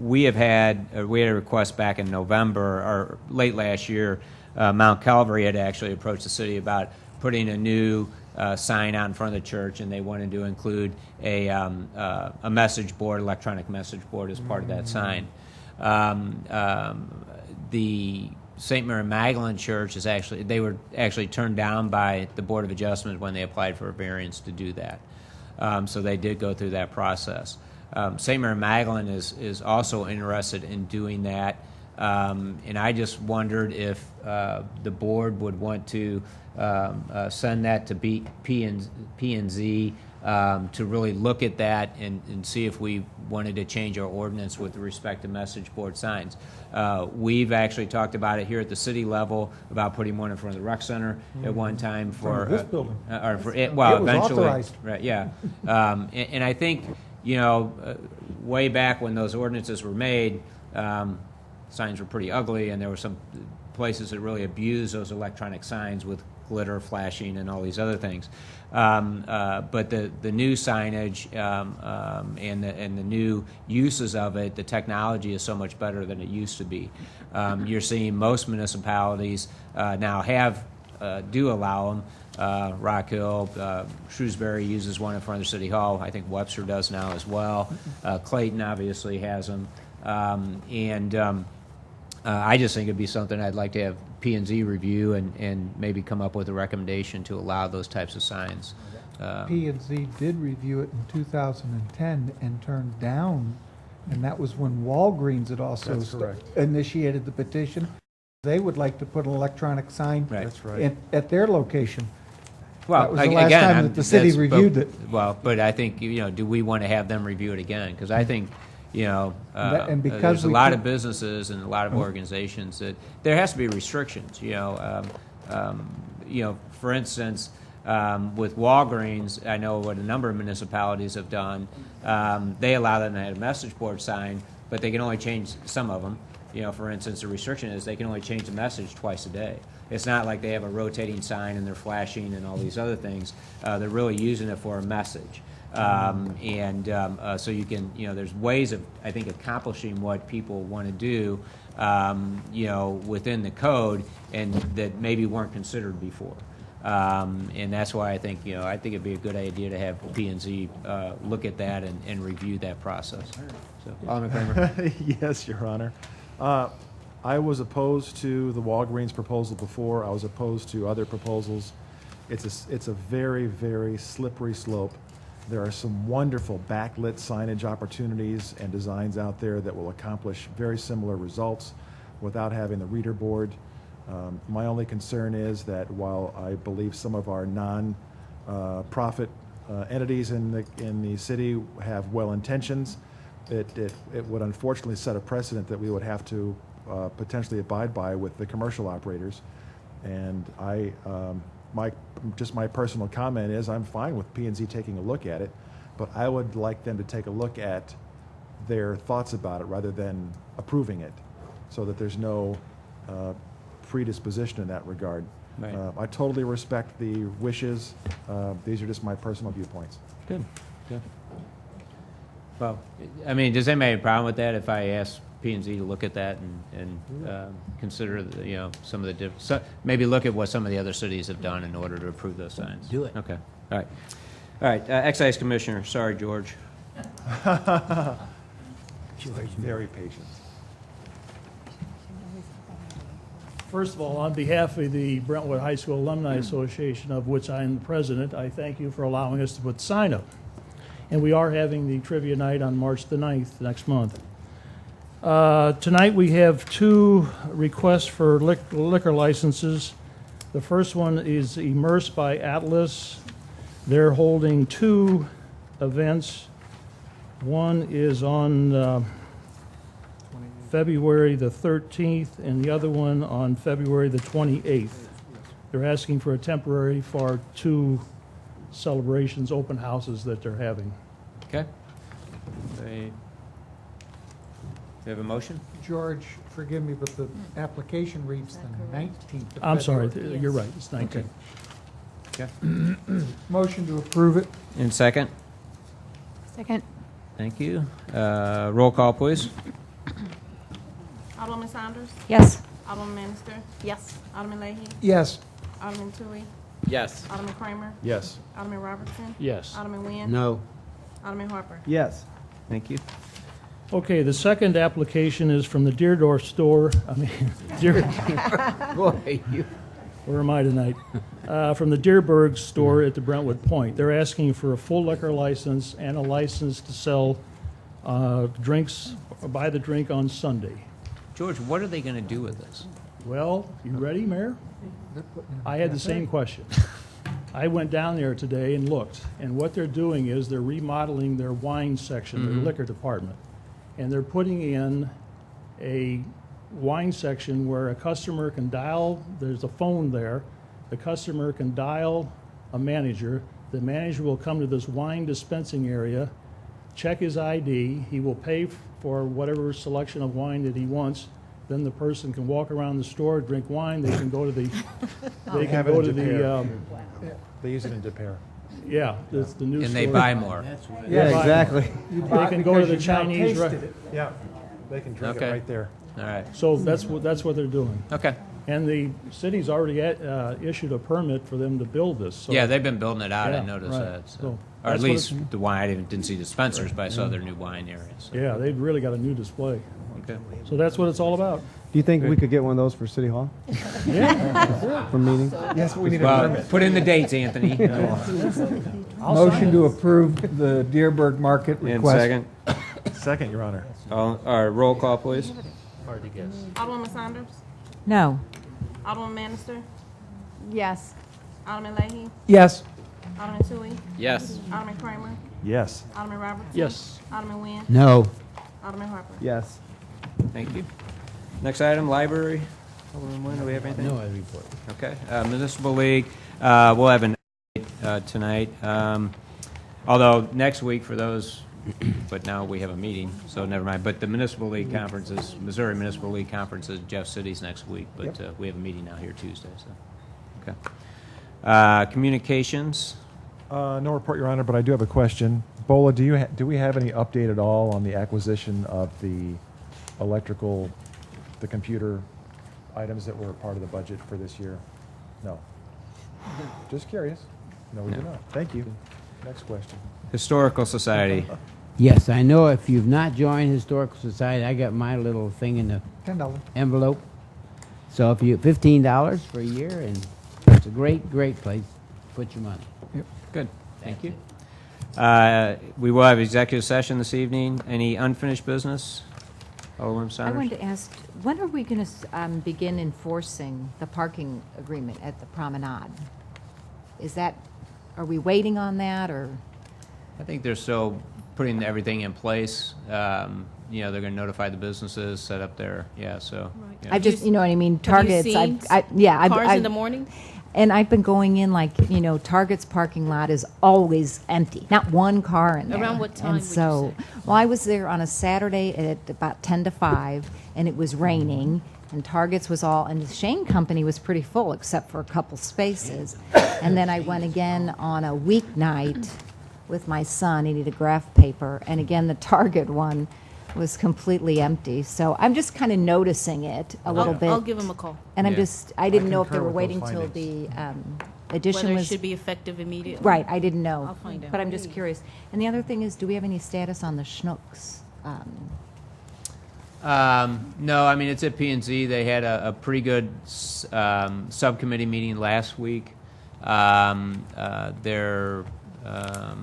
we had a request back in November or late last year. Mount Calvary had actually approached the city about putting a new sign out in front of the church, and they wanted to include a message board, electronic message board, as part of that sign. The St. Mary Magdalene Church they were actually turned down by the Board of Adjustment when they applied for a variance to do that. So they did go through that process. St. Mary Magdalene is also interested in doing that, and I just wondered if the board would want to send that to P&Z to really look at that and see if we wanted to change our ordinance with respect to message board signs. We've actually talked about it here at the city level about putting one in front of the rec center at one time for This building. or for it. Well, It was eventually, authorized. right? Yeah, and I think way back when those ordinances were made, signs were pretty ugly, and there were some places that really abused those electronic signs with glitter, flashing, and all these other things. But the new signage and the new uses of it, the technology is so much better than it used to be. You're seeing most municipalities now do allow them. Rock Hill, Shrewsbury uses one in front of City Hall. I think Webster does now as well. Clayton obviously has them. I just think it'd be something I'd like to have P&Z review and maybe come up with a recommendation to allow those types of signs. P&Z did review it in 2010 and turned down, and that was when Walgreens had also That's correct. initiated the petition. They would like to put an electronic sign Right. That's right. at their location. Well, That was the ag- last again, time I'm- that the city that's- reviewed it. Well, but I think, do we want to have them review it again? Because I think, And because there's a we lot took- of businesses and a lot of organizations that there has to be restrictions. For instance, with Walgreens, I know what a number of municipalities have done. They allow them to have a message board sign, but they can only change some of them. For instance, the restriction is they can only change the message twice a day. It's not like they have a rotating sign and they're flashing and all these other things. They're really using it for a message. So you can, there's ways of, I think, accomplishing what people want to do, within the code and that maybe weren't considered before. And that's why I think, I think it'd be a good idea to have P&Z look at that and review that process. So, Alderman Kramer. Yes, Your Honor. I was opposed to the Walgreens proposal before. I was opposed to other proposals. It's a very, very slippery slope. There are some wonderful backlit signage opportunities and designs out there that will accomplish very similar results without having the reader board. My only concern is that while I believe some of our non-profit entities in the city have well intentions, it would unfortunately set a precedent that we would have to potentially abide by with the commercial operators. And my personal comment is I'm fine with P&Z taking a look at it, but I would like them to take a look at their thoughts about it rather than approving it, so that there's no predisposition in that regard. Right. I totally respect the wishes. These are just my personal viewpoints. Good. Good. Well, I mean, does anybody have a problem with that if I ask P&Z to look at that and consider, some of the maybe look at what some of the other cities have done in order to approve those signs? Do it. Okay. All right. All right. Excise Commissioner. Sorry, George. Very patient. First of all, on behalf of the Brentwood High School Alumni Association, of which I am the president, I thank you for allowing us to put the sign up. And we are having the trivia night on March the 9th next month. Tonight we have two requests for liquor licenses. The first one is Immersed by Atlas. They're holding two events. One is on February the 13th and the other one on February the 28th. They're asking for a temporary for two celebrations, open houses that they're having. Okay. They have a motion? George, forgive me, but the application reads the 19th of I'm sorry, February. you're right, it's 19. Okay. Motion to approve it. In second? Second. Thank you. Roll call, please. Alderman Saunders? Yes. Alderman Minister? Yes. Alderman Leahy? Yes. Alderman Tui? Yes. Alderman Kramer? Yes. Alderman Robertson? Yes. Alderman Nguyen? No. Alderman Harper? Yes. Thank you. Okay, the second application is from the Deerdorf store, Boy, you. where am I tonight? From the Deerberg store at the Brentwood Point. They're asking for a full liquor license and a license to sell drinks, or buy the drink on Sunday. George, what are they going to do with this? Well, you ready, Mayor? I had the same question. I went down there today and looked, and what they're doing is they're remodeling their wine section, their liquor department. And they're putting in a wine section where a customer can dial, there's a phone there, the customer can dial a manager, the manager will come to this wine dispensing area, check his ID, he will pay for whatever selection of wine that he wants, then the person can walk around the store, drink wine, they can go to the, they can go to the, They use it in Depair. yeah, it's the new store. And they buy more. Yeah, exactly. They can go to the Chinese restaurant. Yeah, they can drink Okay. it right there. All right. So that's what they're doing. Okay. And the city's already issued a permit for them to build this. So Yeah, they've been building it out. I Yeah, noticed right. that. So. So Or that's at what least it's- the wine. I didn't see dispensers, but I saw their new wine areas. Yeah, they've really got a new display. Okay. So that's what it's all about. Do you think we could get one of those for City Hall? Yeah. For meetings? Yes, we need a Well, permit. put in the dates, Anthony. Motion to approve the Deerberg Market In request. second. Second, Your Honor. All right, roll call, please. Hard to guess. Alderman Saunders? No. Alderman Minister? Yes. Alderman Leahy? Yes. Alderman Tui? Yes. Alderman Kramer? Yes. Alderman Robertson? Yes. Alderman Nguyen? No. Alderman Harper? Yes. Thank you. Next item, library. Alderman Nguyen, do we have anything? No, I report. Okay. Municipal League, we'll have an tonight. Although next week for those, but now we have a meeting, so never mind. But the Municipal League conferences, Missouri Municipal League conferences, Jeff City's next week. But we have a meeting now here Tuesday. So, okay. Communications. No report, Your Honor, but I do have a question. Bola, do we have any update at all on the acquisition of the electrical, the computer items that were part of the budget for this year? No. Just curious. No, we do not. Thank you. Next question. Historical Society. Yes, I know if you've not joined Historical Society, I got my little thing in the $10. envelope. So if you, $15 for a year, and it's a great, great place to put your money. Good. Thank you. We will have executive session this evening. Any unfinished business? Alderman I Saunders? wanted to ask, when are we going to begin enforcing the parking agreement at the promenade? Is that, are we waiting on that, or? I think they're still putting everything in place. You know, they're going to notify the businesses, set up their, so. yeah. I just, you know what I mean, Targets, seen cars in the morning? And I've been going in, like, you know, Target's parking lot is always empty, not one car in there. Around what time And would you so, well, I was there on a Saturday at about 10 to 5, and it was raining, and Target's was all, and the Shane Company was pretty full, except for a couple spaces. And then I went again on a weeknight with my son. He needed graph paper, and again, the Target one was completely empty. So I'm just kind of noticing it a little bit. I'll give him a call. And I'm Yeah. just, I didn't know if they concur were with those waiting till findings. the addition Whether it was. should be effective immediately. Right, I didn't know. I'll find out. But I'm just curious. And the other thing is, do we have any status on the Schnooks? No, I mean, it's at P&Z. They had a pretty good subcommittee meeting last week. They're, I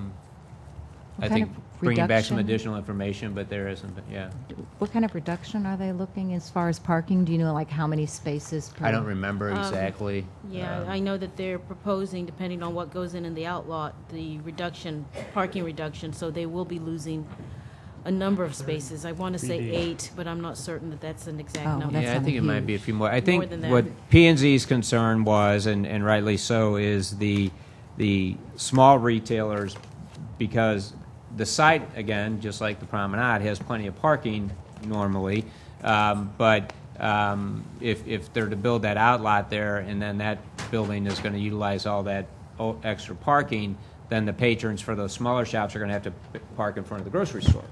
kind think, of bringing back some reduction? additional information, but there isn't, yeah. What kind of reduction are they looking as far as parking? Do you know, like, how many spaces per? I don't remember exactly. Yeah, I know that they're proposing, depending on what goes in the outlot, the reduction, parking reduction, so they will be losing a number of spaces. I want to say 8, but I'm not certain that that's an exact Oh, number. that's Yeah, I not think it might be a few more. I More think than that. what P&Z's concern was, and rightly so, is the small retailers, because the site, again, just like the promenade, has plenty of parking normally, but if they're to build that outlot there, and then that building is going to utilize all that extra parking, then the patrons for those smaller shops are going to have to park in front of the grocery store.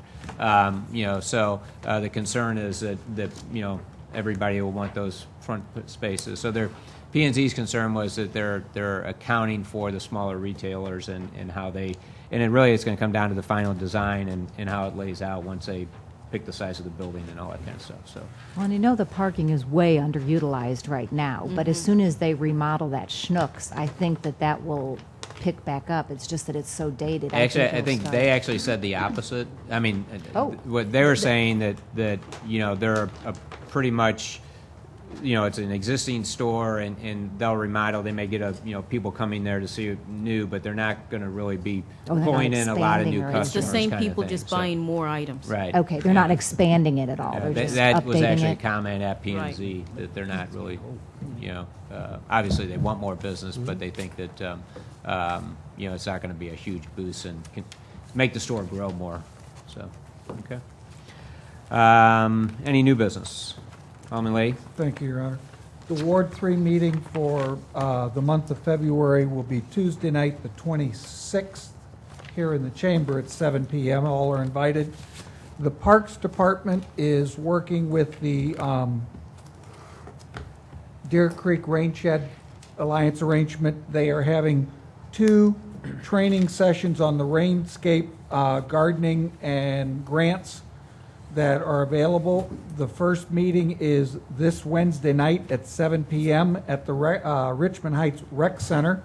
You know, so the concern is that you know, everybody will want those front spaces. So P&Z's concern was that they're accounting for the smaller retailers and how they, and it really is going to come down to the final design and how it lays out once they pick the size of the building and all that kind of stuff. So. Well, and you know the parking is way underutilized right now, but as soon as they remodel that Schnooks, I think that will pick back up. It's just that it's so dated. Actually, I it'll think start. they actually said the opposite. I mean, Oh. what they were saying that you know, they're a pretty much, you know, it's an existing store and they'll remodel. They may get people coming there to see it new, but they're not going to really be Oh, they're not pulling in a lot of expanding new or customers. It's the same kind of people thing. just So- buying more items. Right. Okay, they're not expanding it at all. Yeah, They're just that was updating actually a it. comment at P&Z, that they're not really, you know, obviously they want more business, but they think that, you know, it's not going to be a huge boost and can make the store grow more. So, okay. Any new business? Alderman Lee? Thank you, Your Honor. The Ward 3 meeting for the month of February will be Tuesday night, the 26th, here in the chamber at 7 p.m. All are invited. The Parks Department is working with the Deer Creek Rain Shed Alliance arrangement. They are having 2 training sessions on the rainscape gardening and grants that are available. The first meeting is this Wednesday night at 7 p.m. at the Richmond Heights Rec Center,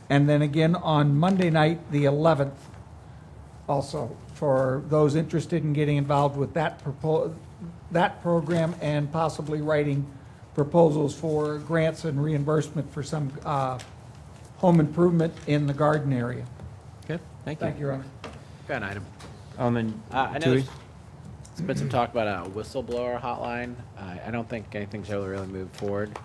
and then again on Monday night, the 11th, also for those interested in getting involved with that program and possibly writing proposals for grants and reimbursement for some home improvement in the garden area. Okay, thank you. Thank you, Your Honor. Got an item. Alderman I know Tui? there's been some talk about a whistleblower hotline. I don't think anything's really moved forward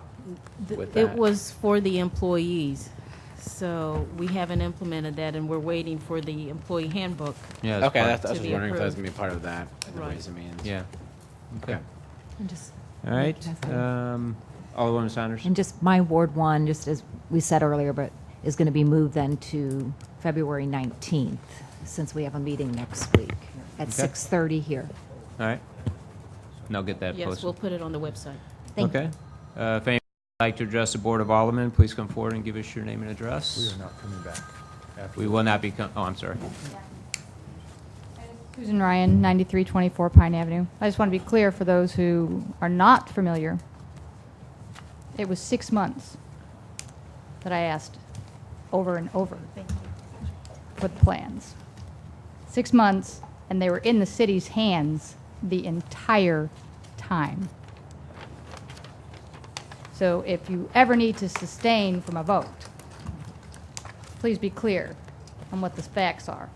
with that. It was for the employees, so we haven't implemented that, and we're waiting for the employee handbook. Yeah, Okay, to I was be wondering if that was approved. going to be part of that in the Right. Ways and Means. Yeah. Okay. And just- All right. Can Alderwoman Saunders? And just my Ward 1, just as we said earlier, but is going to be moved then to February 19th, since we have a meeting next week at Okay. 6:30 here. All right. And I'll get that Yes, posted. we'll put it on the website. Thank you. Okay. If any like to address the Board of Aldermen, please come forward and give us your name and address. We are not coming back. We will not be, oh, I'm sorry. Susan Ryan, 9324 Pine Avenue. I just want to be clear for those who are not familiar. It was 6 months that I asked over and over for the plans. 6 months, and they were in the city's hands the entire time. So if you ever need to sustain from a vote, please be clear on what the facts are.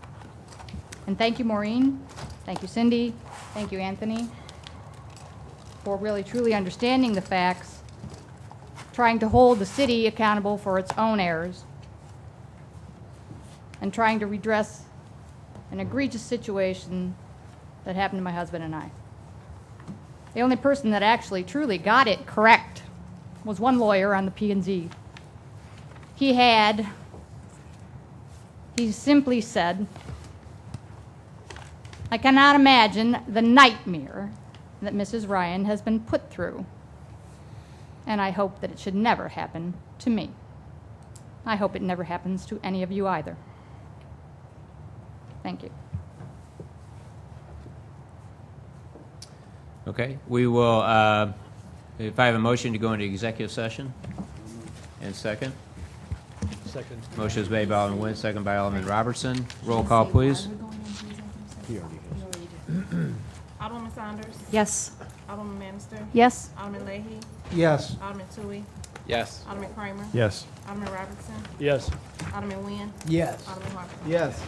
And thank you, Maureen. Thank you, Cindy. Thank you, Anthony, for really truly understanding the facts, trying to hold the city accountable for its own errors, and trying to redress an egregious situation that happened to my husband and I. The only person that actually truly got it correct was one lawyer on the P&Z. He simply said, I cannot imagine the nightmare that Mrs. Ryan has been put through, and I hope that it should never happen to me. I hope it never happens to any of you either. Thank you. Okay, we will, if I have a motion to go into executive session, and second. Second. Motion is made by Alderman Nguyen, second by Alderman Robertson. Roll call, please. Alderman Saunders. Yes. Alderman Manister. Yes? Alderman Leahy. Yes. Alderman Tui. Yes. Alderman Kramer. Yes. Alderman Robertson. Yes. Alderman Nguyen. Yes. Alderman Harper. Yes.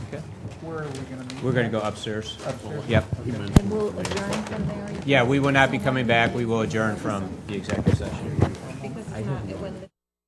Where are we going to meet? We're going to go upstairs. Upstairs? Yep. And we'll adjourn from there? Yeah, we will not be coming back. We will adjourn from the executive session. Because it's not, it wasn't.